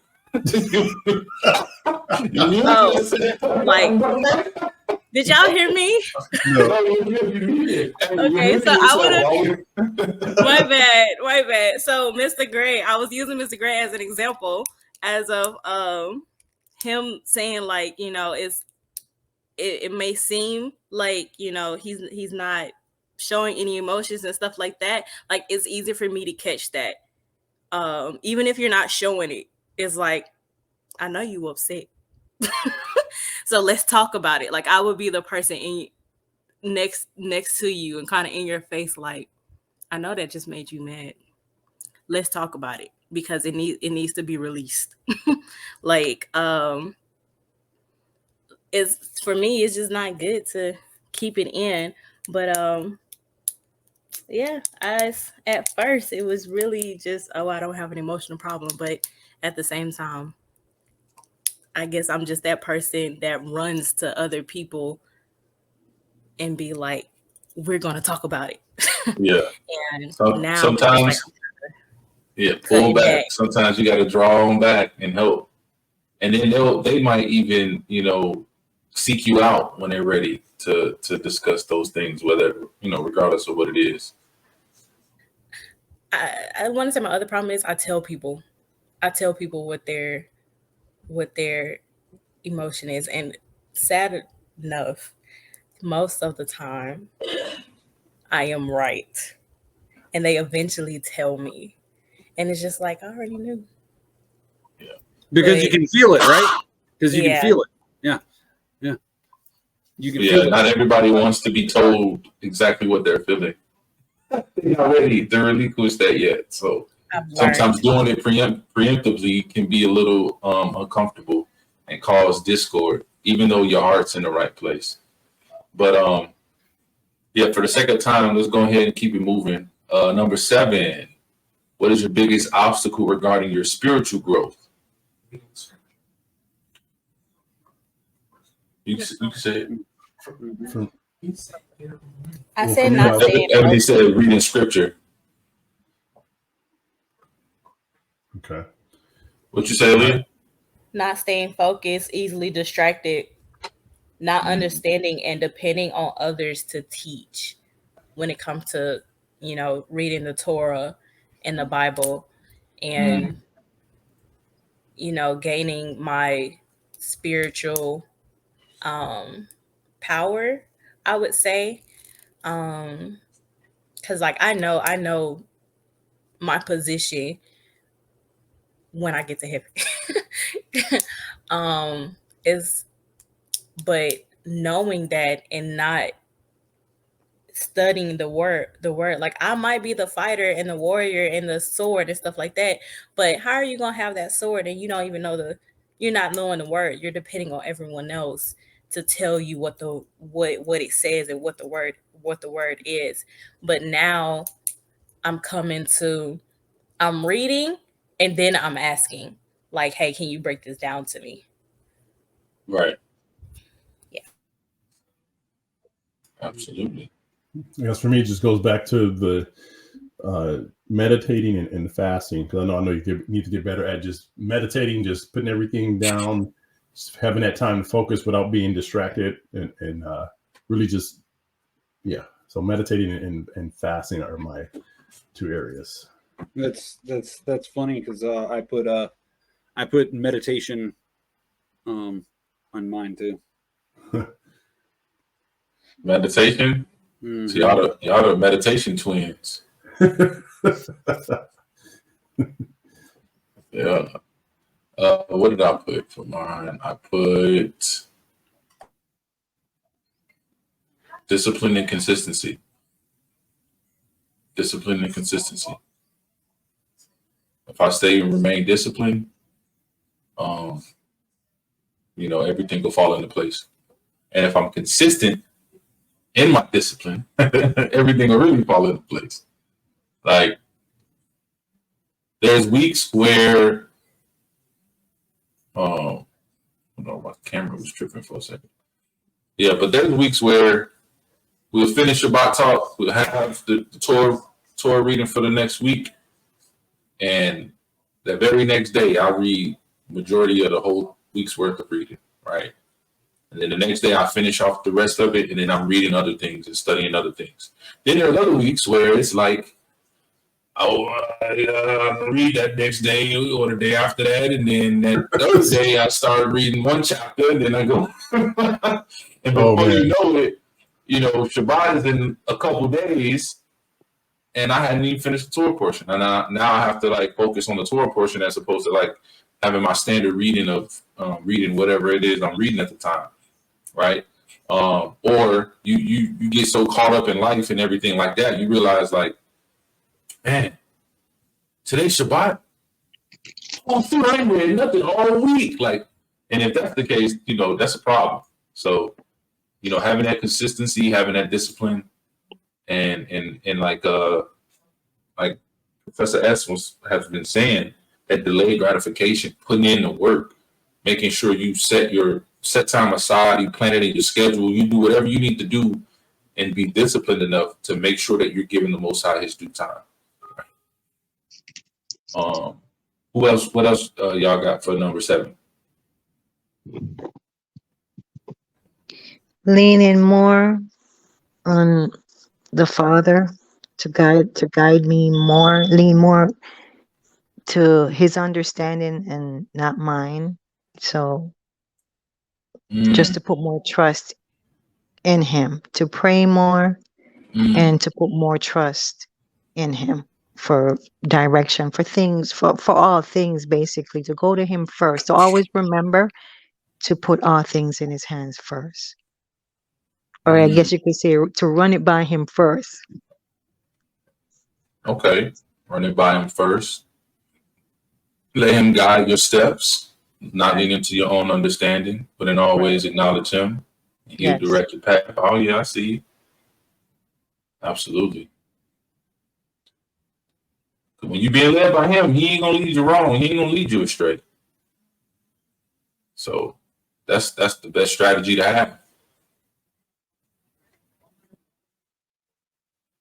Did y'all hear me? No. Okay, so I would have. My bad. So Mr. Gray, I was using Mr. Gray as an example, as of him saying like, it may seem like, he's not showing any emotions and stuff like that. Like, it's easy for me to catch that. Even if you're not showing it, it's like, I know you upset. So let's talk about it. Like, I would be the person next to you and kind of in your face, like, I know that just made you mad. Let's talk about it, because it needs to be released. Like, it's, for me, it's just not good to keep it in. But yeah, at first it was really just, oh, I don't have an emotional problem, but at the same time, I guess I'm just that person that runs to other people and be like, we're gonna talk about it. Yeah. And So now it's just like, sometimes, yeah, pull back. Sometimes you got to draw them back and help, and then they might even seek you out when they're ready to discuss those things, whether regardless of what it is. I want to say my other problem is I tell people what their emotion is, and sad enough, most of the time I am right, and they eventually tell me, and it's just like, I already knew. Because you can feel it, right? Because you can Yeah. feel it. Yeah. Yeah. You can Yeah, feel it. not everybody wants to be told exactly what they're feeling. They're not ready to relinquish that yet. So sometimes doing it preemptively can be a little uncomfortable and cause discord, even though your heart's in the right place. But yeah, for the sake of time, let's go ahead and keep it moving. Number 7, what is your biggest obstacle regarding your spiritual growth? You can say it. I said not staying Ebony focused. said reading scripture. Okay. What you say, Leah? Not staying focused, easily distracted, not understanding and depending on others to teach when it comes to, reading the Torah and the Bible, and gaining my spiritual power, I would say. Because like I know my position when I get to heaven. Is but knowing that and not studying the word, like I might be the fighter and the warrior and the sword and stuff like that, but how are you gonna have that sword and you don't even know you're not knowing the word? You're depending on everyone else to tell you what it says and what the word is. But now I'm reading and then I'm asking, like, hey, can you break this down to me? Right. Yeah. Absolutely. I guess for me, it just goes back to the meditating and fasting, because I know you need to get better at just meditating, just putting everything down, just having that time to focus without being distracted, and really just, yeah. So meditating and fasting are my 2 areas. That's funny because I put meditation on mine too. Meditation? Mm-hmm. So y'all are meditation twins. Yeah. What did I put for mine? I put discipline and consistency. Discipline and consistency. If I stay and remain disciplined, everything will fall into place. And if I'm consistent in my discipline, everything will really fall into place. Like, there's weeks where, my camera was tripping for a second. Yeah, but there's weeks where we'll finish Shabbat talk, we'll have the Torah reading for the next week, and the very next day I'll read majority of the whole week's worth of reading, right? And then the next day I finish off the rest of it, and then I'm reading other things and studying other things. Then there are other weeks where it's like, read that next day or the day after that, and then that other day I start reading one chapter, and then I go, and before you know it, Shabbat is in a couple days, and I hadn't even finished the Torah portion, and now I have to like focus on the Torah portion as opposed to like having my standard reading of reading whatever it is I'm reading at the time, right? Or you get so caught up in life and everything like that, you realize like, man, today's Shabbat. Oh, dude, I ain't read nothing all week. Like, and if that's the case, that's a problem. So, having that consistency, having that discipline, and like Professor S has been saying, that delayed gratification, putting in the work, making sure you set time aside, you plan it in your schedule, you do whatever you need to do, and be disciplined enough to make sure that you're giving the Most High His due time. Who else? What else y'all got for number 7? Leaning more on the Father to guide me more, lean more to His understanding and not mine. So just to put more trust in Him, to pray more, and to put more trust in Him for direction, for things, for all things, basically, to go to Him first. To always remember to put all things in His hands first. Or I guess you could say to run it by Him first. Okay, run it by Him first. Let Him guide your steps, not lean into your own understanding, but in all ways acknowledge Him. He'll direct your path. Oh yeah, I see you. Absolutely. When you're being led by Him, He ain't gonna lead you wrong. He ain't gonna lead you astray. So that's the best strategy to have.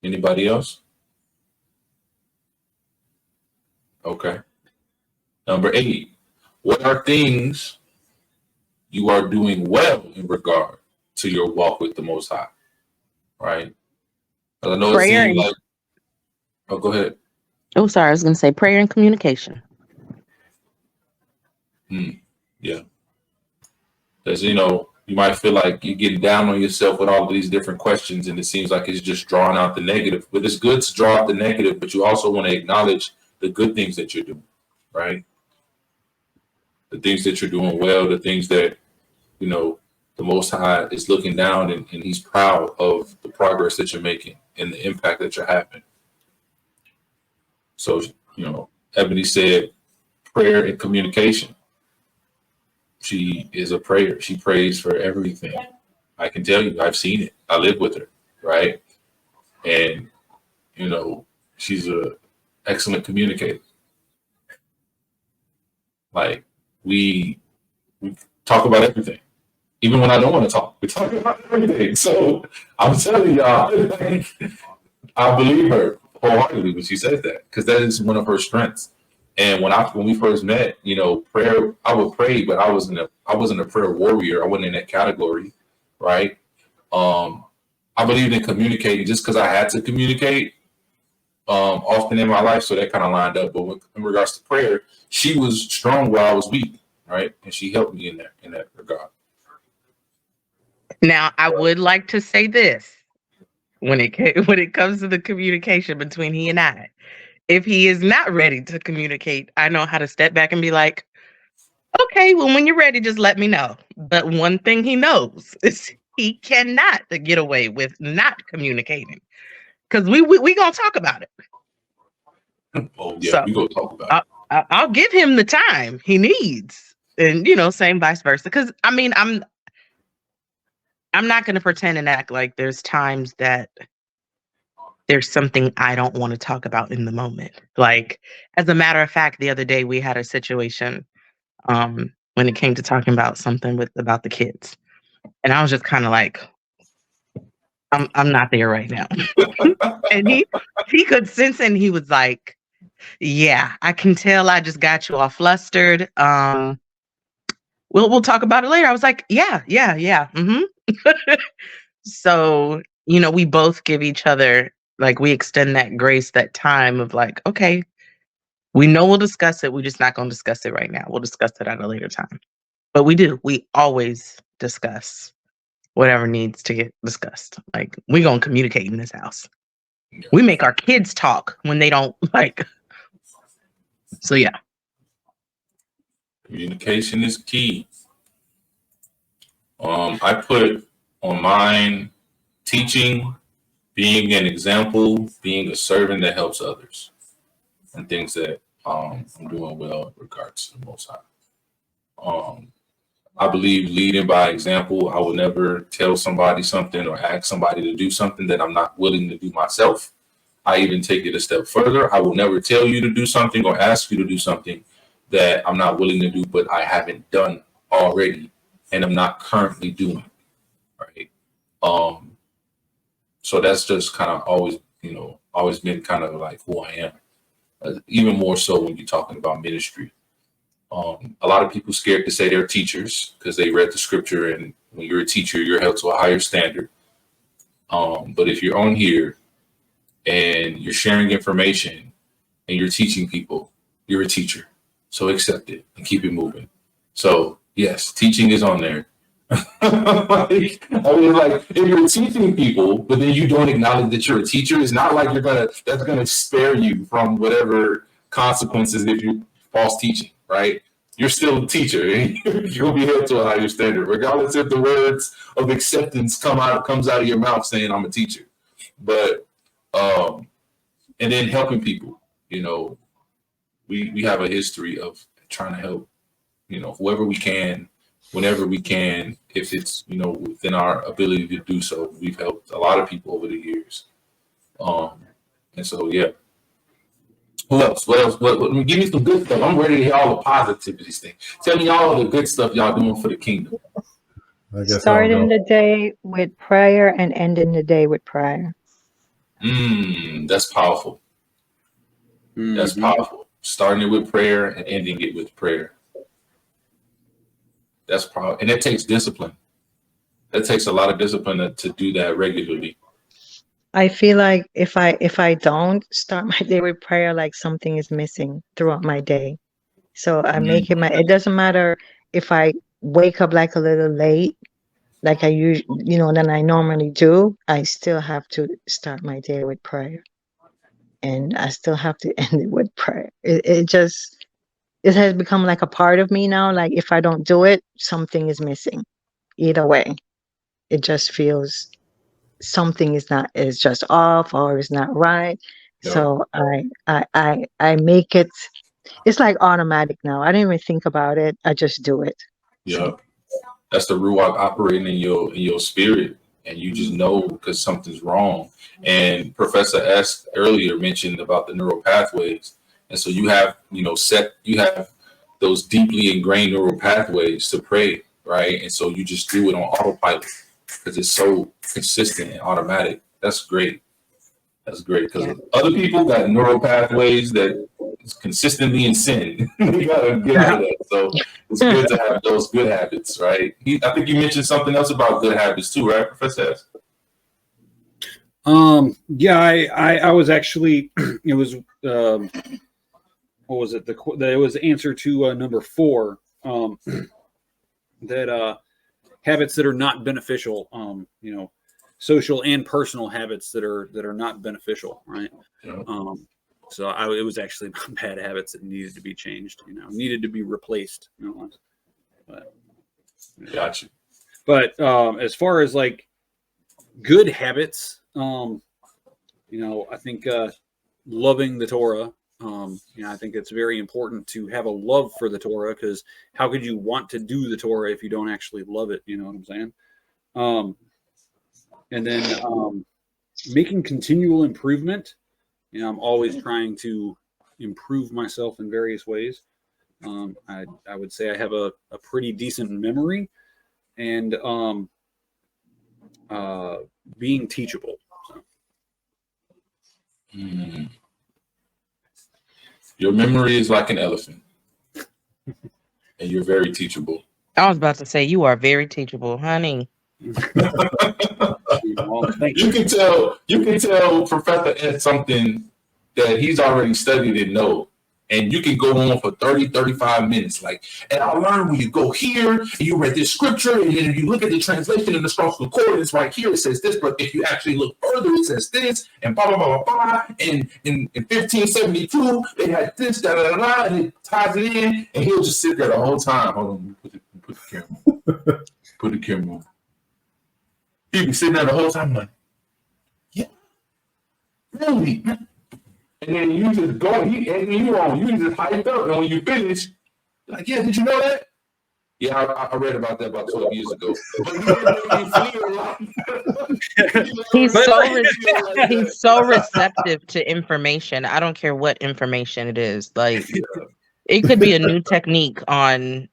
Anybody else? Okay. Number 8. What are things you are doing well in regard to your walk with the Most High? Right? I know it seems like. Oh, go ahead. Oh, sorry. I was going to say prayer and communication. Yeah. Because, you might feel like you're getting down on yourself with all of these different questions, and it seems like it's just drawing out the negative. But it's good to draw out the negative, but you also want to acknowledge the good things that you're doing, right? The things that you're doing well, the things that, the Most High is looking down and He's proud of the progress that you're making and the impact that you're having. So, Ebony said prayer and communication. She is a prayer. She prays for everything. I can tell you, I've seen it. I live with her, right? And, she's an excellent communicator. Like, we talk about everything. Even when I don't want to talk, we talk about everything. So I'm telling y'all, I believe her wholeheartedly when she says that, because that is one of her strengths. And when we first met, prayer, I would pray, but I wasn't a prayer warrior. I wasn't in that category, right? I believed in communicating just because I had to communicate often in my life, so that kind of lined up. But in regards to prayer, she was strong while I was weak, right? And she helped me in that regard. Now, I would like to say this when it comes to the communication between he and I. If he is not ready to communicate, I know how to step back and be like, okay, well, when you're ready, just let me know. But one thing he knows is he cannot get away with not communicating, because we gonna talk about it. Oh yeah, we gonna talk about it. I'll give him the time he needs, and same vice versa. Because I'm not gonna pretend and act like there's times that there's something I don't want to talk about in the moment. Like, as a matter of fact, the other day we had a situation when it came to talking about something about the kids. And I was just kind of like, I'm not there right now. And he could sense it, and he was like, yeah, I can tell I just got you all flustered. We'll talk about it later. I was like, yeah. Mm-hmm. So, we both give each other, like, we extend that grace, that time of like, okay, we know we'll discuss it. We're just not going to discuss it right now. We'll discuss it at a later time. But we always discuss whatever needs to get discussed. Like, we're going to communicate in this house. We make our kids talk when they don't like. So, yeah. Communication is key. I put on mine teaching, being an example, being a servant that helps others, and things that I'm doing well in regards to the Most High. I believe leading by example. I will never tell somebody something or ask somebody to do something that I'm not willing to do myself. I even take it a step further. I will never tell you to do something or ask you to do something that I'm not willing to do, but I haven't done already and I'm not currently doing. Right. So that's just kind of always been kind of like who I am. Even more so when you're talking about ministry. A lot of people scared to say they're teachers because they read the scripture, and when you're a teacher, you're held to a higher standard. But if you're on here and you're sharing information and you're teaching people, you're a teacher. So accept it and keep it moving. So yes, teaching is on there. Like, if you're teaching people, but then you don't acknowledge that you're a teacher, it's not like that's gonna spare you from whatever consequences if you're false teaching, right? You're still a teacher, and you'll be held to a higher standard, regardless if the words of acceptance comes out of your mouth saying I'm a teacher. But and then helping people, we have a history of trying to help, whoever we can, whenever we can, if it's, within our ability to do so. We've helped a lot of people over the years. And so, yeah. Who else? What else? Give me some good stuff. I'm ready to hear all the positivity thing. Tell me all the good stuff y'all doing for the kingdom. Starting the day with prayer and ending the day with prayer. That's powerful. That's powerful. Starting it with prayer and ending it with prayer. That's powerful. And it takes discipline. It takes a lot of discipline to do that regularly. I feel like if I don't start my day with prayer, like something is missing throughout my day. So I make it doesn't matter if I wake up like a little late, like I usually, than I normally do. I still have to start my day with prayer, and I still have to end it with prayer. It has become like a part of me now. Like if I don't do it, something is missing. Either way, it just feels something is just off or is not right. Yeah. So I make it. It's like automatic now. I don't even think about it. I just do it. Yeah, that's the Ruach operating in your spirit, and you just know because something's wrong. And Professor S earlier mentioned about the neural pathways, and so you have those deeply ingrained neural pathways to pray, right? And so you just do it on autopilot because it's so consistent and automatic. That's great. That's great because other people got neural pathways that is consistently in sin. You gotta get out of that. So it's good to have those good habits, right? I think you mentioned something else about good habits too, right, Professor S? Yeah, I was actually it was what was it? It was answer to number 4. That habits that are not beneficial. Social and personal habits that are not beneficial, right? Yeah. So it was actually bad habits that needed to be changed, needed to be replaced. But, Gotcha. But as far as like good habits, I think loving the Torah. I think it's very important to have a love for the Torah, because how could you want to do the Torah if you don't actually love it? You know what I'm saying? And then making continual improvement. I'm always trying to improve myself in various ways. I would say I have a pretty decent memory, and being teachable. So. Your memory is like an elephant, and you're very teachable. I was about to say you are very teachable, honey. You can tell Professor Ed something that he's already studied and know, and you can go on for 30-35 minutes. And I learned when you go here and you read this scripture, and then you look at the translation in the Strong's Concordance right here, it says this, but if you actually look further, it says this, and blah blah blah blah blah. And in 1572, they had this, da da da da, and it ties it in, and he'll just sit there the whole time. Hold on, put the camera, put the camera on. He'd be sitting there the whole time like, yeah, really? And then you just go, you just hyped up, and when you finish, you're like, yeah, did you know that? Yeah, I read about that about 12 years ago. But he didn't make me feel like He's so receptive to information. I don't care what information it is. Like it could be a new technique on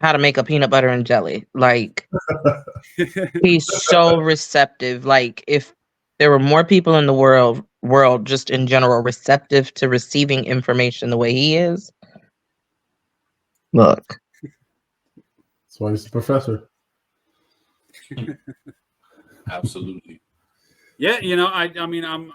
how to make a peanut butter and jelly. Like he's so receptive. Like if there were more people in the world just in general receptive to receiving information the way he is. Look. That's why he's a professor. Absolutely. Yeah, you know, I mean, I'm,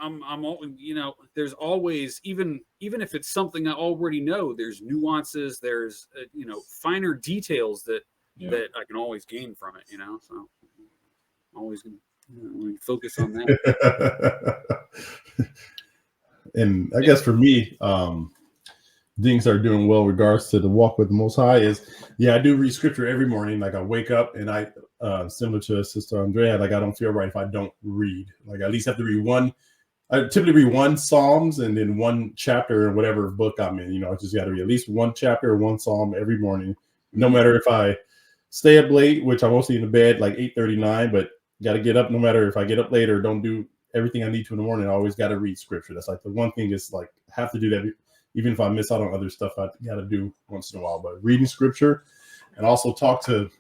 you know, there's always, even if it's something I already know, there's nuances, there's, you know, finer details that I can always gain from it, you know. So I'm always gonna focus on that. And I guess for me, things are doing well in regards to the walk with the Most High is, I do read scripture every morning. Like I wake up and I, similar to Sister Andrea, like I don't feel right if I don't read. Like I at least have to read one. I typically read one Psalms and then one chapter in whatever book I'm in. You know, I just got to read at least one chapter or one Psalm every morning. No matter if I stay up late, which I'm mostly in the bed like 8:39, but got to get up. No matter if I get up late or don't do everything I need to in the morning, I always got to read scripture. That's like the one thing is like I have to do that. Even if I miss out on other stuff, I got to do once in a while. But reading scripture and also talk to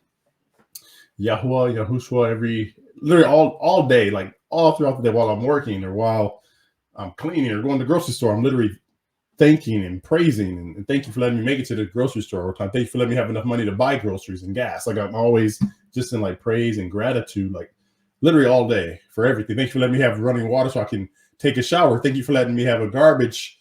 Yahushua literally all day, like all throughout the day while I'm working or while I'm cleaning or going to the grocery store. I'm literally thanking and praising and thank you for letting me make it to the grocery store. Or thank you for letting me have enough money to buy groceries and gas. Like I'm always just in like praise and gratitude, like literally all day for everything. Thank you for letting me have running water so I can take a shower. Thank you for letting me have a garbage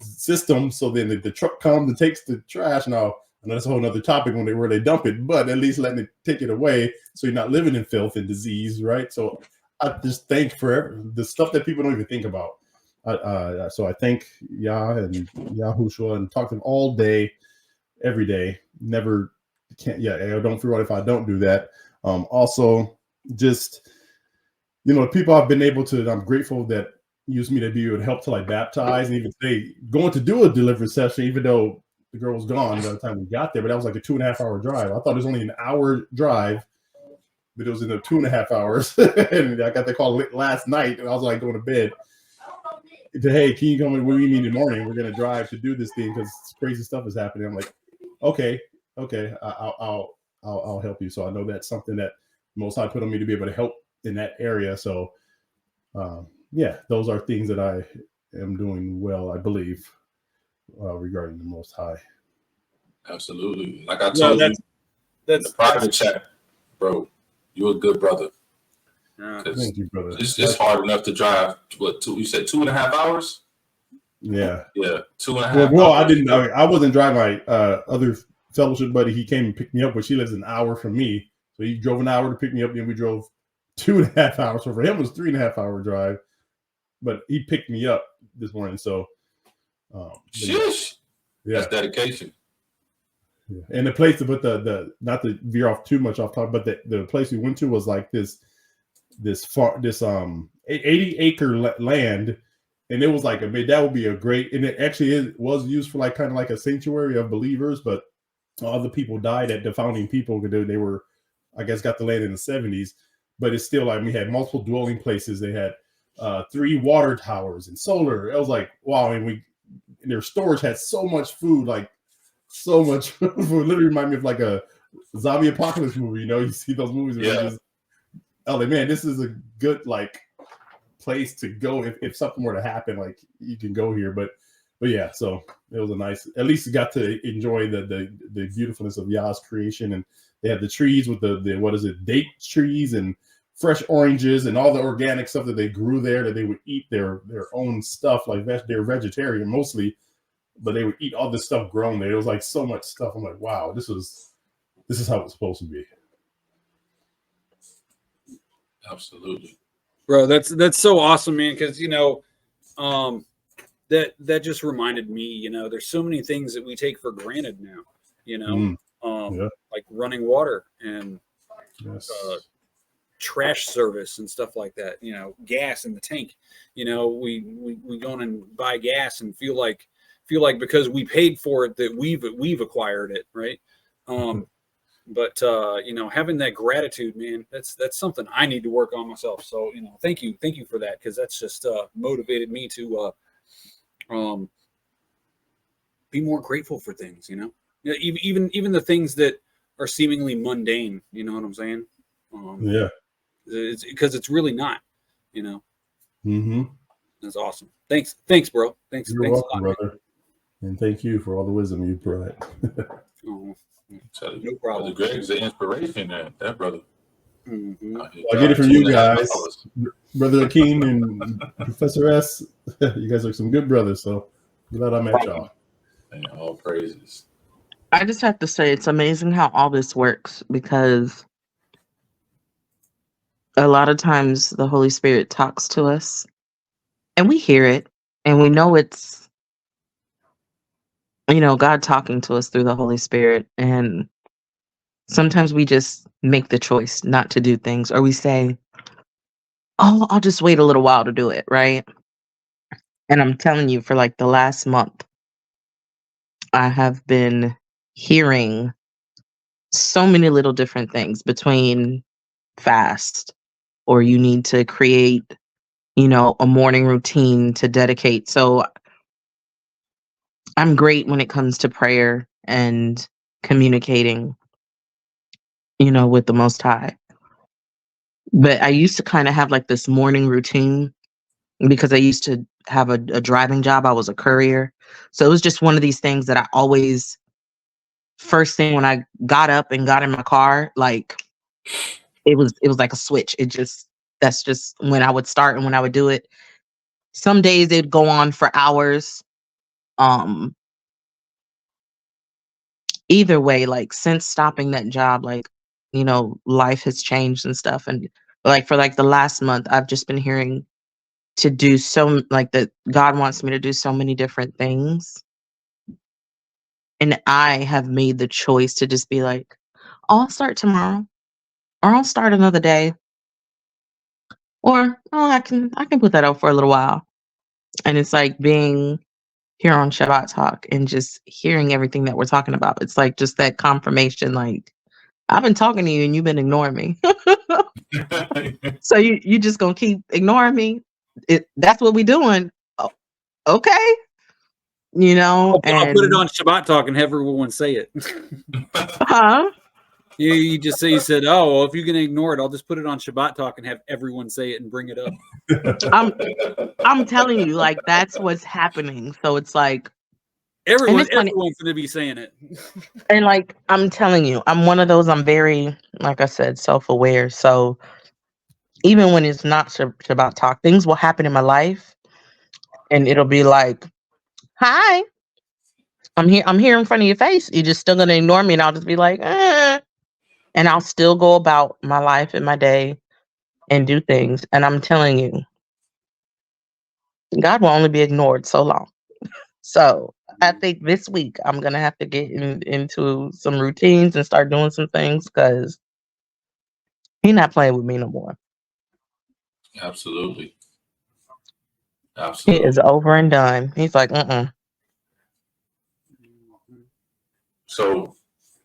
system so then the truck comes and takes the trash. Now I know that's a whole nother topic where they dump it, but at least letting it take it away so you're not living in filth and disease, right? So I just thank for the stuff that people don't even think about. So I thank Yah and Yahushua and talk to them all day, every day. Never I don't feel right if I don't do that. Also just, you know, people I've been able to, I'm grateful that used me to be able to help to like baptize and even say going to do a deliverance session, even though the girl was gone by the time we got there, but that was like a 2.5 hour drive. I thought it was only an hour drive, but it was in the 2.5 hours. And I got the call last night and I was like going to bed. Hey, can you come in with me in the morning? We're gonna drive to do this thing because crazy stuff is happening. I'm like, okay, I'll help you. So I know that's something that Most High put on me to be able to help in that area. So those are things that I am doing well, I believe, regarding the Most High. Absolutely. Like I told you in the private chat, bro, you're a good brother. Thank you, brother. It's hard enough to drive. You said 2.5 hours? Yeah. 2.5 well, hours. I wasn't driving. My other fellowship buddy, he came and picked me up, but she lives an hour from me. So he drove an hour to pick me up, then we drove 2.5 hours. So for him, it was 3.5 hour drive. But he picked me up this morning. So that's dedication. Yeah. And the place, but the not to veer off too much off topic, but the place we went to was like this 80-acre land, and it was like that would be a great, and it actually was used for like kind of like a sanctuary of believers, but other people died at the founding people because they were, I guess, got the land in the 70s, but it's still like we had multiple dwelling places. They had 3 water towers and solar. It was like wow, and their storage had so much food, like so much food. Literally remind me of like a zombie apocalypse movie. You know, you see those movies where like, man, this is a good like place to go if something were to happen. Like you can go here, but yeah. So it was a nice. At least you got to enjoy the beautifulness of Yah's creation, and they had the trees with the what is it, date trees and fresh oranges and all the organic stuff that they grew there. That they would eat their own stuff. Like they're vegetarian mostly, but they would eat all this stuff grown there. It was like so much stuff. I'm like, wow, this is how it's supposed to be. Absolutely, bro. That's so awesome, man. Because you know, that just reminded me. You know, there's so many things that we take for granted now. You know, like running water and trash service and stuff like that. You know, gas in the tank. You know, we go in and buy gas and feel like because we paid for it that we've acquired it, right? But you know, having that gratitude, man, that's something I need to work on myself. So, you know, thank you for that, because that's just motivated me to be more grateful for things. You know, yeah, even the things that are seemingly mundane. You know what I'm saying? Yeah. It's because it's really not. You know. Mm-hmm. That's awesome. Thanks, bro. Thanks You're a welcome, lot, brother. And thank you for all the wisdom you brought. Oh, No problem. Brother Greg's the inspiration, that brother. Mm-hmm. I get it from you guys, Brother Akeem and Professor S. You guys are some good brothers, so glad I met y'all. And all praises. I just have to say it's amazing how all this works, because a lot of times the Holy Spirit talks to us and we hear it and we know it's, you know, God talking to us through the Holy Spirit. And sometimes we just make the choice not to do things, or we say, oh, I'll just wait a little while to do it, right? And I'm telling you, for like the last month, I have been hearing so many little different things between fast, or you need to create, you know, a morning routine to dedicate. So I'm great when it comes to prayer and communicating, you know, with the Most High. But I used to kind of have like this morning routine, because I used to have a driving job. I was a courier. So it was just one of these things that I always, first thing when I got up and got in my car, like it was like a switch. That's just when I would start and when I would do it. Some days it'd go on for hours. Um, Either way, like since stopping that job, like, you know, life has changed and stuff. And like for like the last month, I've just been hearing to do like that God wants me to do so many different things. And I have made the choice to just be like, I'll start tomorrow, or I'll start another day, or oh, I can put that out for a little while. And it's like being here on Shabbat Talk and just hearing everything that we're talking about. It's like just that confirmation, like I've been talking to you and you've been ignoring me. So you just gonna keep ignoring me? That's what we doing. Oh, okay. You know, I'll put it and on Shabbat Talk and have everyone say it. huh? You just say, you said, oh, well, if you're gonna ignore it, I'll just put it on Shabbat Talk and have everyone say it and bring it up. I'm telling you, like that's what's happening. So it's like everyone's funny. gonna be saying it. And like I'm telling you, I'm one of those. I'm very, like I said, self-aware. So even when it's not Shabbat Talk, things will happen in my life, and it'll be like, "Hi, I'm here. I'm here in front of your face. You're just still gonna ignore me," and I'll just be like, and I'll still go about my life and my day and do things. And I'm telling you, God will only be ignored so long. So I think this week I'm gonna have to get into some routines and start doing some things, because He's not playing with me no more. Absolutely. He is over and done. He's like, So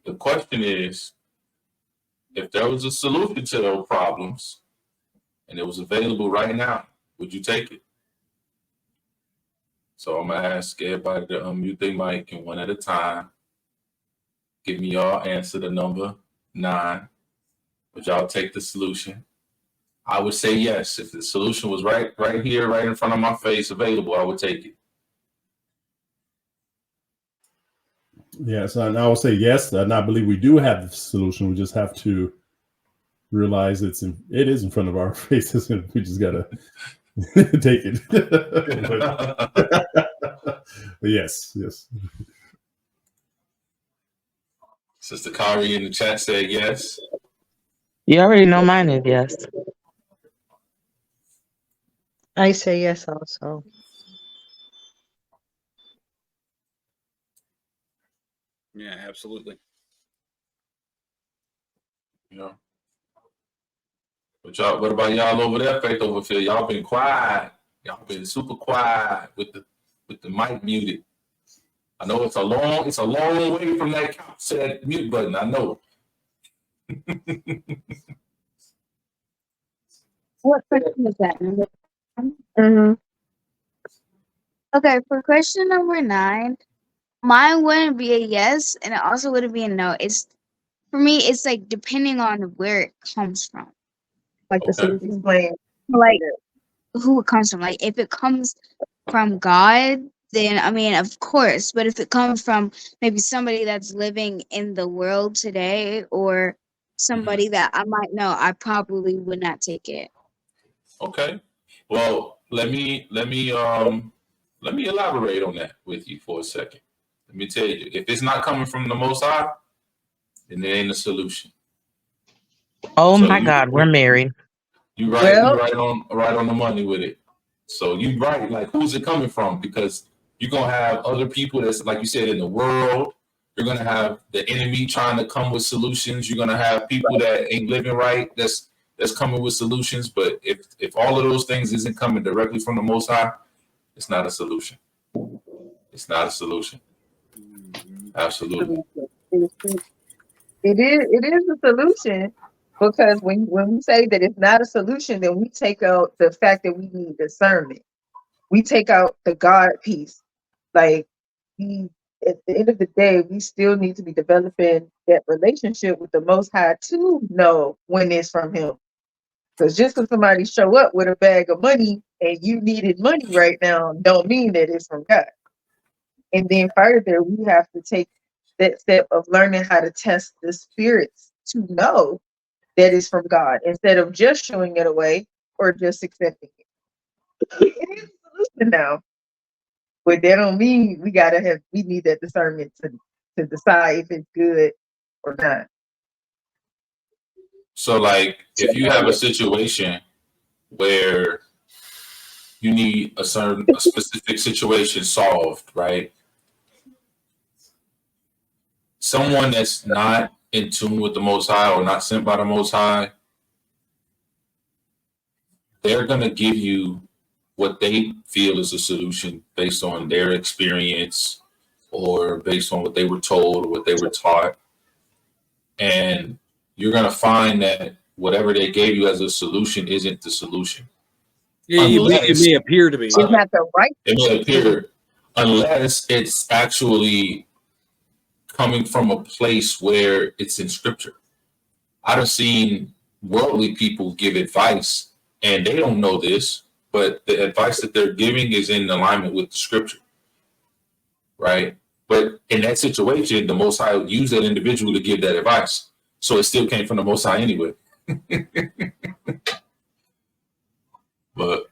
the question is, if there was a solution to those problems and it was available right now, would you take it? So I'm gonna ask everybody to unmute their mic and one at a time. Give me y'all answer the number 9. Would y'all take the solution? I would say yes. If the solution was right here, right in front of my face, available, I would take it. Yes, and I will say yes. And I believe we do have the solution. We just have to realize it is in front of our faces, and we just gotta take it. But yes. Sister Kari in the chat said yes. You already know mine is yes. I say yes also. Yeah, absolutely. Yeah. But y'all, what about y'all over there, Faith Overfield? Y'all been quiet. Y'all been super quiet with the mic muted. I know it's a long way from that couch to that mute button. I know. What question is that? Mm-hmm. Okay, for question number 9, mine wouldn't be a yes, and it also wouldn't be a no. It's for me. It's like depending on where it comes from, Like the Okay. solution plan. like who it comes from. Like if it comes from God, then I mean, of course. But if it comes from maybe somebody that's living in the world today, or somebody that I might know, I probably would not take it. Okay. Well, let me elaborate on that with you for a second. Let me tell you, if it's not coming from the Most High, then it ain't a solution. Oh So my God, we're married. you right on the money with it. So you right, like who's it coming from? Because you're gonna have other people that's like you said in the world. You're gonna have the enemy trying to come with solutions. You're gonna have people that ain't living right that's coming with solutions. But if all of those things isn't coming directly from the Most High, it's not a solution. It's not a solution. Absolutely. It is a solution, because when we say that it's not a solution, then we take out the fact that we need discernment. We take out the God piece. Like at the end of the day, we still need to be developing that relationship with the Most High to know when it's from Him. Because just because somebody show up with a bag of money and you needed money right now, don't mean that it's from God. And then further, we have to take that step of learning how to test the spirits to know that it's from God, instead of just showing it away or just accepting it. It is a solution now, but that don't mean we need that discernment to decide if it's good or not. So like if you have a situation where you need a specific situation solved, right? Someone that's not in tune with the Most High or not sent by the Most High, they're going to give you what they feel is a solution based on their experience or based on what they were told or what they were taught. And you're going to find that whatever they gave you as a solution isn't the solution. Yeah, it may appear to be. It's not the right. It may appear, unless it's actually coming from a place where it's in Scripture. I've seen worldly people give advice, and they don't know this, but the advice that they're giving is in alignment with the Scripture, right? But in that situation, the Most High would use that individual to give that advice, so it still came from the Most High anyway. But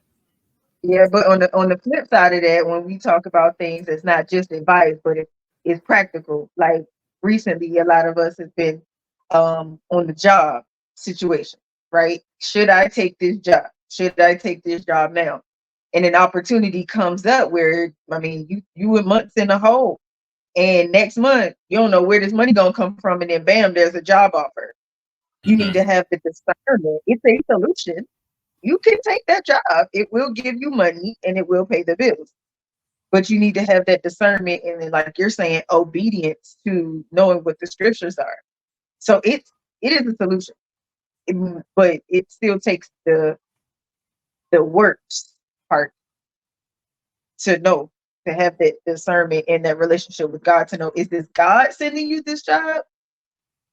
yeah, but on the flip side of that, when we talk about things, it's not just advice, but it's practical. Like recently, a lot of us have been on the job situation, right? Should I take this job? Should I take this job now? And an opportunity comes up where, I mean, you were months in a hole, and next month you don't know where this money gonna come from, and then bam, there's a job offer. You need to have the discernment. It's a solution. You can take that job. It will give you money and it will pay the bills. But you need to have that discernment and then, like you're saying, obedience to knowing what the scriptures are. So it is a solution. But it still takes the works part to know, to have that discernment and that relationship with God to know, is this God sending you this job?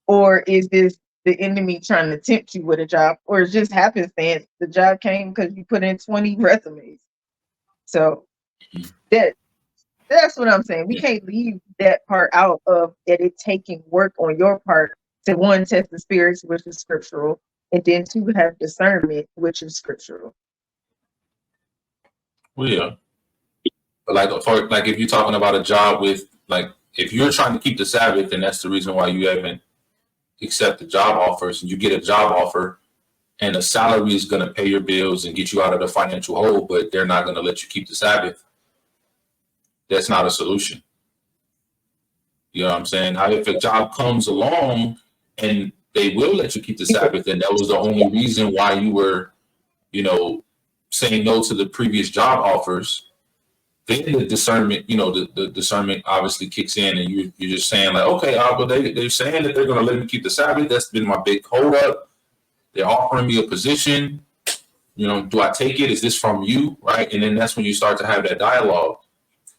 Or is this the enemy trying to tempt you with a job? Or it just happenstance the job came because you put in 20 resumes. So that's what I'm saying. We can't leave that part out of that, it taking work on your part to, one, test the spirits, which is scriptural, and then two, have discernment, which is scriptural. well, yeah. But like if you're talking about a job with, like, if you're trying to keep the Sabbath, and that's the reason why you haven't accepted job offers, and you get a job offer and a salary is going to pay your bills and get you out of the financial hole, but they're not going to let you keep the Sabbath, that's not a solution. You know what I'm saying? How if a job comes along and they will let you keep the Sabbath, and that was the only reason why you were, saying no to the previous job offers, then the discernment, the discernment obviously kicks in, and you're just saying like, okay, but they're saying that they're going to let me keep the Sabbath. That's been my big hold up. They're offering me a position. Do I take it? Is this from you? Right. And then that's when you start to have that dialogue.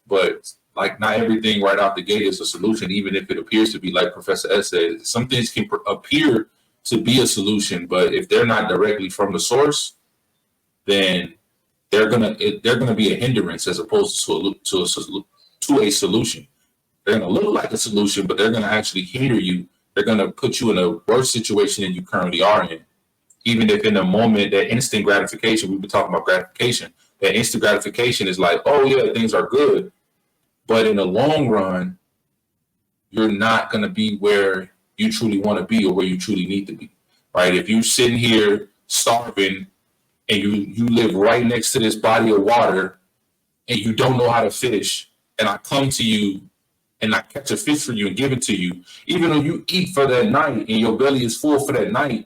But like, not everything right out the gate is a solution, even if it appears to be, like Professor S said. Some things can appear to be a solution, but if they're not directly from the source, then they're gonna be a hindrance as opposed to a solution. They're gonna look like a solution, but they're gonna actually hinder you. They're gonna put you in a worse situation than you currently are in. Even if in the moment, that instant gratification, we've been talking about gratification, that instant gratification is like, oh yeah, things are good. But in the long run, you're not going to be where you truly want to be or where you truly need to be, right? If you're sitting here starving and you live right next to this body of water and you don't know how to fish, and I come to you and I catch a fish for you and give it to you, even though you eat for that night and your belly is full for that night,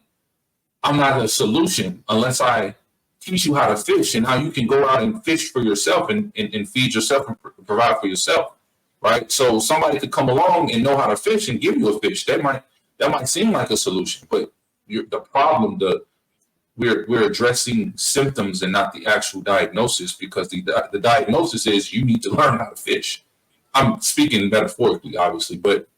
I'm not a solution unless I teach you how to fish and how you can go out and fish for yourself and feed yourself and provide for yourself, right? So somebody could come along and know how to fish and give you a fish. That might seem like a solution, but the problem, we're addressing symptoms and not the actual diagnosis, because the diagnosis is you need to learn how to fish. I'm speaking metaphorically, obviously, but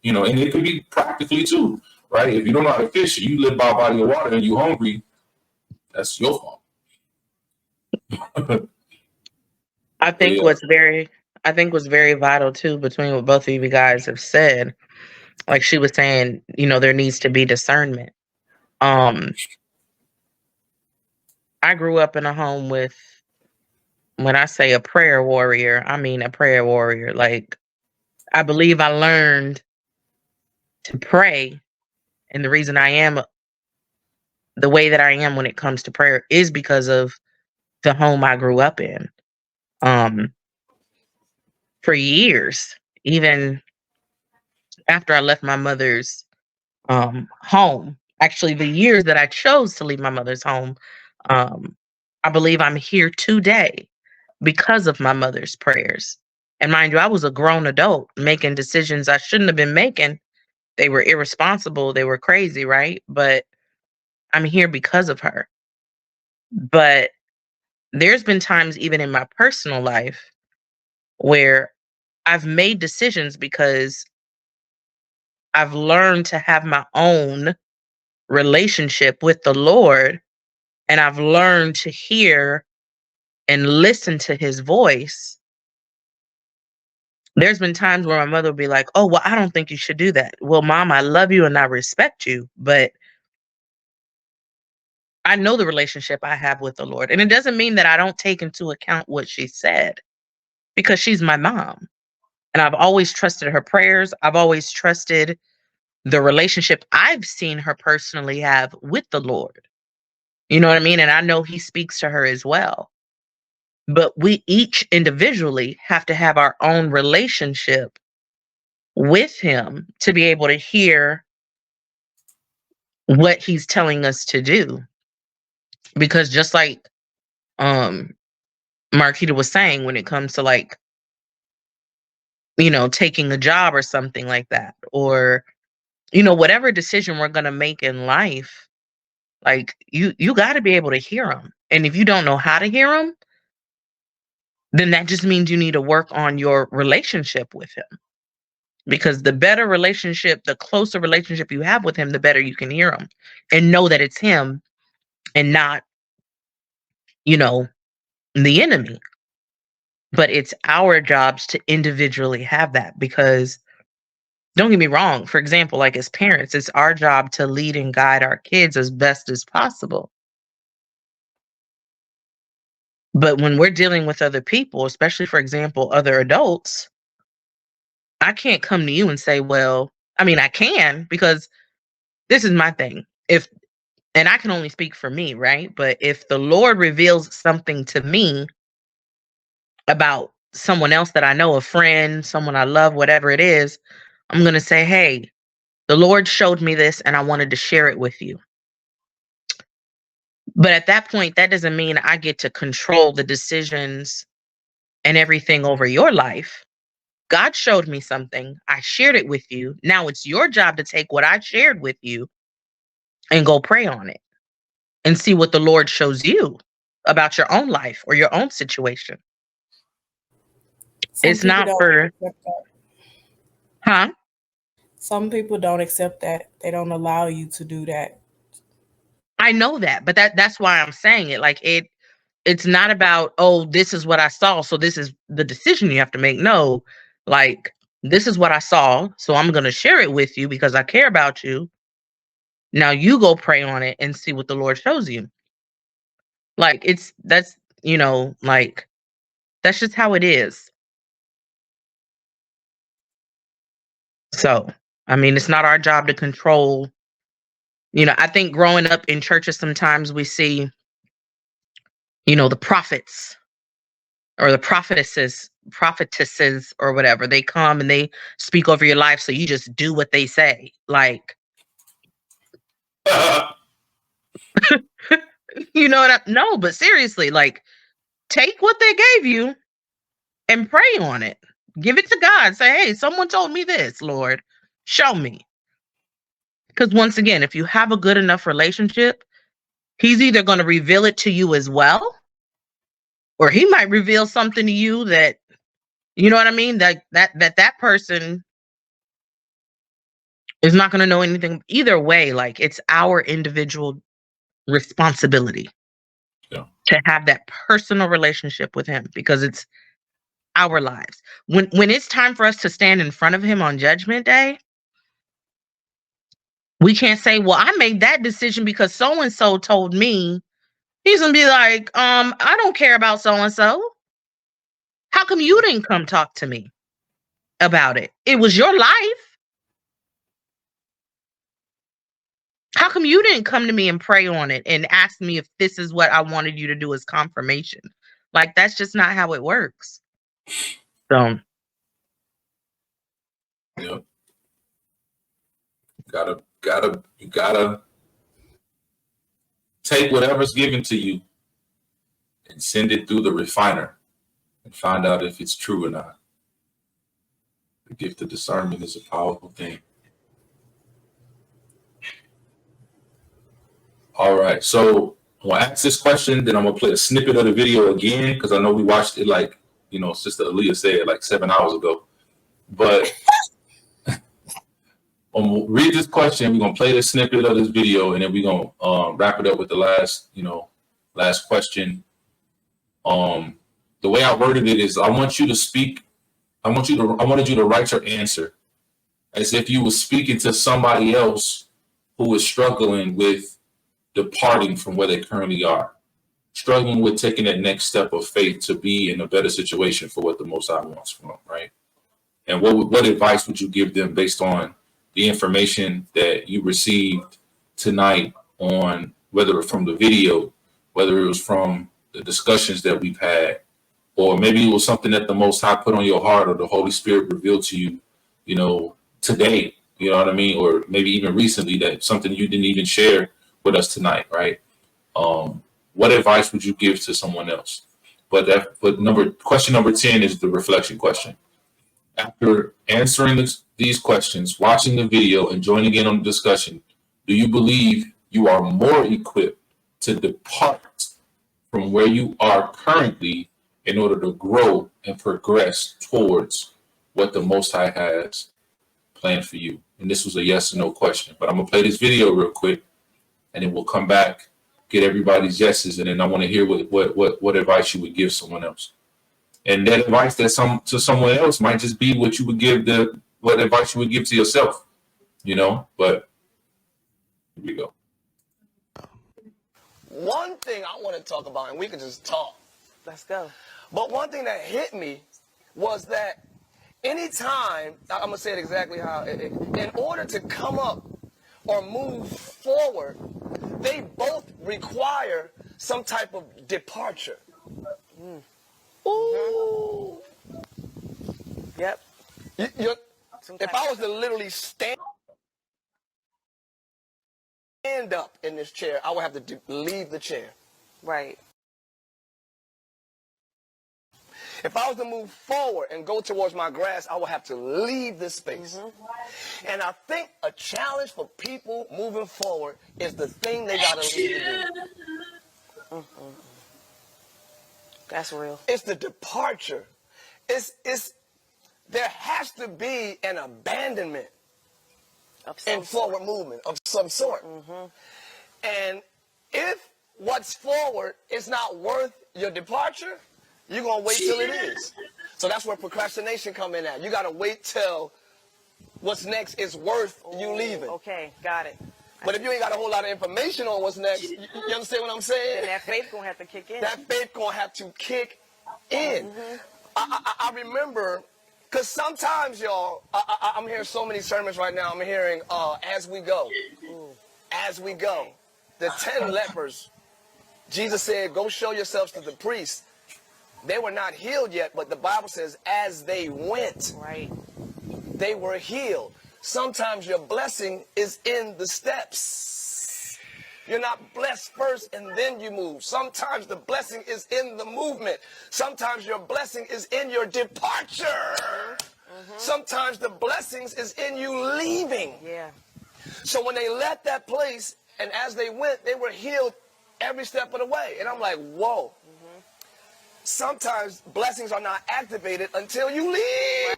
and it could be practically too, right? If you don't know how to fish, you live by a body of water and you're hungry, that's your fault. I think what's very vital too, between what both of you guys have said, like she was saying, there needs to be discernment. I grew up in a home with, when I say a prayer warrior, I mean a prayer warrior. Like, I believe I learned to pray, and the reason I am the way that I am when it comes to prayer is because of the home I grew up in. For years, even after I left my mother's home, actually the years that I chose to leave my mother's home, I believe I'm here today because of my mother's prayers. And mind you, I was a grown adult making decisions I shouldn't have been making. They were irresponsible, they were crazy, right? But I'm here because of her. But there's been times, even in my personal life, where I've made decisions because I've learned to have my own relationship with the Lord, and I've learned to hear and listen to his voice. There's been times where my mother will be like, oh, well, I don't think you should do that. Well, Mom, I love you and I respect you, but I know the relationship I have with the Lord. And it doesn't mean that I don't take into account what she said, because she's my mom. And I've always trusted her prayers. I've always trusted the relationship I've seen her personally have with the Lord. You know what I mean? And I know he speaks to her as well. But we each individually have to have our own relationship with him to be able to hear what he's telling us to do. Because just like Marquita was saying, when it comes to, like, taking a job or something like that, or whatever decision we're going to make in life, like, you got to be able to hear him. And if you don't know how to hear him, then that just means you need to work on your relationship with him. Because the better relationship, the closer relationship you have with him, the better you can hear him and know that it's him and not, the enemy. But it's our jobs to individually have that, because don't get me wrong, for example, like as parents, it's our job to lead and guide our kids as best as possible. But when we're dealing with other people, especially, for example, other adults, I can't come to you and say, well, I mean, I can, because this is my thing. And I can only speak for me, right? But if the Lord reveals something to me about someone else that I know, a friend, someone I love, whatever it is, I'm going to say, hey, the Lord showed me this and I wanted to share it with you. But at that point, that doesn't mean I get to control the decisions and everything over your life. God showed me something. I shared it with you. Now it's your job to take what I shared with you and go pray on it and see what the Lord shows you about your own life or your own situation. Some It's people not don't for, accept that. huh? Some people don't accept that. They don't allow you to do that. I know that, but that's why I'm saying it. Like it's not about, oh, this is what I saw, so this is the decision you have to make. No, like this is what I saw, so I'm going to share it with you because I care about you. Now you go pray on it and see what the Lord shows you. Like like that's just how it is. So, I mean, it's not our job to control. I think growing up in churches, sometimes we see, the prophets or the prophetesses or whatever. They come and they speak over your life, so you just do what they say. Like, no, but seriously, like, take what they gave you and pray on it. Give it to God. Say, hey, someone told me this, Lord. Show me. Because once again, if you have a good enough relationship, He's either going to reveal it to you as well, or He might reveal something to you that, you know what I mean? That person is not going to know anything. Either way, like, it's our individual responsibility to have that personal relationship with Him, because it's our lives. When it's time for us to stand in front of Him on Judgment Day, we can't say, well, I made that decision because so and so told me. He's gonna be like, I don't care about so and so. How come you didn't come talk to me about it? It was your life. How come you didn't come to me and pray on it and ask me if this is what I wanted you to do as confirmation? Like, that's just not how it works. So, Yep. You gotta take whatever's given to you and send it through the refiner and find out if it's true or not. The gift of discernment is a powerful thing. All right, so I'm gonna ask this question, then I'm gonna play a snippet of the video again because I know we watched it, like, Sister Aaliyah said, like 7 hours ago. But I'm gonna read this question. We're gonna play the snippet of this video, and then we're gonna wrap it up with the last question. The way I worded it is, I wanted you to write your answer as if you were speaking to somebody else who is struggling with departing from where they currently are, struggling with taking that next step of faith to be in a better situation for what the Most High wants from them, right? And what advice would you give them based on the information that you received tonight, on whether it was from the video, whether it was from the discussions that we've had, or maybe it was something that the Most High put on your heart or the Holy Spirit revealed to you, today, you know what I mean? Or maybe even recently, that something you didn't even share with us tonight, right? What advice would you give to someone else? But question number 10 is the reflection question. After answering these questions, watching the video, and joining in on the discussion, do you believe you are more equipped to depart from where you are currently in order to grow and progress towards what the Most High has planned for you? And this was a yes or no question, but I'm gonna play this video real quick, and then we'll come back, get everybody's yeses, and then I want to hear what advice you would give someone else. And that advice to someone else might just be what you would give what advice you would give to yourself, But here we go. One thing I want to talk about, and we can just talk. Let's go. But one thing that hit me was that anytime, I'm going to say it exactly how, in order to come up or move forward, they both require some type of departure. Ooh. Yep. If I was to literally stand up in this chair, I would have to leave the chair. Right. If I was to move forward and go towards my grass, I would have to leave this space. And I think a challenge for people moving forward is the thing they got to leave to do. That's real. It's the departure. There has to be an abandonment in forward movement of some sort. And if what's forward is not worth your departure, you're going to wait till it is. So that's where procrastination come in at. You got to wait till what's next is worth you leaving. Okay, got it. But if you ain't got a whole lot of information on what's next, you understand what I'm saying? Then that faith going to have to kick in. That faith going to have to kick in. I remember, because sometimes, y'all, I'm hearing so many sermons right now. I'm hearing, as we go. As we go. The 10 lepers, Jesus said, go show yourselves to the priest. They were not healed yet, but the Bible says, as they went, they were healed. Sometimes your blessing is in the steps. You're not blessed first and then you move. Sometimes the blessing is in the movement. Sometimes your blessing is in your departure. Sometimes the blessings is in you leaving. Yeah. So when they left that place and as they went, they were healed every step of the way. And I'm like, whoa. Sometimes blessings are not activated until you leave.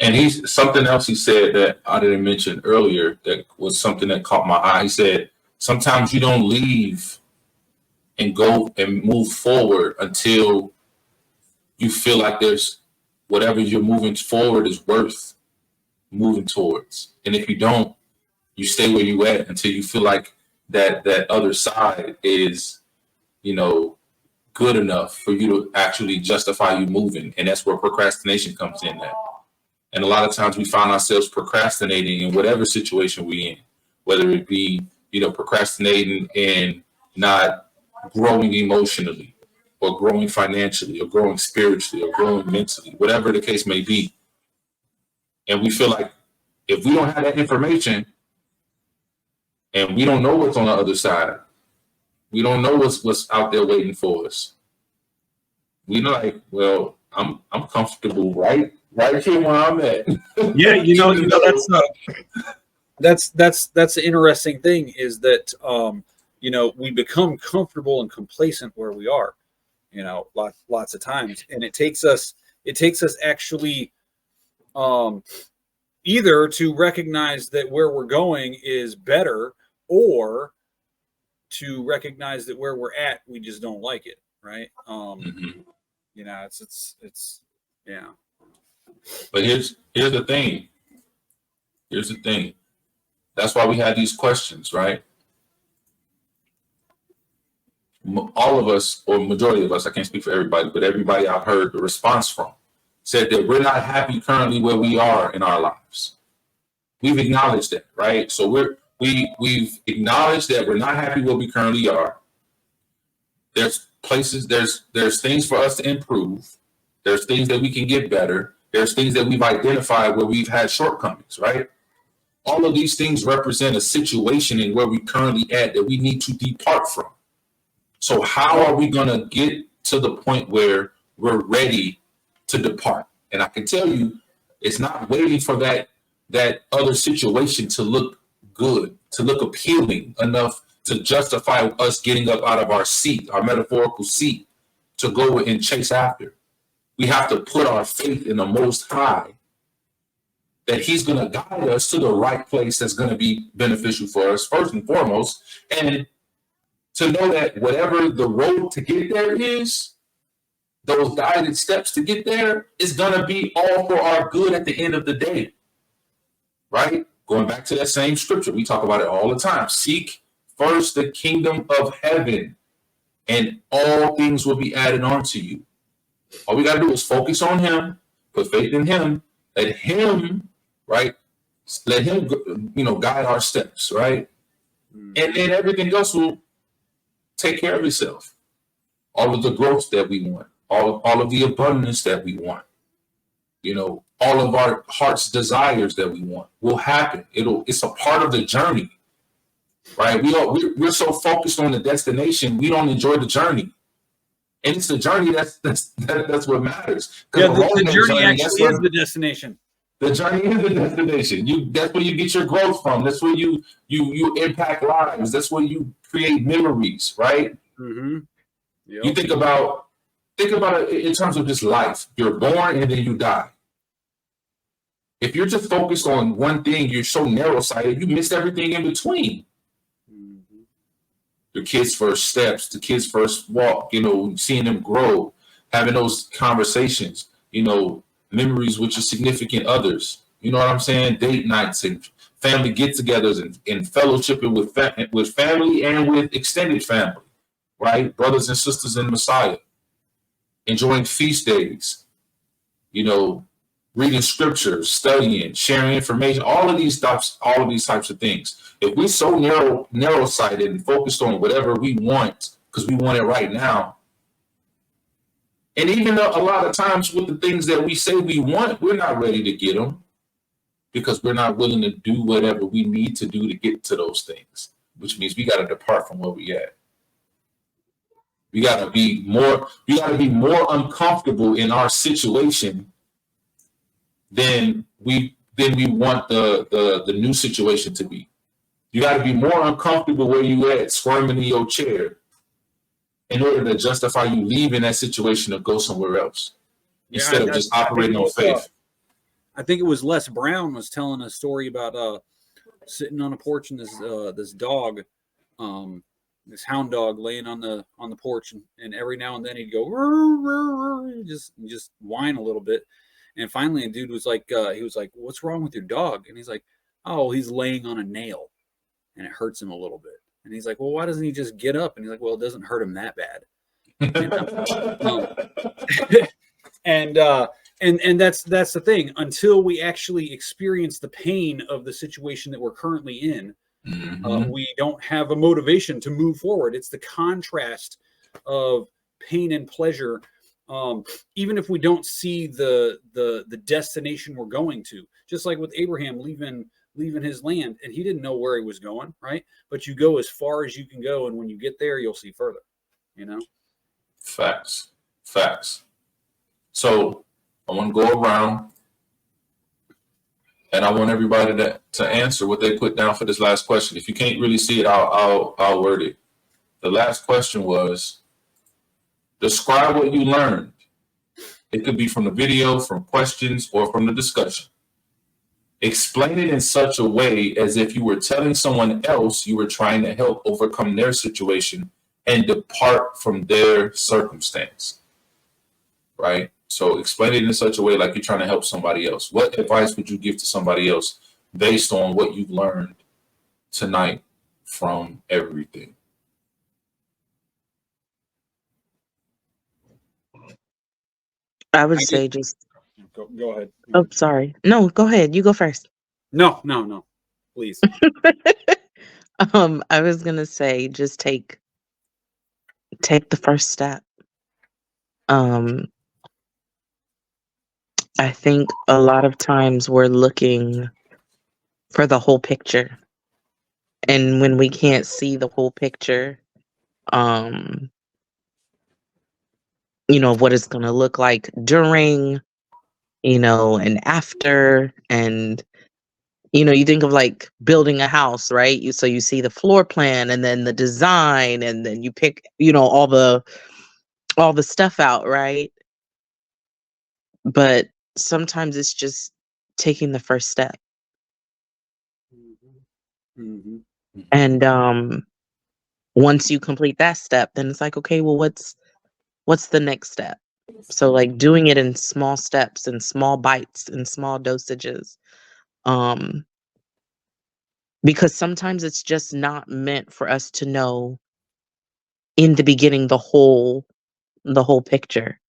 And he's something else he said that I didn't mention earlier that was something that caught my eye. He said, sometimes you don't leave and go and move forward until you feel like there's whatever you're moving forward is worth moving towards. And if you don't, you stay where you at until you feel like that other side is, good enough for you to actually justify you moving. And that's where procrastination comes in at. And a lot of times we find ourselves procrastinating in whatever situation we're in, whether it be, procrastinating and not growing emotionally or growing financially or growing spiritually or growing mentally, whatever the case may be. And we feel like if we don't have that information and we don't know what's on the other side, we don't know what's out there waiting for us. We like, well, I'm comfortable right here where I'm at. Yeah, that's the interesting thing is that we become comfortable and complacent where we are, lots of times, and it takes us actually either to recognize that where we're going is better, or to recognize that where we're at we just don't like it, right? It's yeah. But here's the thing. Here's the thing. That's why we had these questions, right? All of us, or majority of us, I can't speak for everybody, but everybody I've heard the response from said that we're not happy currently where we are in our lives. We've acknowledged that, right? So we've acknowledged that we're not happy where we currently are. There's places, there's things for us to improve. There's things that we can get better. There's things that we've identified where we've had shortcomings, right? All of these things represent a situation in where we currently at that we need to depart from. So how are we going to get to the point where we're ready to depart? And I can tell you, it's not waiting for that other situation to look good, to look appealing enough to justify us getting up out of our seat, our metaphorical seat, to go and chase after. We have to put our faith in the Most High, that he's going to guide us to the right place that's going to be beneficial for us, first and foremost, and to know that whatever the road to get there is, those guided steps to get there is going to be all for our good at the end of the day, right? Going back to that same scripture, we talk about it all the time. Seek first the kingdom of heaven, and all things will be added on to you. All we got to do is focus on him, put faith in him, let him, right? Let him, guide our steps, right? And then everything else will take care of itself. All of the growth that we want, all of the abundance that we want, all of our heart's desires that we want will happen. It's a part of the journey, right? We're so focused on the destination, we don't enjoy the journey. And it's the journey that's what matters. Yeah, Because the along that journey journey, that's actually is where the destination. the journey is the destination. That's where you get your growth from. That's where you impact lives. That's where you create memories, right? Mm-hmm. You Yep. think about it in terms of just life. You're born and then you die. If you're just focused on one thing, you're so narrow-sighted, you miss everything in between. The kids' first steps, the kids' first walk, seeing them grow, having those conversations, memories with your significant others. You know what I'm saying? Date nights and family get-togethers and fellowshipping with family and with extended family, right? Brothers and sisters in Messiah. Enjoying feast days, reading scriptures, studying, sharing information, all of these types of things. If we're so narrow-sighted and focused on whatever we want because we want it right now, and even though a lot of times with the things that we say we want, we're not ready to get them because we're not willing to do whatever we need to do to get to those things, which means we got to depart from where we at. We got to be more uncomfortable in our situation than we want the new situation to be. You got to be more uncomfortable where you at, squirming in your chair, in order to justify you leaving that situation to go somewhere else, instead of just operating on faith. I think it was Les Brown was telling a story about sitting on a porch and this dog, this hound dog laying on the porch, and every now and then he'd go just whine a little bit. And finally, a dude was like, he was like, "What's wrong with your dog?" And he's like, "Oh, he's laying on a nail, and it hurts him a little bit." And he's like, "Well, why doesn't he just get up?" And he's like, "Well, it doesn't hurt him that bad." And that's the thing. Until we actually experience the pain of the situation that we're currently in, we don't have a motivation to move forward. It's the contrast of pain and pleasure. Even if we don't see the destination we're going to, just like with Abraham leaving his land, and he didn't know where he was going, right? But you go as far as you can go, and when you get there, you'll see further. Facts. So I want to go around, and I want everybody to answer what they put down for this last question. If you can't really see it, I'll word it. The last question was, describe what you learned. It could be from the video, from questions, or from the discussion. Explain it in such a way as if you were telling someone else you were trying to help overcome their situation and depart from their circumstance, right? So explain it in such a way like you're trying to help somebody else. What advice would you give to somebody else based on what you've learned tonight from everything? I would say just go ahead. Oh, sorry. No, go ahead. You go first. No, please. I was gonna say just take the first step. I think a lot of times we're looking for the whole picture. And when we can't see the whole picture, what it's gonna look like during, and after, and you think of like building a house, right? So you see the floor plan and then the design, and then you pick, all the stuff out, right? But sometimes it's just taking the first step. And once you complete that step, then it's like, okay, well, what's the next step? So like doing it in small steps and small bites and small dosages. Because sometimes it's just not meant for us to know in the beginning the whole picture.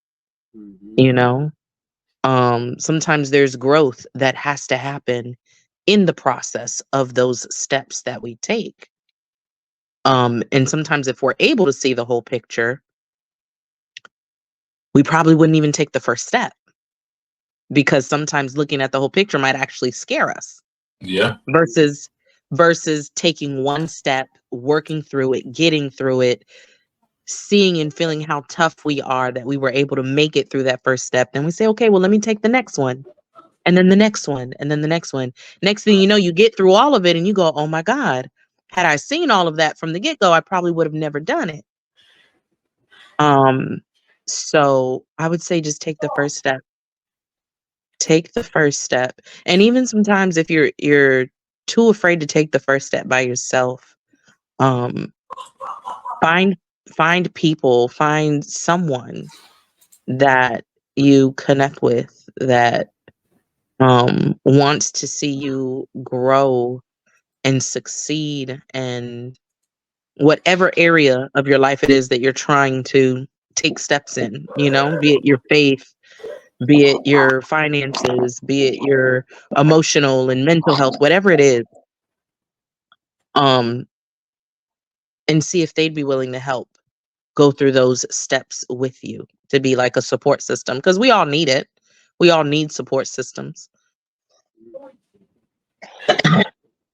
Sometimes there's growth that has to happen in the process of those steps that we take. And sometimes if we're able to see the whole picture, we probably wouldn't even take the first step, because sometimes looking at the whole picture might actually scare us. Yeah. Versus taking one step, working through it, getting through it, seeing and feeling how tough we are that we were able to make it through that first step, then we say, okay, well, let me take the next one, and then the next one, and then the next one. Next thing you know, you get through all of it and you go, oh my God, had I seen all of that from the get-go, I probably would have never done it. So I would say just take the first step. Take the first step. And even sometimes if you're too afraid to take the first step by yourself, um, find people, find someone that you connect with that wants to see you grow and succeed in whatever area of your life it is that you're trying to take steps in, be it your faith, be it your finances, be it your emotional and mental health, whatever it is, and see if they'd be willing to help go through those steps with you, to be like a support system, because we all need it. We all need support systems.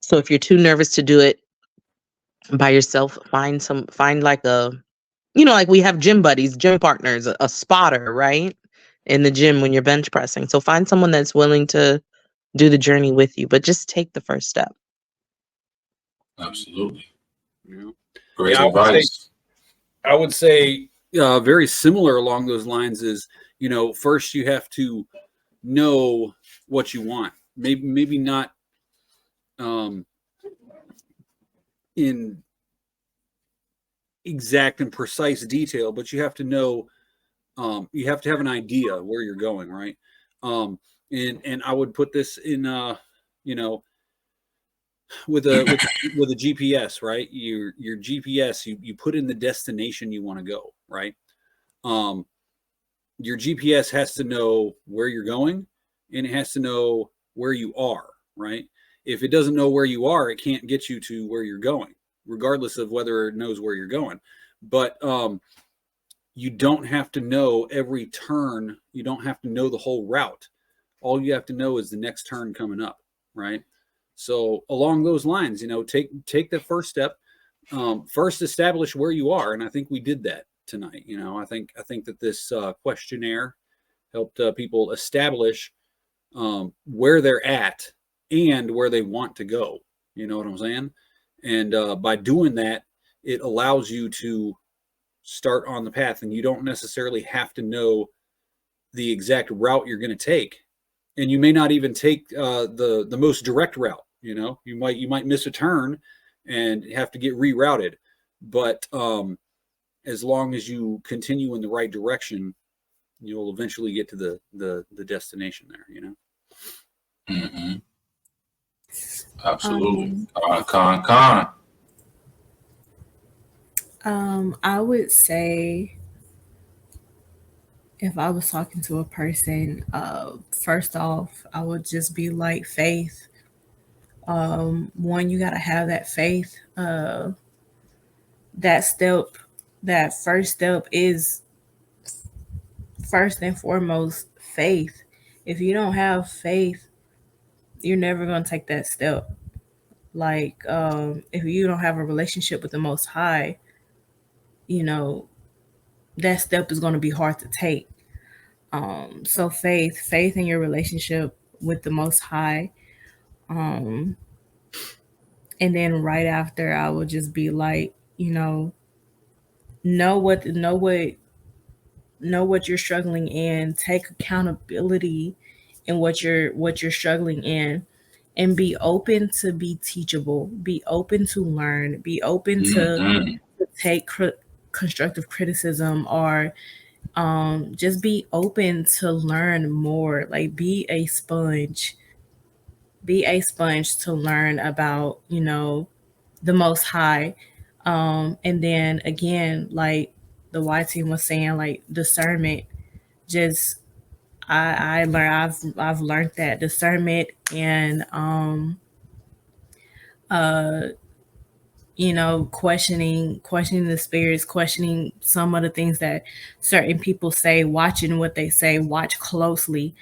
So if you're too nervous to do it by yourself, find like like we have gym buddies, gym partners, a spotter, right? In the gym when you're bench pressing. So find someone that's willing to do the journey with you, but just take the first step. Absolutely. Yeah. Great Yeah, advice. I would say very similar along those lines is, first you have to know what you want. Maybe not in exact and precise detail, but you have to know, you have to have an idea where you're going, right? And I would put this in, with a GPS, right? Your GPS, you put in the destination you want to go, right? Your GPS has to know where you're going, and it has to know where you are, right? If it doesn't know where you are, it can't get you to where you're going, regardless of whether it knows where you're going. But you don't have to know every turn. You don't have to know the whole route. All you have to know is the next turn coming up, right? So along those lines, take the first step. First, establish where you are, and I think we did that tonight. I think that this questionnaire helped people establish where they're at and where they want to go. You know what I'm saying? And by doing that, it allows you to start on the path, and you don't necessarily have to know the exact route you're going to take. And you may not even take the most direct route. You might miss a turn and have to get rerouted. But as long as you continue in the right direction, you'll eventually get to the destination there. Mm-hmm. Absolutely. Con. I would say, if I was talking to a person, first off, I would just be like, faith. One, you gotta have that faith. That first step is first and foremost faith. If you don't have faith, you're never gonna take that step. Like, if you don't have a relationship with the Most High, that step is gonna be hard to take. So faith in your relationship with the Most High. And then right after, I would just be like, know what you're struggling in, take accountability in what you're struggling in, and be open to be teachable, be open to learn, be open to take constructive criticism, or just be open to learn more. Like, be a sponge to learn about the Most High. And then again, like the Y team was saying, like discernment. Just I've learned that discernment, and questioning the spirits, questioning some of the things that certain people say, watching what they say, watch closely.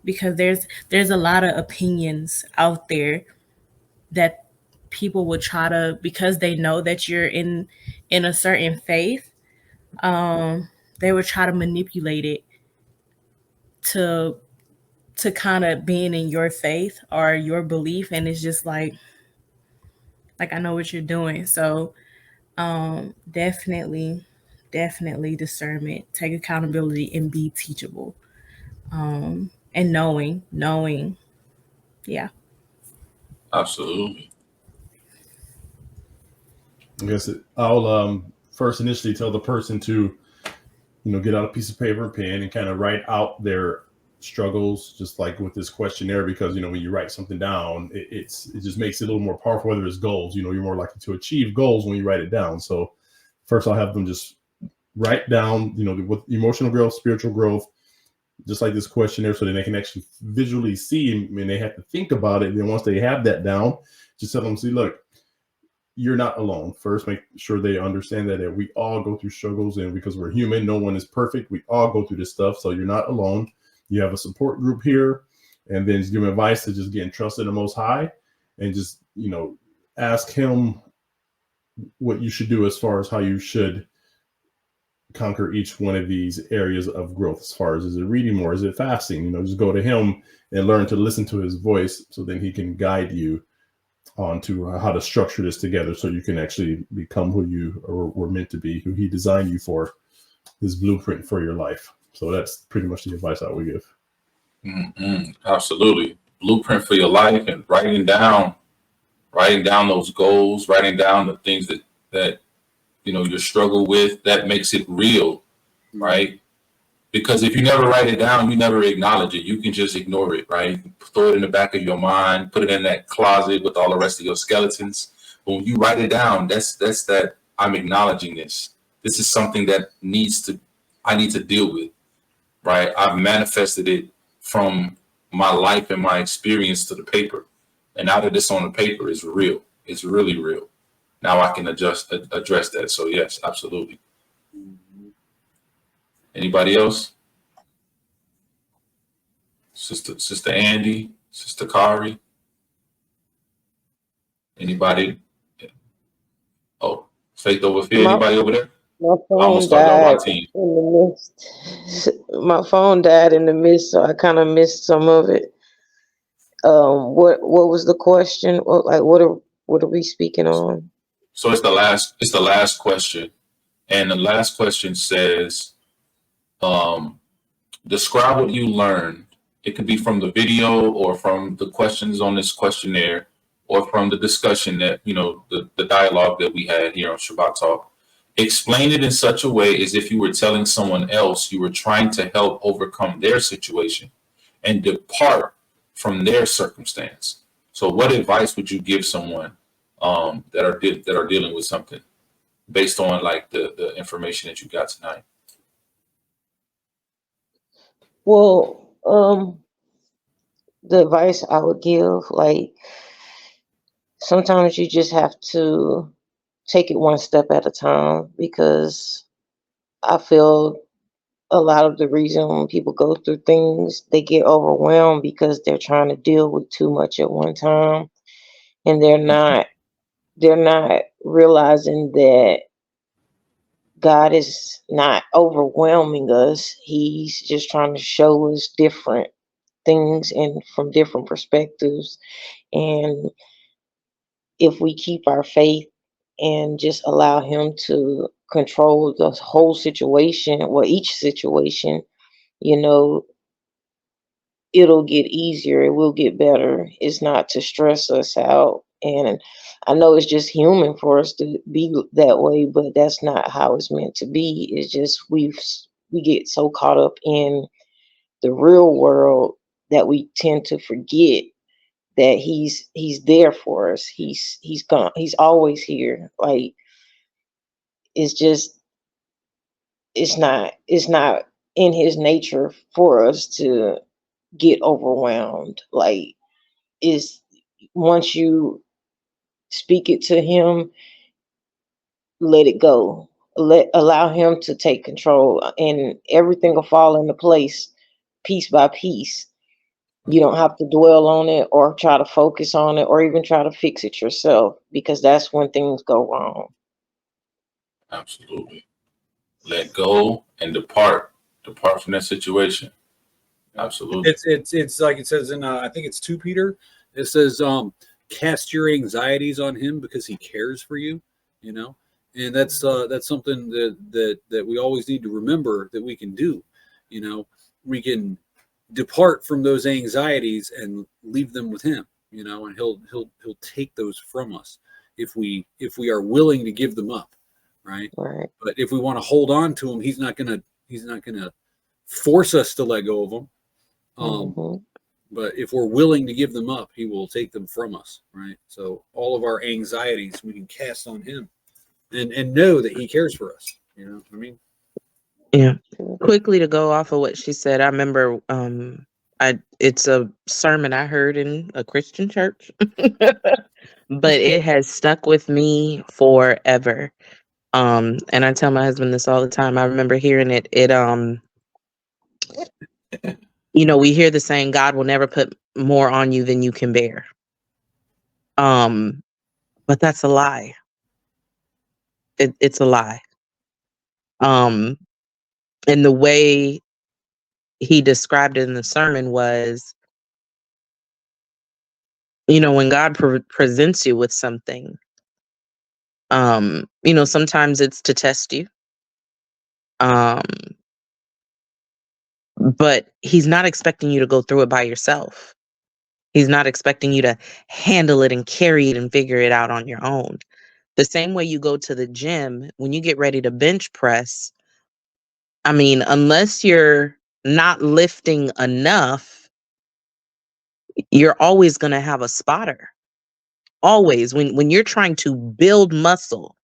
Because there's a lot of opinions out there that people would try to, because they know that you're in a certain faith, they would try to manipulate it to kind of being in your faith or your belief, and it's just like I know what you're doing. So definitely discernment, take accountability, and be teachable, and knowing, yeah. Absolutely. I guess I'll first initially tell the person to, get out a piece of paper and pen and kind of write out their struggles, just like with this questionnaire, because when you write something down, it just makes it a little more powerful. Whether it's goals, you're more likely to achieve goals when you write it down. So first I'll have them just write down, with emotional growth, spiritual growth, just like this questionnaire, so that they can actually visually see, and they have to think about it. And then once they have that down, just tell them, see, look, you're not alone. First, make sure they understand that we all go through struggles, and because we're human, no one is perfect. We all go through this stuff. So you're not alone. You have a support group here, and then just give them advice to just get entrusted the Most High, and just, ask him what you should do as far as how you should conquer each one of these areas of growth. As far as, is it reading more? Is it fasting? Just go to him and learn to listen to his voice, so then he can guide you on to how to structure this together, so you can actually become who you were meant to be, who he designed you for, his blueprint for your life. So that's pretty much the advice I would give. Mm-hmm. Absolutely. Blueprint for your life, and writing down those goals, writing down the things that you struggle with, that makes it real, right? Because if you never write it down, you never acknowledge it. You can just ignore it, right? Throw it in the back of your mind, put it in that closet with all the rest of your skeletons. But when you write it down, that's that I'm acknowledging this. This is something that I need to deal with, right? I've manifested it from my life and my experience to the paper. And now that it's on the paper, it's real. It's really real. Now I can address that. So yes, absolutely. Anybody else? Sister Andy, Sister Kari. Anybody? Oh, Faith over here. Anybody over there? My I'm gonna phone start died y'all team. in the midst. My phone died in the midst, so I kind of missed some of it. What was the question? What are we speaking on? So it's the last question, and the last question says, describe what you learned. It could be from the video, or from the questions on this questionnaire, or from the discussion that, the dialogue that we had here on Shabbat Talk. Explain it in such a way as if you were telling someone else you were trying to help overcome their situation and depart from their circumstance. So what advice would you give someone that are dealing with something based on like the information that you got tonight? Well, the advice I would give, sometimes you just have to take it one step at a time, because I feel a lot of the reason when people go through things, they get overwhelmed because they're trying to deal with too much at one time, and they're not realizing that God is not overwhelming us. He's just trying to show us different things and from different perspectives. And if we keep our faith and just allow him to control the whole situation, or each situation, it'll get easier. It will get better. It's not to stress us out. And I know it's just human for us to be that way, but that's not how it's meant to be. It's just we get so caught up in the real world that we tend to forget that he's there for us. He's gone. He's always here. It's not in his nature for us to get overwhelmed. Is once you speak it to him, let it go. Allow him to take control, and everything will fall into place piece by piece. You don't have to dwell on it or try to focus on it or even try to fix it yourself, because that's when things go wrong. Absolutely. Let go and depart. Depart from that situation. Absolutely. It's like it says in I think it's 2 Peter. It says cast your anxieties on him because he cares for you, you know. And that's something that we always need to remember that we can do. You know, we can depart from those anxieties and leave them with him, you know, and he'll take those from us if we are willing to give them up, right? Right. But if we want to hold on to him, he's not gonna force us to let go of them. But if we're willing to give them up, he will take them from us, right? So all of our anxieties we can cast on him and know that he cares for us. You know what I mean? Yeah. Quickly to go off of what she said, I remember it's a sermon I heard in a Christian church. But it has stuck with me forever. And I tell my husband this all the time. I remember hearing it. You know, we hear the saying, God will never put more on you than you can bear. But that's a lie. It's a lie. And the way he described it in the sermon was, you know, when God presents you with something, you know, sometimes it's to test you. But he's not expecting you to go through it by yourself. He's not expecting you to handle it and carry it and figure it out on your own. The same way you go to the gym, when you get ready to bench press, I mean, unless you're not lifting enough, you're always going to have a spotter. Always. When you're trying to build muscle,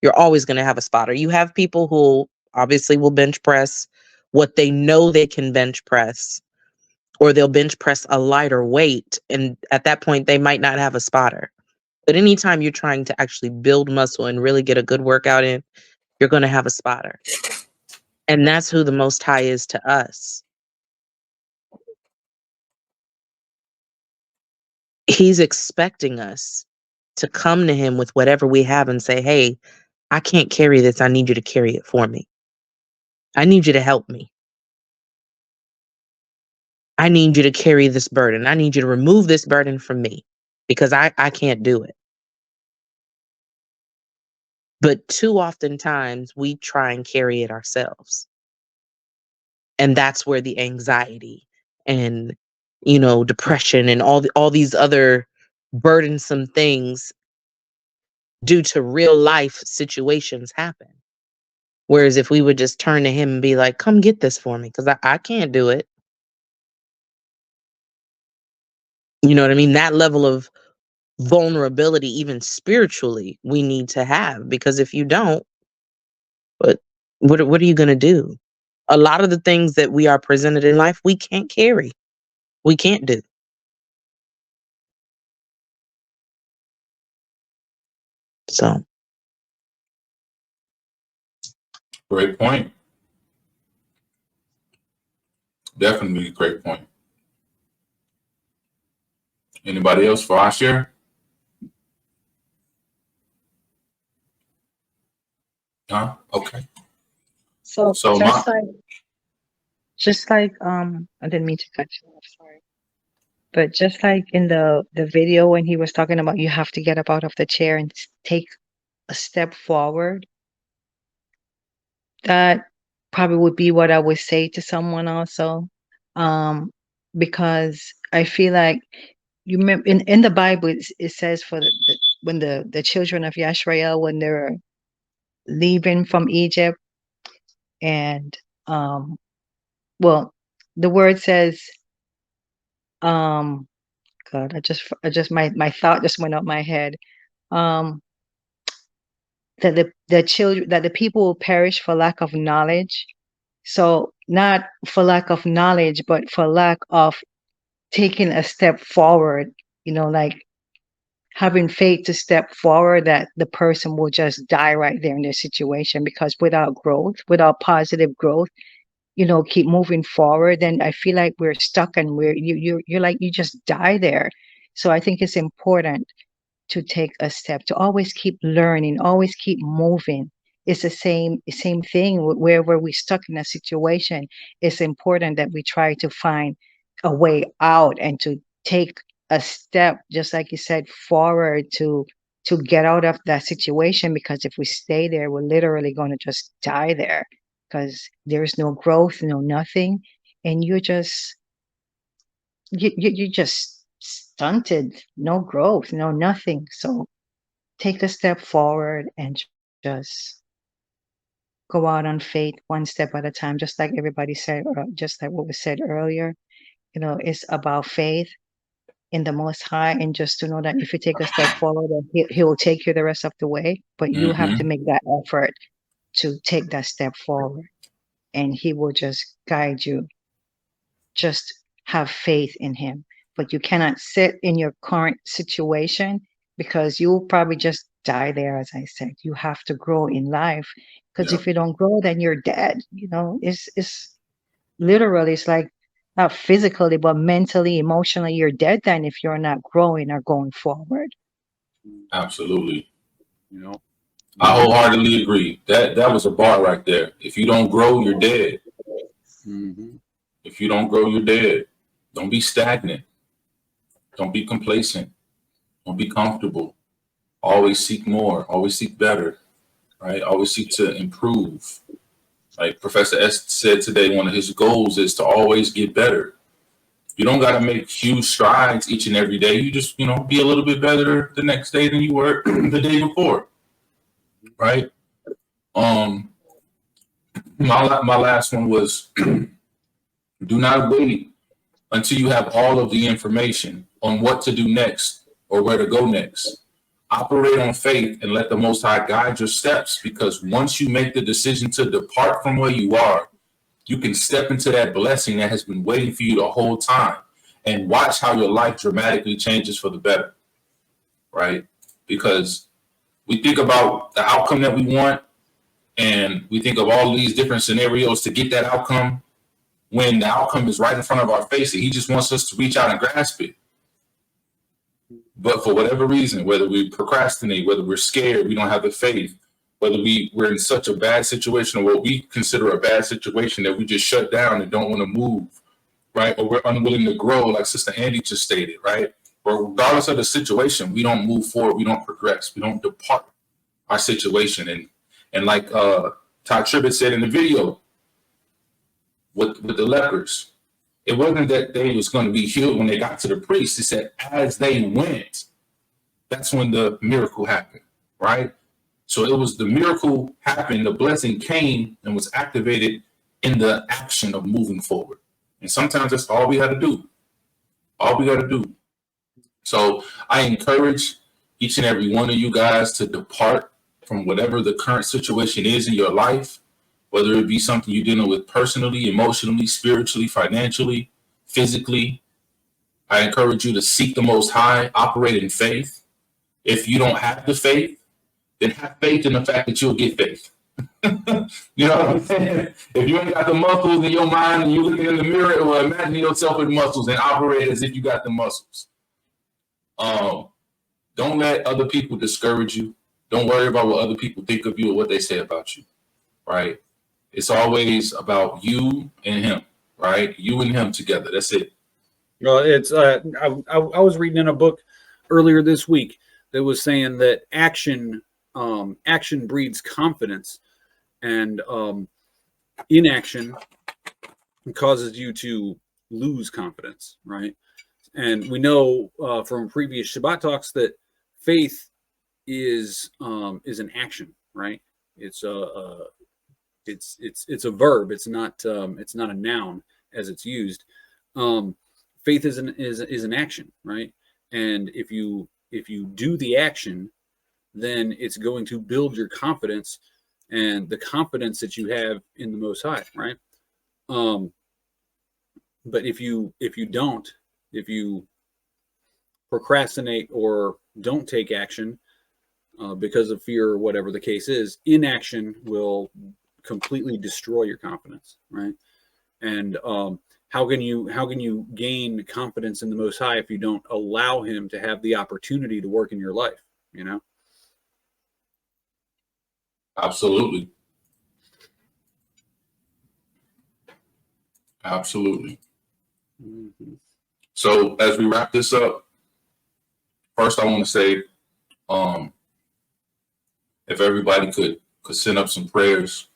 you're always going to have a spotter. You have people who obviously will bench press what they know they can bench press, or they'll bench press a lighter weight. And at that point, they might not have a spotter. But anytime you're trying to actually build muscle and really get a good workout in, you're going to have a spotter. And that's who the Most High is to us. He's expecting us to come to him with whatever we have and say, hey, I can't carry this. I need you to carry it for me. I need you to help me. I need you to carry this burden. I need you to remove this burden from me because I can't do it. But too often times we try and carry it ourselves. And that's where the anxiety and, you know, depression and all these other burdensome things due to real life situations happen. Whereas if we would just turn to him and be like, come get this for me, because I can't do it. You know what I mean? That level of vulnerability, even spiritually, we need to have, because if you don't, what are you going to do? A lot of the things that we are presented in life, we can't carry. We can't do. So. Great point. Definitely a great point. Anybody else for our share? Huh? Okay. So So just like I didn't mean to cut you off, sorry. But just like in the video when he was talking about you have to get up out of the chair and take a step forward, that probably would be what I would say to someone also. Because I feel like you remember in the Bible it says for when the children of Yashrael, when they're leaving from Egypt, and well, the word says God, I just my thought just went up my head. That the children, that the people will perish for lack of knowledge. So not for lack of knowledge, but for lack of taking a step forward, you know, like having faith to step forward, that the person will just die right there in their situation, because without growth, without positive growth, keep moving forward, then I feel like we're stuck and you're like, you just die there. So I think it's important to take a step, to always keep learning, always keep moving. It's the same thing wherever we're stuck in a situation. It's important that we try to find a way out and to take a step, just like you said, forward to get out of that situation. Because if we stay there, we're literally going to just die there, because there's no growth, no nothing, and you just stunted, no growth, no nothing. So take a step forward and just go out on faith, one step at a time, just like everybody said, just like what was said earlier. It's about faith in the Most High, and just to know that if you take a step forward, he will take you the rest of the way. But you have to Mm-hmm. make that effort to take that step forward, and he will just guide you. Just have faith in him. But you cannot sit in your current situation, because you'll probably just die there. As I said, you have to grow in life, because Yeah. if you don't grow, then you're dead. It's literally, it's like not physically, but mentally, emotionally, you're dead then if you're not growing or going forward. Absolutely. You know, I wholeheartedly agree. That was a bar right there. If you don't grow, you're dead. mm-hmm. If you don't grow, you're dead. Don't be stagnant. Don't be complacent. Don't be comfortable. Always seek more. Always seek better. Right? Always seek to improve. Like Professor S said today, one of his goals is to always get better. You don't got to make huge strides each and every day. You just, be a little bit better the next day than you were the day before. Right? My last one was do not wait until you have all of the information on what to do next or where to go next. Operate on faith and let the Most High guide your steps, because once you make the decision to depart from where you are, you can step into that blessing that has been waiting for you the whole time, and watch how your life dramatically changes for the better, right? Because we think about the outcome that we want, and we think of all these different scenarios to get that outcome, when the outcome is right in front of our face, and he just wants us to reach out and grasp it. But for whatever reason, whether we procrastinate, whether we're scared, we don't have the faith, whether we're in such a bad situation, or what we consider a bad situation, that we just shut down and don't want to move, right? Or we're unwilling to grow, like Sister Andy just stated, right? Or regardless of the situation, we don't move forward, we don't progress, we don't depart our situation. And like Todd Tribbett said in the video with the lepers, it wasn't that they was going to be healed when they got to the priest. It said as they went, that's when the miracle happened, right? So it was the miracle happened, the blessing came and was activated in the action of moving forward. And sometimes that's all we got to do. All we got to do. So I encourage each and every one of you guys to depart from whatever the current situation is in your life, whether it be something you're dealing with personally, emotionally, spiritually, financially, physically. I encourage you to seek the Most High, operate in faith. If you don't have the faith, then have faith in the fact that you'll get faith. You know what I'm saying? If you ain't got the muscles in your mind and you're looking in the mirror, well, imagine yourself with muscles and operate as if you got the muscles. Don't let other people discourage you. Don't worry about what other people think of you or what they say about you, right? It's always about you and him, right? You and him together. That's it. Well, it's I was reading in a book earlier this week that was saying that action breeds confidence, and inaction causes you to lose confidence, right? And we know from previous Shabbat talks that faith is an action, right? It's a verb. It's not a noun as it's used. Faith is an action, right? And if you do the action, then it's going to build your confidence and the confidence that you have in the Most High, right? But if you procrastinate or don't take action because of fear or whatever the case is, inaction will completely destroy your confidence, right? And how can you gain confidence in the Most High if you don't allow Him to have the opportunity to work in your life? You know. Absolutely. Absolutely. Mm-hmm. So as we wrap this up, first I want to say, if everybody could send up some prayers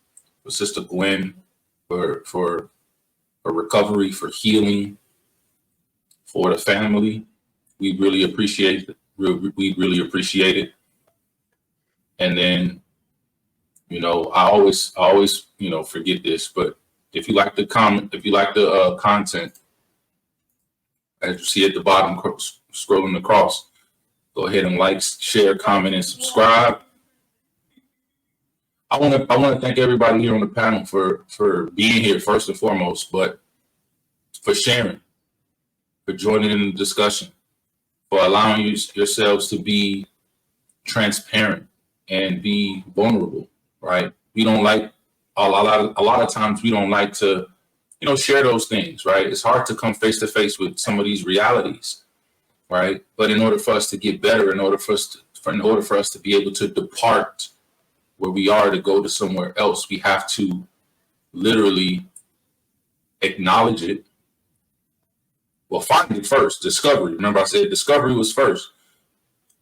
for Sister Gwen, for recovery, for healing, for the family, we really appreciate it. We really appreciate it. And then, I always, forget this, but if you like the content, as you see at the bottom, scrolling across, go ahead and like, share, comment, and subscribe. I want to thank everybody here on the panel for being here first and foremost, but for sharing, for joining in the discussion, for allowing yourselves to be transparent and be vulnerable. Right? We don't like a lot of times we don't like to, share those things. Right? It's hard to come face to face with some of these realities. Right? But in order for us to get better, in order for us to be able to depart where we are to go to somewhere else, we have to literally acknowledge it. Well, find it first, discovery. Remember I said discovery was first,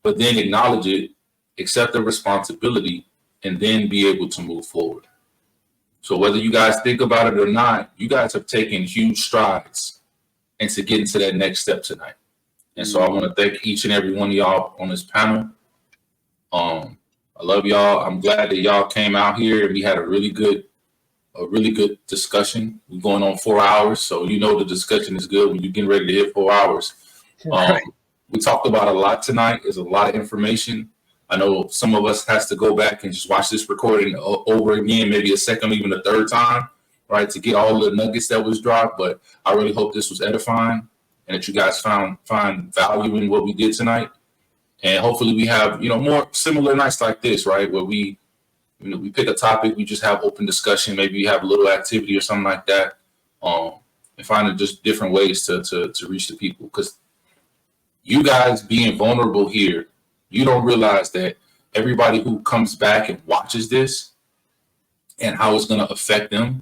but then acknowledge it, accept the responsibility, and then be able to move forward. So whether you guys think about it or not, you guys have taken huge strides into getting to that next step tonight. And so I want to thank each and every one of y'all on this panel. I love y'all. I'm glad that y'all came out here and we had a really good discussion. We're going on 4 hours, so the discussion is good when you're getting ready to hit 4 hours. We talked about a lot tonight. There's a lot of information. I know some of us has to go back and just watch this recording over again, maybe a second, even a third time, right, to get all the nuggets that was dropped. But I really hope this was edifying and that you guys find value in what we did tonight. And hopefully we have, more similar nights like this, right, where we pick a topic, we just have open discussion, maybe we have a little activity or something like that, and finding just different ways to reach the people. Because you guys being vulnerable here, you don't realize that everybody who comes back and watches this and how it's going to affect them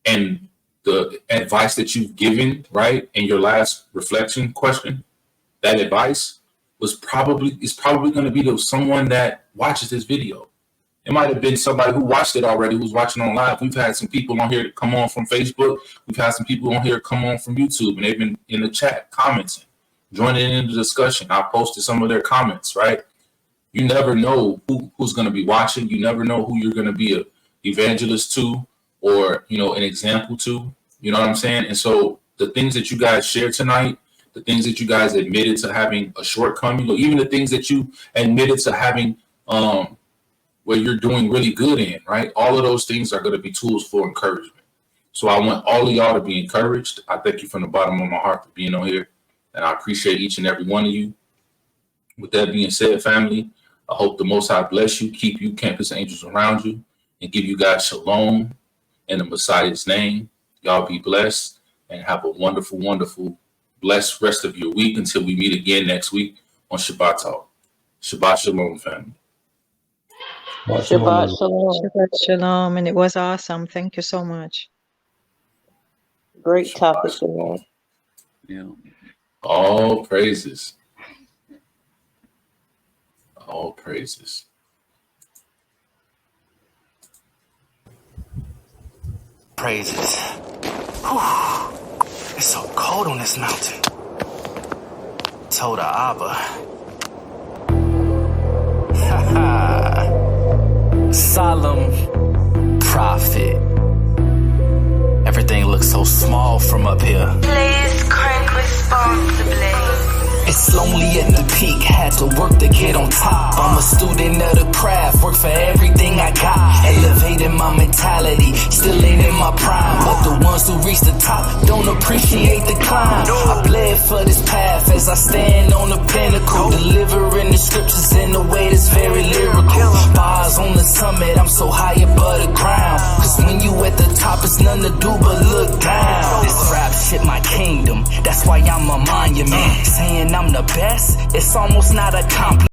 and the advice that you've given, right, in your last reflection question, that advice is probably going to be to someone that watches this video. It might have been somebody who watched it already, who's watching on live. We've had some people on here come on from Facebook. We've had some people on here come on from YouTube, and they've been in the chat commenting, joining in the discussion. I posted some of their comments, right? You never know who's going to be watching. You never know who you're going to be an evangelist to or, an example to. You know what I'm saying? And so the things that you guys shared tonight, the things that you guys admitted to having a shortcoming, or even the things that you admitted to having where you're doing really good in, right? All of those things are going to be tools for encouragement. So I want all of y'all to be encouraged. I thank you from the bottom of my heart for being on here, and I appreciate each and every one of you. With that being said, family, I hope the Most High bless you, keep you, campus angels around you, and give you guys shalom in the Messiah's name. Y'all be blessed and have a wonderful, wonderful, blessed rest of your week until we meet again next week on Shabbat Talk. Shabbat Shalom, family. Shabbat shalom. Shabbat shalom. And it was awesome. Thank you so much. Great topic, Shalom. Yeah. All praises. All praises. Praises. Whew. It's so cold on this mountain. Told Abba. Solemn prophet. Everything looks so small from up here. Please crank responsibly. It's lonely at the peak, had to work to get on top. I'm a student of the craft, work for everything I got. Elevating my mentality, still ain't in my prime. But the ones who reach the top don't appreciate the climb. I bled for this path as I stand on the pinnacle, delivering the scriptures in a way that's very lyrical. Bars on the summit, I'm so high above the ground. Cause when you at the top, it's nothing to do but look down. I'm a monument. Saying I'm the best, it's almost not a compliment.